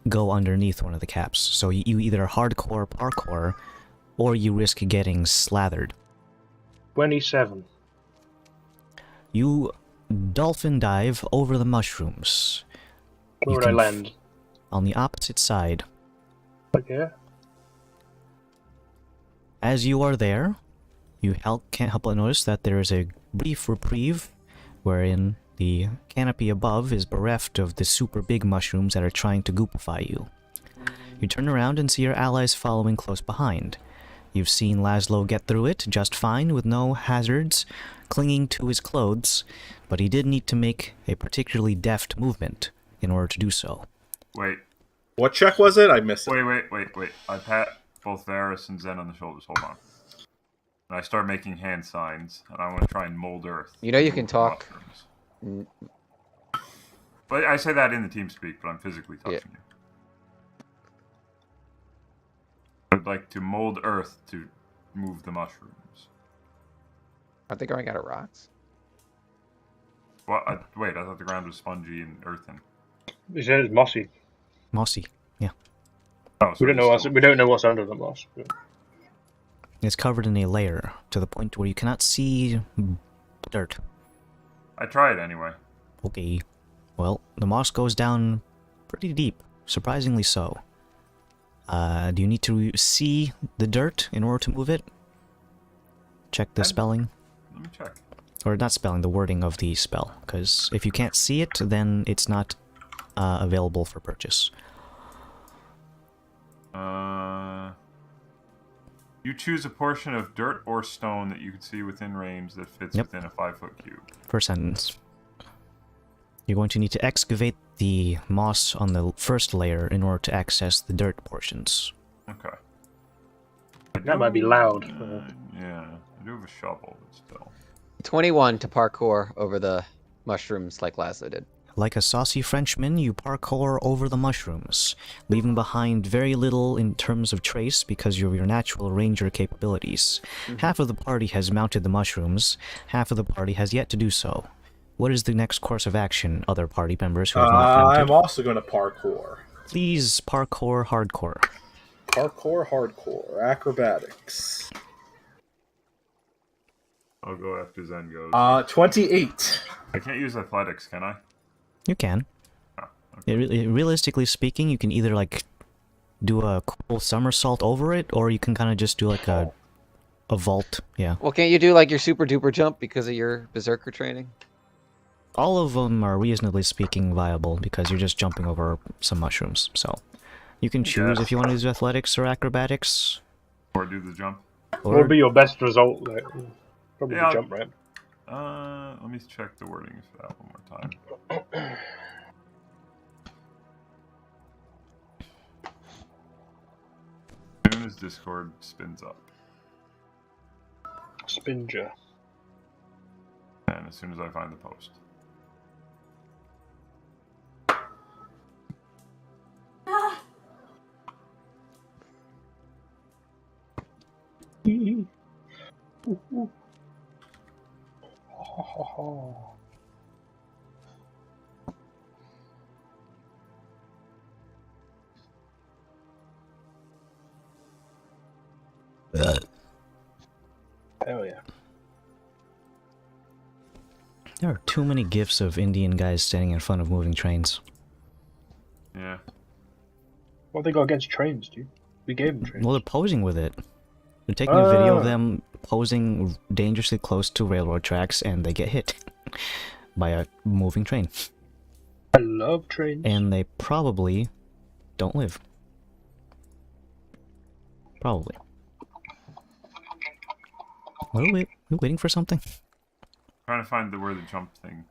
go underneath one of the caps, so you either hardcore parkour, or you risk getting slathered. 27. You dolphin dive over the mushrooms. Where You would I can land? On the opposite side. Like here? As you are there, you can't help but notice that there is a brief reprieve wherein the canopy above is bereft of the super big mushrooms that are trying to goopify you. You turn around and see your allies following close behind. You've seen Laszlo get through it just fine with no hazards clinging to his clothes, but he did need to make a particularly deft movement in order to do so. Wait. What check was it? I missed it. Wait. I pat both Varys and Zen on the shoulders. Hold on. And I start making hand signs, and I want to try and mold earth. You know you can talk. But I say that in the team speak, but I'm physically touching you. I'd like to mold earth to move the mushrooms. Aren't they growing out of rocks? What? Wait, I thought the ground was spongy and earthen. It's mossy. Mossy, yeah. Oh, so We don't know what's under the moss. But... It's covered in a layer to the point where you cannot see dirt. I try it anyway. Okay. Well, the moss goes down pretty deep, surprisingly so. Do you need to see the dirt in order to move it? Check the spelling. Let me check. Or not spelling, the wording of the spell. Because if you can't see it, then it's not available for purchase. You choose a portion of dirt or stone that you can see within range that fits within a 5-foot cube. First sentence. You're going to need to excavate the moss on the first layer in order to access the dirt portions. Okay. That might be loud. Yeah, I do have a shovel, but still. 21 to parkour over the mushrooms like Laszlo did. Like a saucy Frenchman, you parkour over the mushrooms, leaving behind very little in terms of trace because of your natural ranger capabilities. Half of the party has mounted the mushrooms, half of the party has yet to do so. What is the next course of action, other party members who have not mounted? I'm also going to parkour. Please parkour hardcore. Parkour hardcore. Acrobatics. I'll go after Zen goes. 28. I can't use athletics, can I? You can. Oh, okay. Realistically speaking, you can either like do a cool somersault over it, or you can kind of just do like a vault. Yeah. Well, can't you do like your super duper jump because of your berserker training? All of them are reasonably speaking viable because you're just jumping over some mushrooms. So you can choose if you want to use athletics or acrobatics. Or do the jump. What would be your best result? Probably Yeah, the jump, right? Let me check the wording for that one more time. As soon as Discord spins up. Spinger. And as soon as I find the post. Hell yeah. There are too many gifs of Indian guys standing in front of moving trains. Yeah. What they got against trains, dude? We gave them trains. Well, they're posing with it. They're taking a video of them posing dangerously close to railroad tracks, and they get hit by a moving train. I love trains. And they probably don't live. Probably. What are we waiting for something? Trying to find where the jump thing.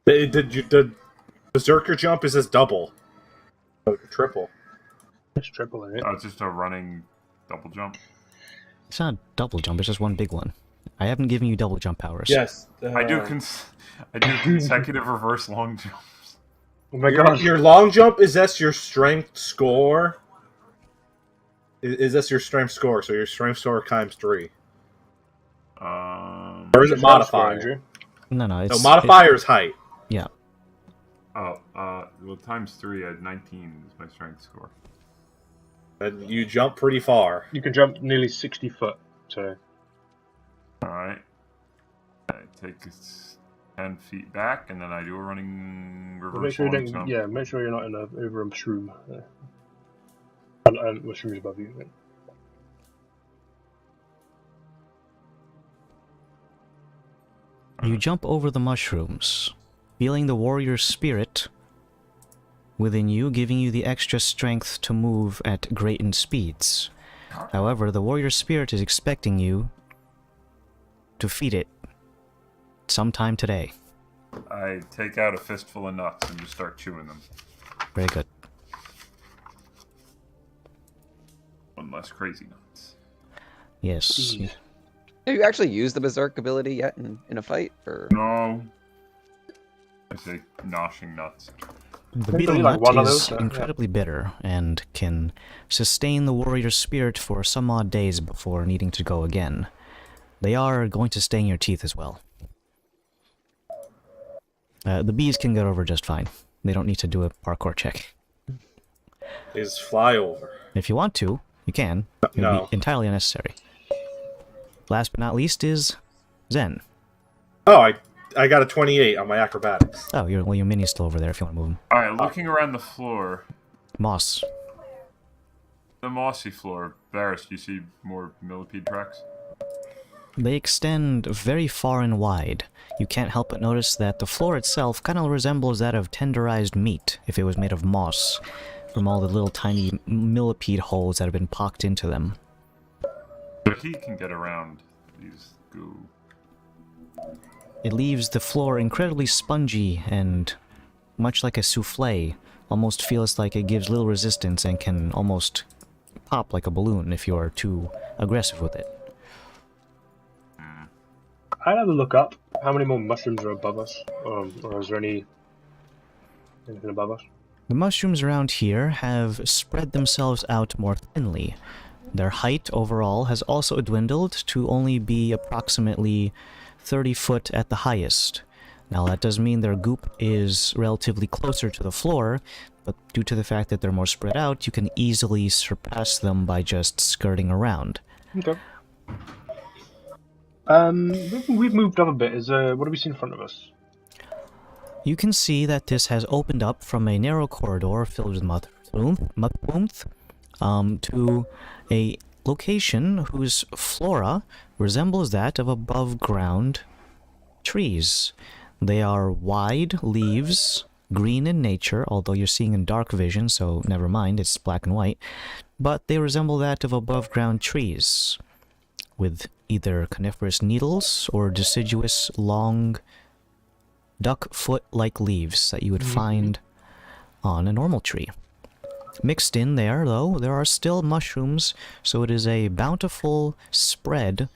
The berserker jump is just double. Oh, triple. It's triple, isn't it? Oh, it's just a running double jump. It's not a double jump, it's just one big one. I haven't given you double jump powers. Yes. I do consecutive reverse long jumps. Oh my god. Your long jump, is that your strength score? Is this your strength score? So your strength score times 3. Or is it modifier? No, it's... No, modifier is height. Yeah. Oh, well, times 3 at 19 is my strength score. And you jump pretty far. You can jump nearly 60 foot, so... Alright. I take 10 feet back, and then I do a running reverse Make sure you long don't, jump. yeah, make sure you're not in over a mushroom. And mushrooms above you. Right? You jump over the mushrooms, feeling the warrior spirit within you, giving you the extra strength to move at greatened speeds. However, the warrior spirit is expecting you to feed it sometime today. I take out a fistful of nuts and just start chewing them. Very good. One less crazy nuts. Yes. Jeez. Have you actually used the berserk ability yet in a fight? Or No. I say noshing nuts. The Maybe beetle like nut one of is those, incredibly bitter and can sustain the warrior spirit for some odd days before needing to go again. They are going to sting your teeth as well. The bees can get over just fine. They don't need to do a parkour check. They just fly over. If you want to, you can. It would No. be entirely unnecessary. Last but not least is Zen. Oh, I got a 28 on my acrobatics. Oh, your mini's still over there if you want to move him. Alright, looking around the floor, Moss. the mossy floor, Varys, do you see more millipede tracks? They extend very far and wide. You can't help but notice that the floor itself kind of resembles that of tenderized meat if it was made of moss, from all the little tiny millipede holes that have been pocked into them. So he can get around these goo. It leaves the floor incredibly spongy and much like a souffle. Almost feels like it gives little resistance and can almost pop like a balloon if you're too aggressive with it. I'd have a look up how many more mushrooms are above us, or is there anything above us? The mushrooms around here have spread themselves out more thinly. Their height overall has also dwindled to only be approximately 30 foot at the highest. Now that does mean their goop is relatively closer to the floor, but due to the fact that they're more spread out, you can easily surpass them by just skirting around. Okay. We've moved up a bit. What do we see in front of us? You can see that this has opened up from a narrow corridor filled with mushrooms to a location whose flora resembles that of above-ground trees. They are wide leaves, green in nature, although you're seeing in dark vision, so never mind, it's black and white, but they resemble that of above-ground trees, with either coniferous needles or deciduous, long, duck-foot-like leaves that you would find on a normal tree. Mixed in there, though, there are still mushrooms, so it is a bountiful spread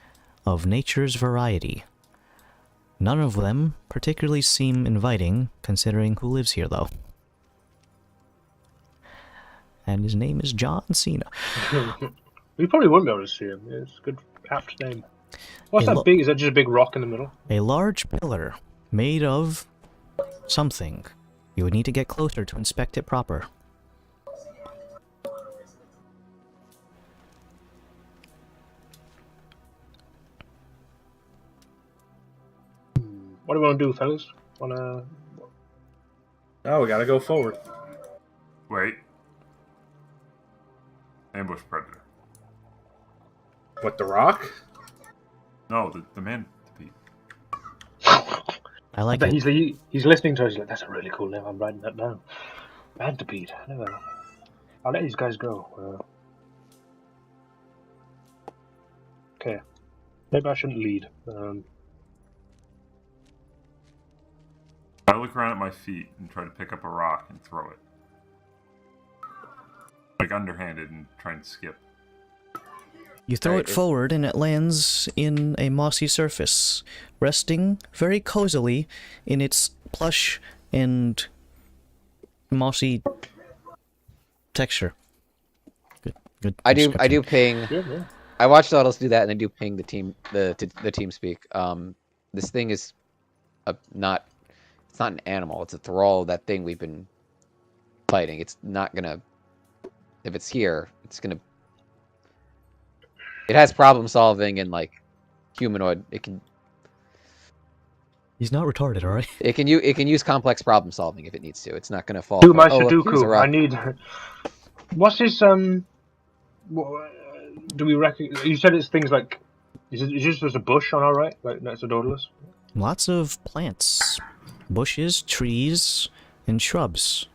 of nature's variety. None of them particularly seem inviting, considering who lives here, though. And his name is John Cena. We probably wouldn't be able to see him. It's a good apt name. What's that big? Is that just a big rock in the middle? A large pillar made of something. You would need to get closer to inspect it proper. What do we want to do, fellas? Oh, we gotta go forward. Wait. Ambush predator. What, the rock? No, the man-to-be. I like bet it. he's listening to us. He's like, that's a really cool name. I'm writing that down. Mantipede. I'll let these guys go. Okay. Maybe I shouldn't lead. I look around at my feet and try to pick up a rock and throw it. Like underhanded and try and skip. You throw it forward and it lands in a mossy surface, resting very cozily in its plush and mossy texture. Good. I do ping. Yeah. I watched Autos do that, and I do ping the team speak. This thing is not. It's not an animal. It's a thrall. That thing we've been fighting. It's not gonna. If it's here, it's gonna. It has problem solving and like humanoid. It can. He's not retarded, all right? It can use complex problem solving if it needs to. It's not gonna fall. Do my look, here's a Sudoku. rock. I need. What's this? Do we reckon? You said it's things like. Is this just a bush on our right, like next to Daedalus? Lots of plants, bushes, trees, and shrubs.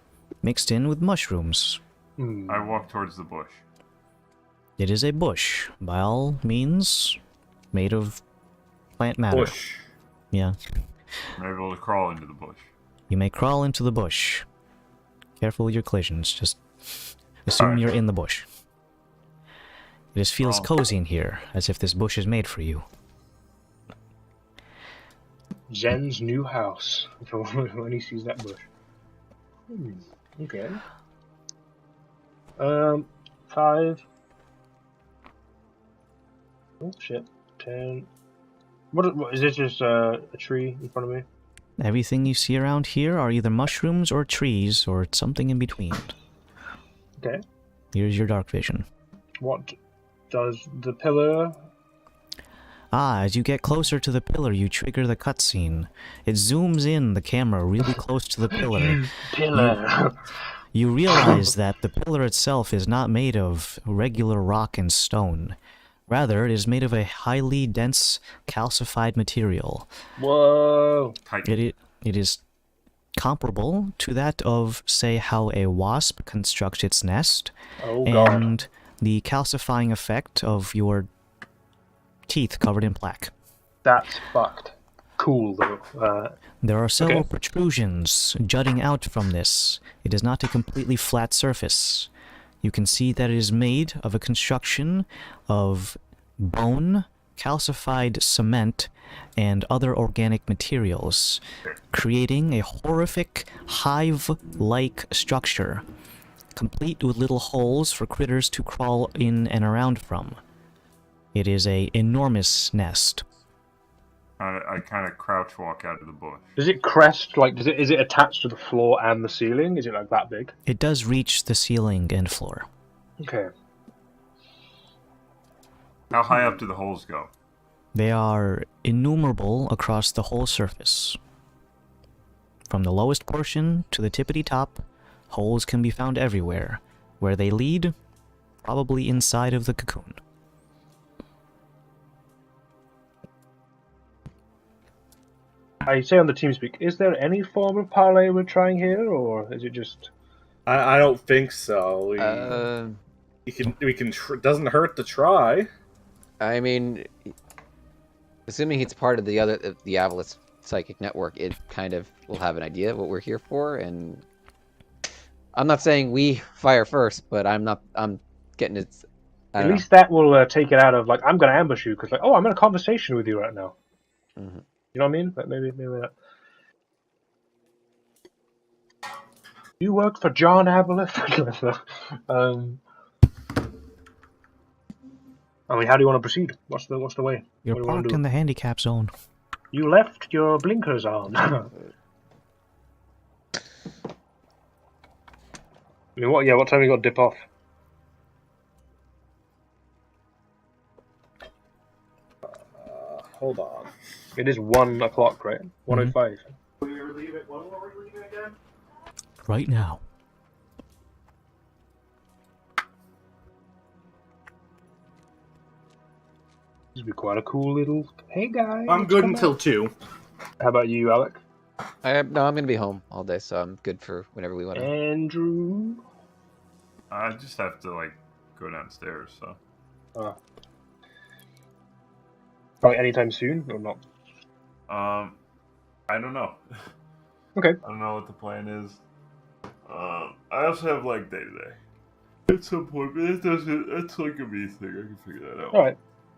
mixed in with mushrooms. I walk towards the bush. It is a bush, by all means, made of plant matter. Bush. Yeah. I'm able to crawl into the bush. You may crawl into the bush. Careful with your collisions. Just assume Alright. you're in the bush. It just feels Oh. cozy in here, as if this bush is made for you. Zen's new house. When he sees that bush. Okay. 5. Oh shit. 10. What is this? Just a tree in front of me? Everything you see around here are either mushrooms or trees or something in between. Okay. Here's your dark vision. What does the pillar? Ah, as you get closer to the pillar, you trigger the cutscene. It zooms in the camera really close to the pillar. Pillar. You realize that the pillar itself is not made of regular rock and stone. Rather, it is made of a highly dense, calcified material. Whoa. It is comparable to that of, say, how a wasp constructs its nest, Oh god. and the calcifying effect of your teeth covered in plaque. That's fucked. Cool though. There are several Okay. protrusions jutting out from this. It is not a completely flat surface. You can see that it is made of a construction of bone, calcified cement, and other organic materials, creating a horrific hive-like structure, complete with little holes for critters to crawl in and around from. It is an enormous nest. I kind of crouch walk out of the bush. Does it crest like? Is it attached to the floor and the ceiling? Is it like that big? It does reach the ceiling and floor. Okay. How high up do the holes go? They are innumerable across the whole surface. From the lowest portion to the tippity top, holes can be found everywhere. Where they lead, probably inside of the cocoon. I say on the TeamSpeak, is there any form of parlay we're trying here, or is it just? I don't think so. We can. Doesn't hurt to try. I mean, assuming it's part of the Avalis psychic network, it kind of will have an idea of what we're here for. And I'm not saying we fire first, but I'm getting it. At least that will take it out of like I'm going to ambush you because like I'm in a conversation with you right now. Mm-hmm. You know what I mean? But maybe that. You work for John Aboleth? I mean, how do you want to proceed? What's the way? You're What do you wanna parked do? in the handicap zone. You left your blinkers on. I mean, what? Yeah, what time you got to dip off? Hold on. It is 1 o'clock, right? 1:05. When were we leaving again? Right now. This would be quite a cool little. Hey guys. I'm good come until out. 2. How about you, Alec? I'm gonna be home all day, so I'm good for whenever we want to. Andrew. I just have to like go downstairs. So Probably anytime soon or not? I don't know. Okay. I don't know what the plan is. I also have like day to day at some point, but it's like a me thing. I can figure that out. All right.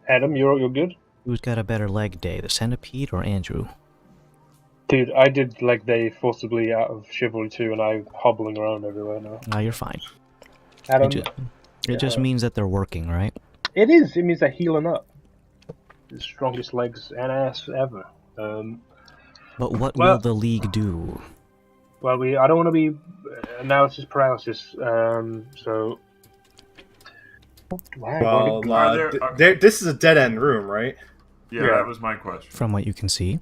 Adam, you're good. Who's got a better leg day, the centipede or Andrew? Dude, I did leg day forcibly out of Chivalry 2 and I'm hobbling around everywhere now. Ah, you're fine. Adam, It just means that they're working, right? it is. It means they're healing up. The strongest legs and ass ever. But what Well- will the league do? Well, I don't want to be analysis paralysis. So. Wow. Well, this is a dead end room, right? Yeah, Yeah. that was my question. From what you can see.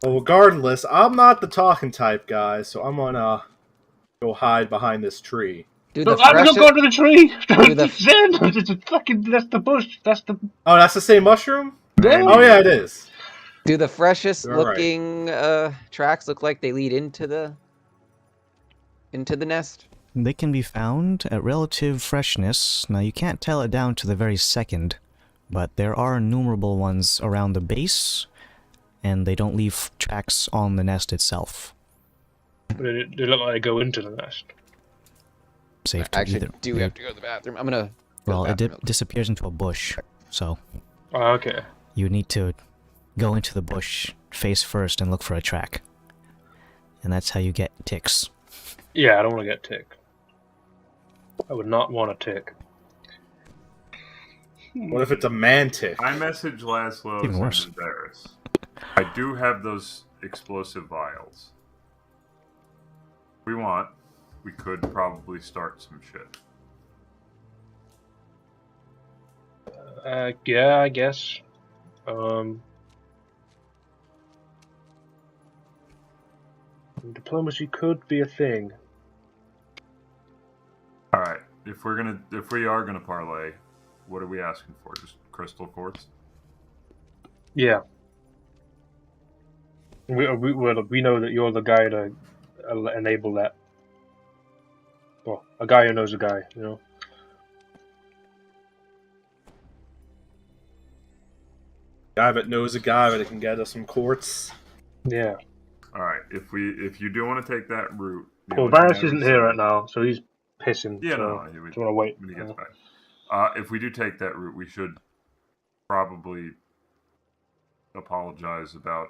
Well, regardless, I'm not the talking type guy, so I'm gonna go hide behind this tree. Dude, No, the I'm not freshest- going to the tree. Dude, the- Zen, it's fucking. That's the bush. That's the. Oh, that's the same mushroom? Yeah. Oh yeah, it is. Do the freshest You're right. looking tracks look like they lead into the nest? They can be found at relative freshness. Now, you can't tell it down to the very second, but there are innumerable ones around the base, and they don't leave tracks on the nest itself. They look like they go into the nest. Safe I to actually either. do have to go to the bathroom. I'm gonna. Well, it disappears into a bush, so Oh, okay. you need to go into the bush face first and look for a track. And that's how you get ticks. Yeah, I don't want to get tick. I would not want a tick. What if it's a mantic? I message Laszlo Even worse. and Varys. I do have those explosive vials. If we want, we could probably start some shit. Yeah, I guess. Diplomacy could be a thing. All right. If we are gonna parlay, what are we asking for? Just crystal quartz? Yeah. We know that you're the guy to enable that. Well, a guy who knows a guy, you know. Guy that knows a guy that can get us some quartz. Yeah. All right. If you do want to take that route. the Well, only thing Varys I isn't would here say- right now, so he's pissing. Yeah, so no, he would, do you want to wait? when he gets back. If we do take that route, we should probably apologize about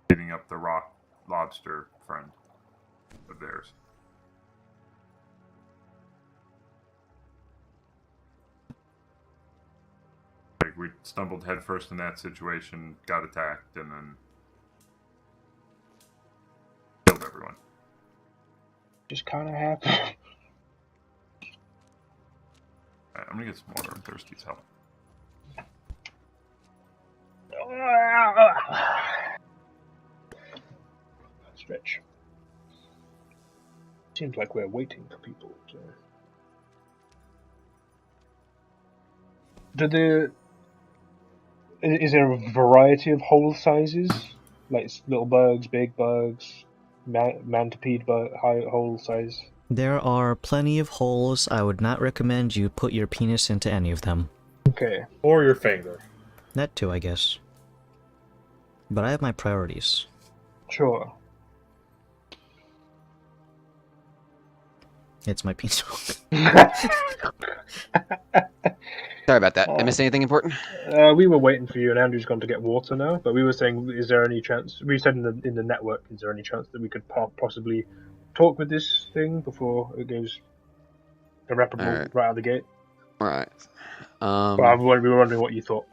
giving up the rock lobster friend of theirs. Like, we stumbled headfirst in that situation, got attacked, and then killed everyone. Just kind of happened. Alright, I'm gonna get some water. I'm thirsty as hell. Stretch. Seems like we're waiting for people. So. Is there a variety of hole sizes? Like little bugs, big bugs, mantipede hole size? There are plenty of holes. I would not recommend you put your penis into any of them. Okay. Or your finger. That too, I guess. But I have my priorities. Sure. It's my penis. Sorry about that. Did I miss anything important? We were waiting for you, and Andrew's gone to get water now. But we were saying, is there any chance? We said in the network, is there any chance that we could possibly talk with this thing before it goes irreparable right out of the gate? All right. Well, we were wondering what you thought.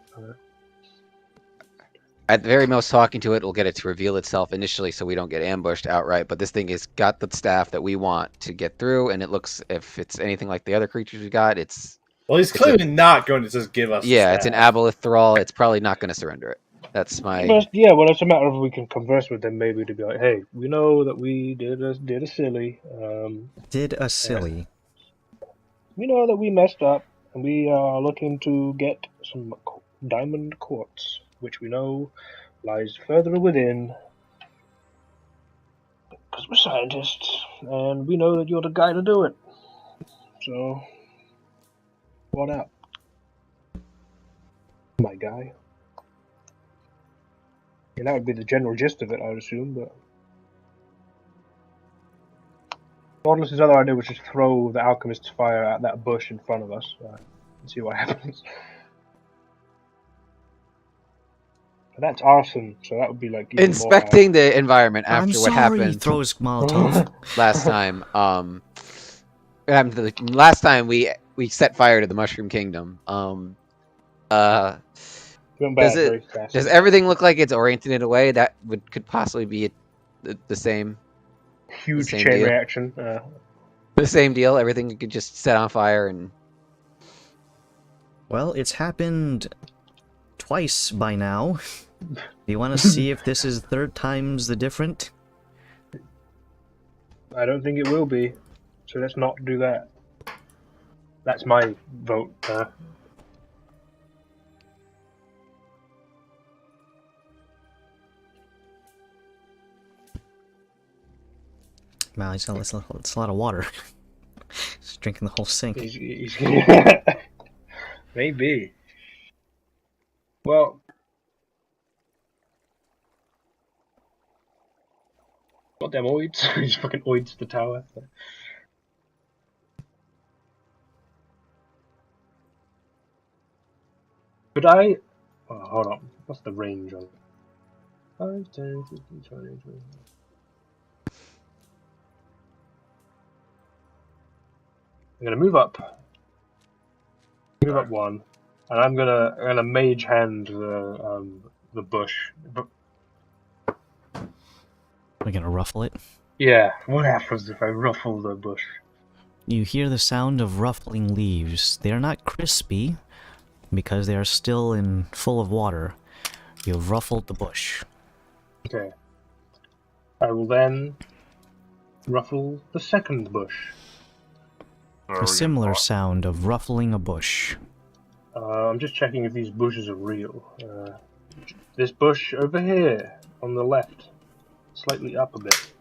At the very most, talking to it will get it to reveal itself initially, so we don't get ambushed outright. But this thing has got the staff that we want to get through, and it looks, if it's anything like the other creatures we got, it's. Well, he's clearly not going to just give us. Yeah, it's an aboleth thrall. It's probably not going to surrender it. That's my. Well, it's a matter of we can converse with them, maybe to be like, hey, we know that we did a silly. Did a silly. We know that we messed up, and we are looking to get some diamond quartz, which we know lies further within. Because we're scientists, and we know that you're the guy to do it. So, what up? My guy. And that would be the general gist of it, I would assume, but... Nautilus' other idea was just throw the alchemist's fire at that bush in front of us and see what happens. But that's arson, so that would be like even Inspecting the environment after I'm what sorry, happened. he throws Molotov. Last time. Last time we set fire to the Mushroom Kingdom. Does everything look like it's oriented in a way that could possibly be the same? Huge the same chain deal? reaction. The same deal. Everything could just set on fire and. Well, it's happened twice by now. Do you want to see if this is third time's the different? I don't think it will be, so let's not do that. That's my vote. Wow, it's a lot of water. Just drinking the whole sink. Maybe. Well, goddamn oids. He just fucking oids the tower. Could I... Oh, hold on. What's the range on it? 5, 10, 15, 20, 20. I'm gonna move up. Move up one. And I'm gonna mage hand the bush. We're gonna ruffle it. Yeah, what happens if I ruffle the bush? You hear the sound of ruffling leaves. They are not crispy, because they are still full of water. You've ruffled the bush. Okay. I will then ruffle the second bush. A similar sound of ruffling a bush. I'm just checking if these bushes are real. This bush over here, on the left, slightly up a bit.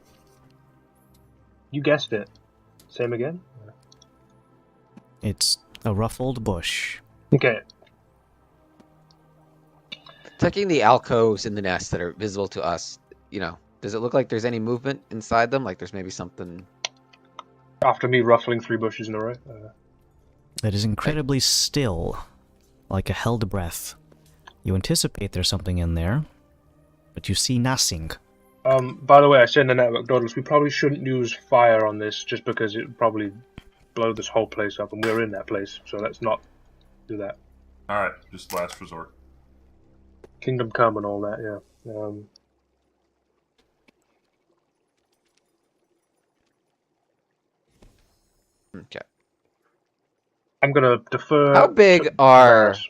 You guessed it. Same again? It's a ruffled bush. Okay. Checking the alcoves in the nest that are visible to us, does it look like there's any movement inside them? Like there's maybe something... After me ruffling 3 bushes in a row? It is incredibly still, like a held breath. You anticipate there's something in there, but you see nothing. By the way, I said in the network, Douglas, we probably shouldn't use fire on this just because it would probably blow this whole place up, and we're in that place, so let's not do that. Alright, just last resort. Kingdom Come and all that, yeah. Okay. I'm gonna defer. How big are Varus.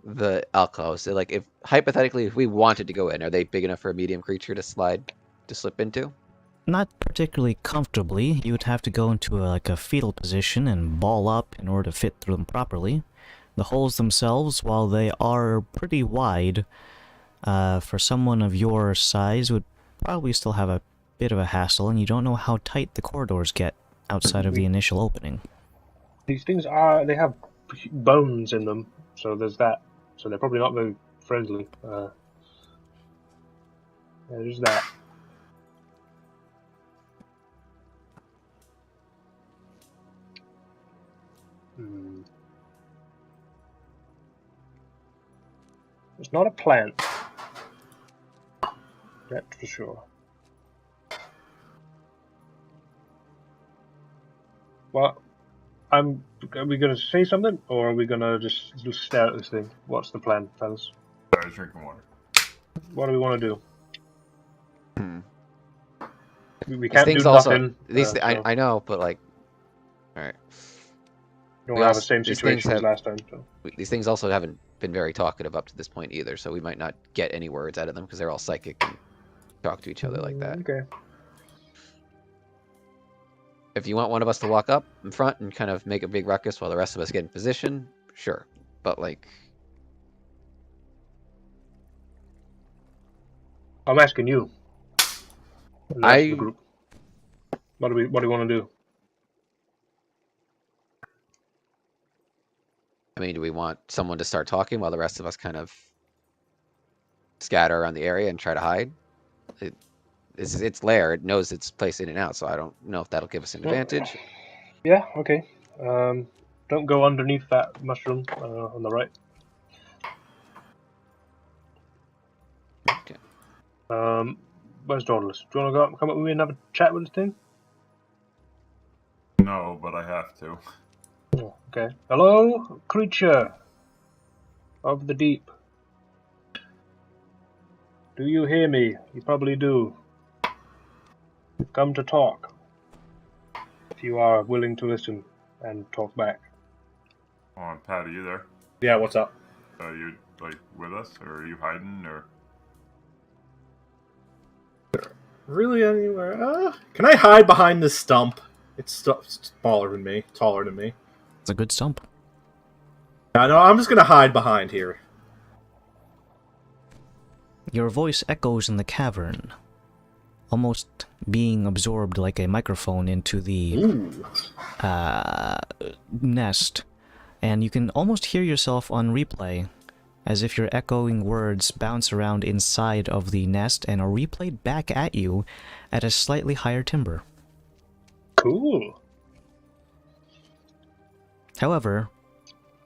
the alcoves? So, like, if hypothetically, if we wanted to go in, are they big enough for a medium creature to slip into? Not particularly comfortably. You would have to go into a fetal position and ball up in order to fit through them properly. The holes themselves, while they are pretty wide, for someone of your size, would probably still have a bit of a hassle, and you don't know how tight the corridors get outside of the initial opening. These things they have bones in them, so there's that. So they're probably not very friendly. Yeah, there's that. It's not a plant. That's for sure. Well, are we gonna say something, or are we gonna just stare at this thing? What's the plan, fellas? I was drinking water. What do we want to do? We These can't things do also, nothing. I know, but like, all right. Don't have the same situation as last time. So. These things also haven't been very talkative up to this point either, so we might not get any words out of them because they're all psychic and talk to each other like that. Okay. If you want one of us to walk up in front and kind of make a big ruckus while the rest of us get in position, sure. But like, I'm asking you. The group. What do we want to do? I mean, do we want someone to start talking while the rest of us kind of scatter around the area and try to hide? It's its lair. It knows its place in and out, so I don't know if that'll give us an advantage. Yeah, okay. Don't go underneath that mushroom on the right. Okay. Where's Dauntless? Do you want to go up and come up with me and have a chat with this thing? No, but I have to. Oh, okay. Hello, creature of the deep. Do you hear me? You probably do. You've come to talk. If you are willing to listen and talk back. Hold on, Pat, are you there? Yeah, what's up? Are you, like, with us? Or are you hiding, or...? Really anywhere? Can I hide behind this stump? It's smaller than me, taller than me. It's a good stump. No, I'm just gonna hide behind here. Your voice echoes in the cavern. almost being absorbed like a microphone into the Ooh. nest, and you can almost hear yourself on replay as if your echoing words bounce around inside of the nest and are replayed back at you at a slightly higher timbre. Cool. However,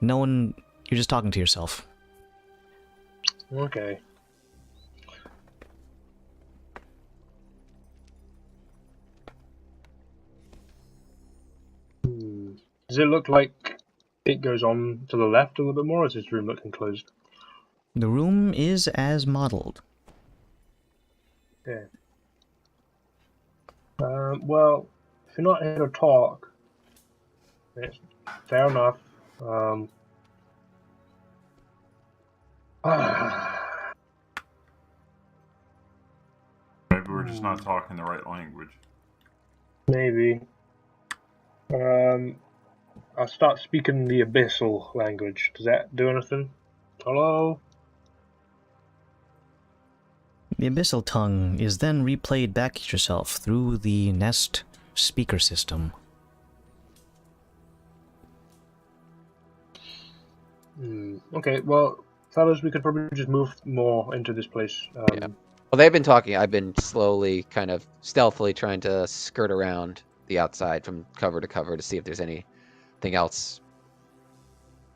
no one... You're just talking to yourself. Okay. Does it look like it goes on to the left a little bit more, or is this room looking closed? The room is as modeled. Yeah. Well, if you're not here to talk, it's fair enough. Maybe we're just not talking the right language. Maybe. I'll start speaking the abyssal language. Does that do anything? Hello? The abyssal tongue is then replayed back at yourself through the Nest speaker system. Okay, well, fellas, we could probably just move more into this place. Yeah. Well, they've been talking. I've been slowly, kind of stealthily trying to skirt around the outside from cover to cover to see if there's anything else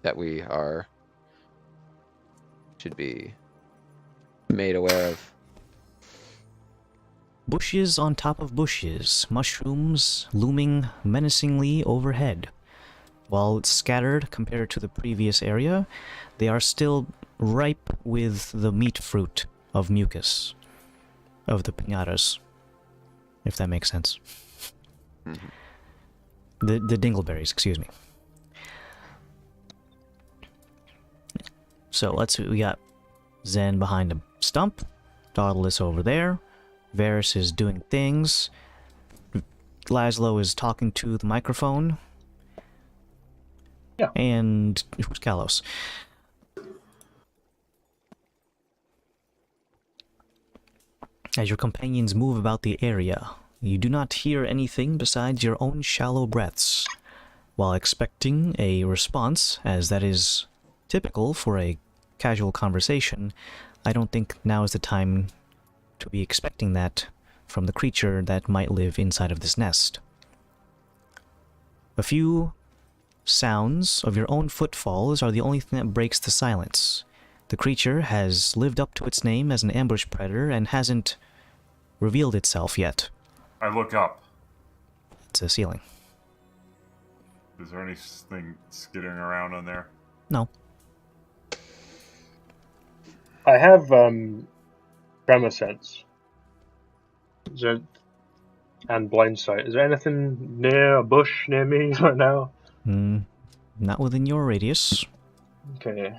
that we should be made aware of. Bushes on top of bushes, mushrooms looming menacingly overhead. While scattered compared to the previous area, they are still ripe with the meat fruit of mucus, of the piñatas, if that makes sense. Mm-hmm. The dingleberries, excuse me. So let's see, we got Zen behind a stump, Daedalus over there, Varys is doing things, Laszlo is talking to the microphone. Yeah. And who's Kalos? As your companions move about the area, you do not hear anything besides your own shallow breaths. While expecting a response, as that is typical for a casual conversation, I don't think now is the time to be expecting that from the creature that might live inside of this nest. A few sounds of your own footfalls are the only thing that breaks the silence. The creature has lived up to its name as an ambush predator and hasn't revealed itself yet. I look up. It's a ceiling. Is there anything skittering around on there? No. I have tremor sense. And blind sight. Is there anything near a bush near me right now? Not within your radius. Okay.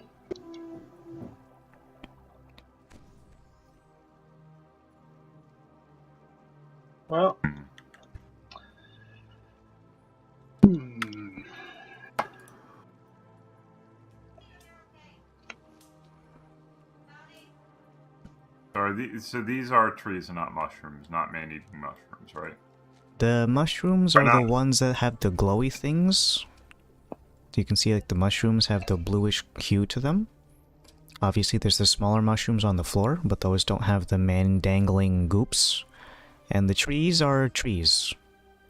Well. So these are trees and not mushrooms, not man-eating mushrooms, right? The mushrooms are the ones that have the glowy things. So you can see like the mushrooms have the bluish hue to them. Obviously there's the smaller mushrooms on the floor, but those don't have the man-dangling goops. And the trees are trees,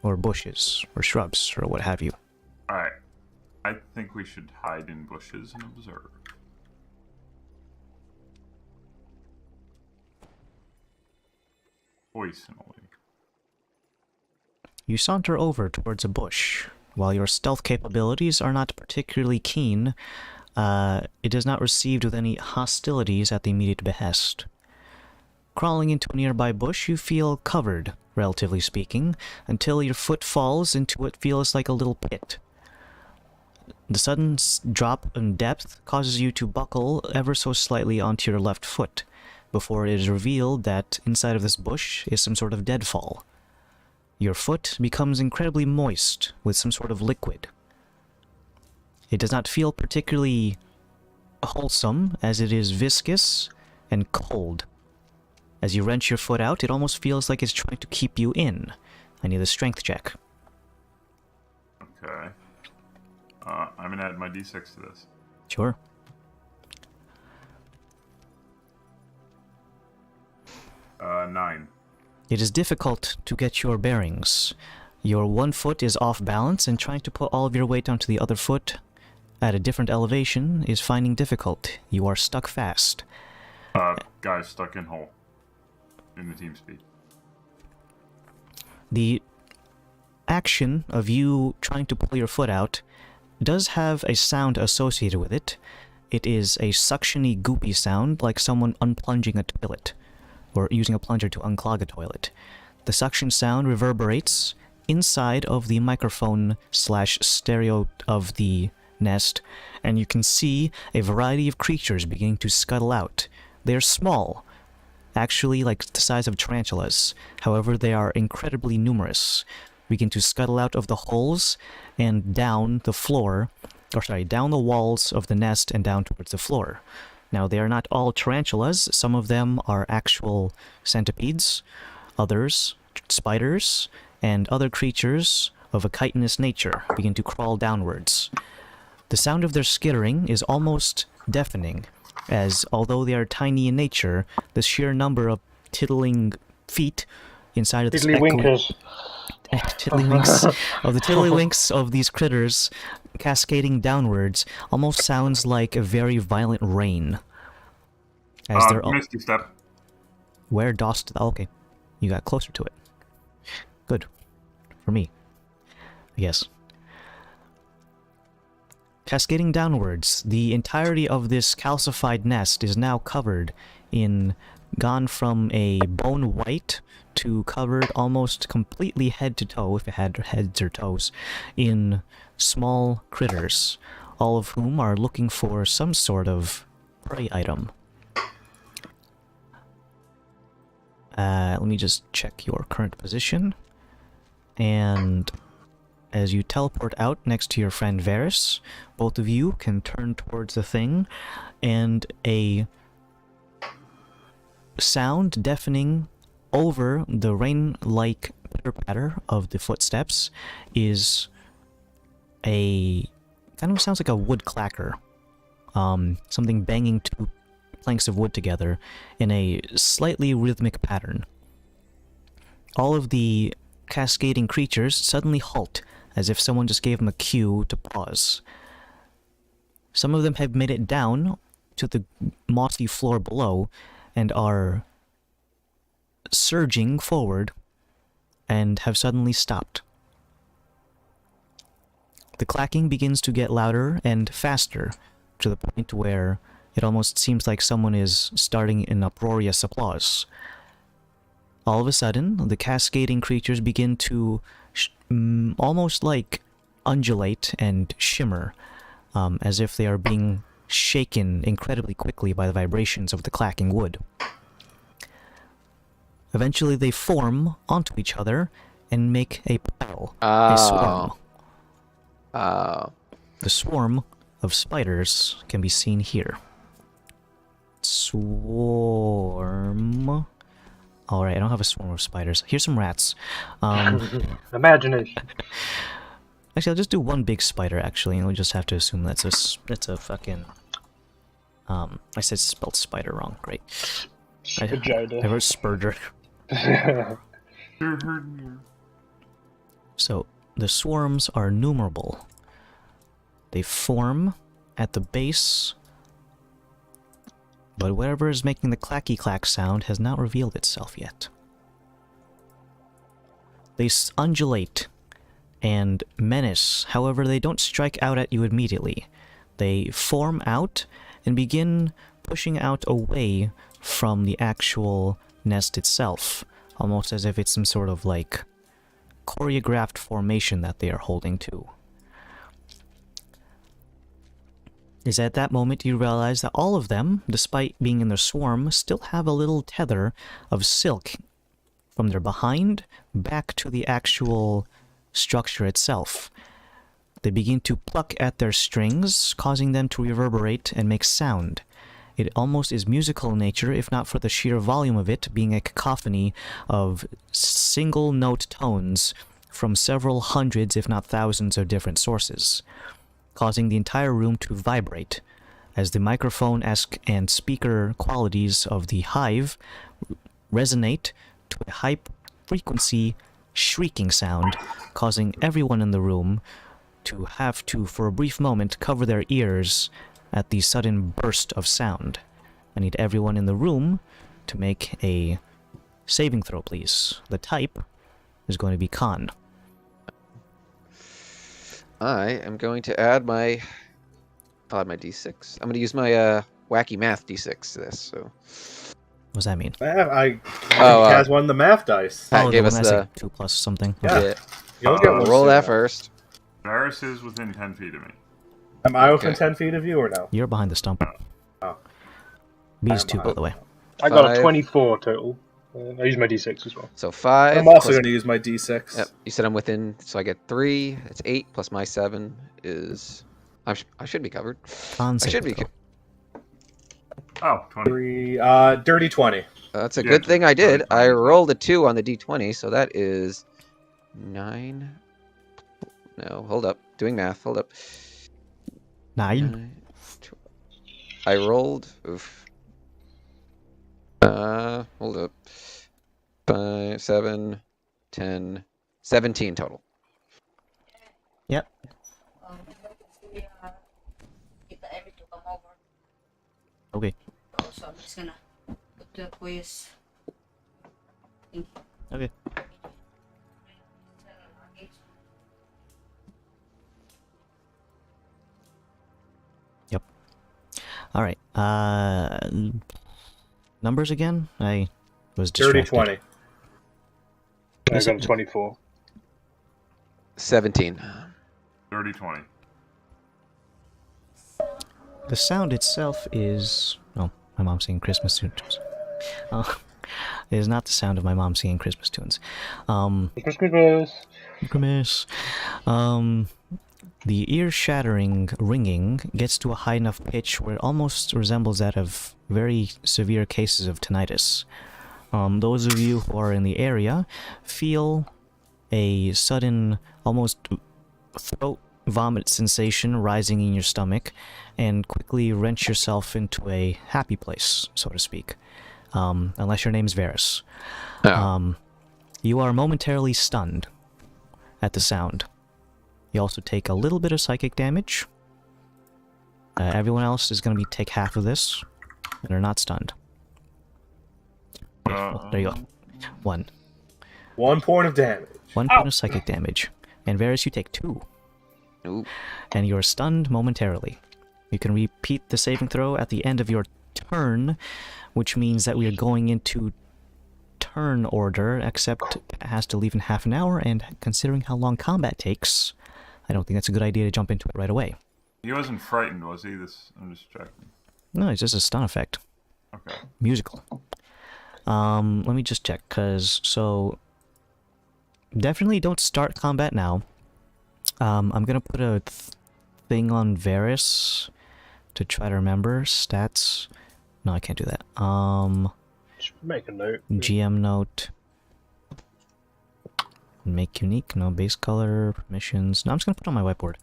or bushes, or shrubs, or what have you. Alright. I think we should hide in bushes and observe. Poisonally. You saunter over towards a bush. While your stealth capabilities are not particularly keen, it is not received with any hostilities at the immediate behest. Crawling into a nearby bush, you feel covered, relatively speaking, until your foot falls into what feels like a little pit. The sudden drop in depth causes you to buckle ever so slightly onto your left foot, before it is revealed that inside of this bush is some sort of deadfall. Your foot becomes incredibly moist with some sort of liquid. It does not feel particularly wholesome, as it is viscous and cold. As you wrench your foot out, it almost feels like it's trying to keep you in. I need a strength check. Okay. I'm gonna add my d6 to this. Sure. Nine. It is difficult to get your bearings. Your one foot is off balance, and trying to put all of your weight onto the other foot at a different elevation is finding difficult. You are stuck fast. Guys stuck in hole. In the team speed. The action of you trying to pull your foot out does have a sound associated with it. It is a suctiony, goopy sound, like someone unplunging a toilet, or using a plunger to unclog a toilet. The suction sound reverberates inside of the microphone/stereo of the nest, and you can see a variety of creatures beginning to scuttle out. They are small, actually like the size of tarantulas. However, they are incredibly numerous. Begin to scuttle out of the holes and down the floor, down the walls of the nest and down towards the floor. Now, they are not all tarantulas. Some of them are actual centipedes, others spiders, and other creatures of a chitinous nature begin to crawl downwards. The sound of their skittering is almost deafening, as although they are tiny in nature, the sheer number of tiddling feet inside of this Tiddlywinkers. tiddlywinks of the tiddlywinks of these critters cascading downwards almost sounds like a very violent rain. As they're Misty Step. Where dost thou? Okay, you got closer to it. Good. For me. Yes. Cascading downwards, the entirety of this calcified nest is now covered in, gone from a bone white to covered almost completely head to toe, if it had heads or toes, in small critters, all of whom are looking for some sort of prey item. Let me just check your current position, and as you teleport out next to your friend Varys, both of you can turn towards the thing, and a sound deafening over the rain-like pitter-patter of the footsteps is a... kind of sounds like a wood clacker. Something banging two planks of wood together in a slightly rhythmic pattern. All of the cascading creatures suddenly halt, as if someone just gave them a cue to pause. Some of them have made it down to the mossy floor below and are surging forward and have suddenly stopped. The clacking begins to get louder and faster, to the point where it almost seems like someone is starting an uproarious applause. All of a sudden, the cascading creatures begin to almost like undulate and shimmer, as if they are being shaken incredibly quickly by the vibrations of the clacking wood. Eventually they form onto each other and make a pile, a swarm. The swarm of spiders can be seen here. Swarm... Alright, I don't have a swarm of spiders. Here's some rats. Imagination. Actually, I'll just do one big spider, actually, and we'll just have to assume that's a fucking... I said spelled spider wrong. Great. I wrote spurger. So, the swarms are numerable. They form at the base, but whatever is making the clacky-clack sound has not revealed itself yet. They undulate and menace, however they don't strike out at you immediately. They form out and begin pushing out away from the actual nest itself, almost as if it's some sort of like choreographed formation that they are holding to. Is at that moment you realize that all of them, despite being in their swarm, still have a little tether of silk from their behind back to the actual structure itself. They begin to pluck at their strings, causing them to reverberate and make sound, It almost is musical in nature, if not for the sheer volume of it being a cacophony of single-note tones from several hundreds, if not thousands, of different sources, causing the entire room to vibrate, as the microphone-esque and speaker qualities of the hive resonate to a high-frequency shrieking sound, causing everyone in the room to have to, for a brief moment, cover their ears at the sudden burst of sound. I need everyone in the room to make a saving throw, please. The type is going to be con. I am going to add my... I'll add my d6. I'm going to use my wacky math d6 to this, so... What does that mean? He Oh, has one of the math dice. Pat Oh, gave the us one that's the... like 2 plus something. Yeah. Yeah. You'll get one Roll soon that enough. first. Varys is within 10 feet of me. Am I Okay. within 10 feet of you or no? You're behind the stump. Oh. B's I'm 2, by behind. the way. I got 5. a 24 total. I used my d6 as well. So 5. I'm also plus- going to use my d6. Yep. You said I'm within, so I get 3. It's 8 plus my 7 is... I should be covered. Con I should saving be... throw. Oh, 20. Dirty 20. That's a Yeah, good thing I did. dirty I 20. rolled a 2 on the d20, so that is 9. No, hold up. Doing math. Hold up. 9. I rolled. Oof. Hold up. 5, 7, 10, 17 total. Yep. Kita Amy to come over. Okay. So I'm just gonna put the quiz. Okay. Yep. All right. Numbers again? I was Dirty distracted. 20. I got a 24. 17. Dirty 20. The sound itself is... Oh, my mom's singing Christmas tunes. It is not the sound of my mom singing Christmas tunes. Christmas. Grimace. The ear-shattering ringing gets to a high enough pitch where it almost resembles that of very severe cases of tinnitus. Those of you who are in the area feel a sudden, almost throat vomit sensation rising in your stomach, and quickly wrench yourself into a happy place, so to speak. Unless your name's Varys. Oh. You are momentarily stunned at the sound. You also take a little bit of psychic damage. Everyone else is going to take half of this, and are not stunned. There you go. 1. 1 point of damage. 1 point of psychic damage. And Varys, you take 2. Ooh. And you're stunned momentarily. You can repeat the saving throw at the end of your turn, which means that we are going into turn order, except it has to leave in half an hour, and considering how long combat takes, I don't think that's a good idea to jump into it right away. He wasn't frightened, was he? I'm just checking. No, it's just a stun effect. Okay. Musical. Let me just check, so definitely don't start combat now. I'm gonna put a thing on Varys to try to remember stats. No, I can't do that. Just make a note. GM note. Make unique, no base color, permissions. No, I'm just gonna put it on my whiteboard.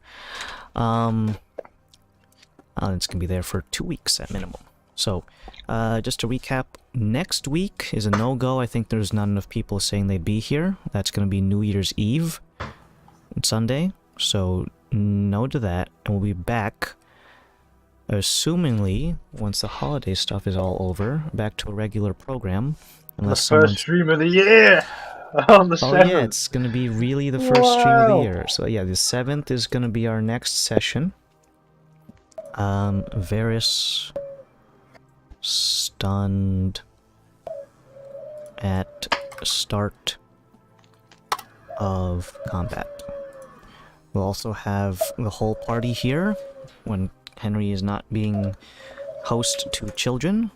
It's gonna be there for 2 weeks at minimum. So, just to recap, next week is a no-go. I think there's not enough people saying they'd be here. That's gonna be New Year's Eve, Sunday. So, no to that. And we'll be back, assumingly, once the holiday stuff is all over, back to a regular program. The Unless first stream of the year on the 7th. Oh yeah, it's gonna be really the first stream of the year. So yeah, the 7th is gonna be our next session. Varys stunned at start of combat. We'll also have the whole party here when Henry is not being host to children.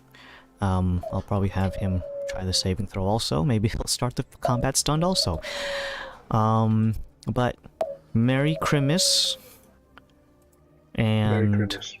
I'll probably have him try the saving throw also. Maybe he'll start the combat stunned also. But Merry Christmas. And Merry Christmas.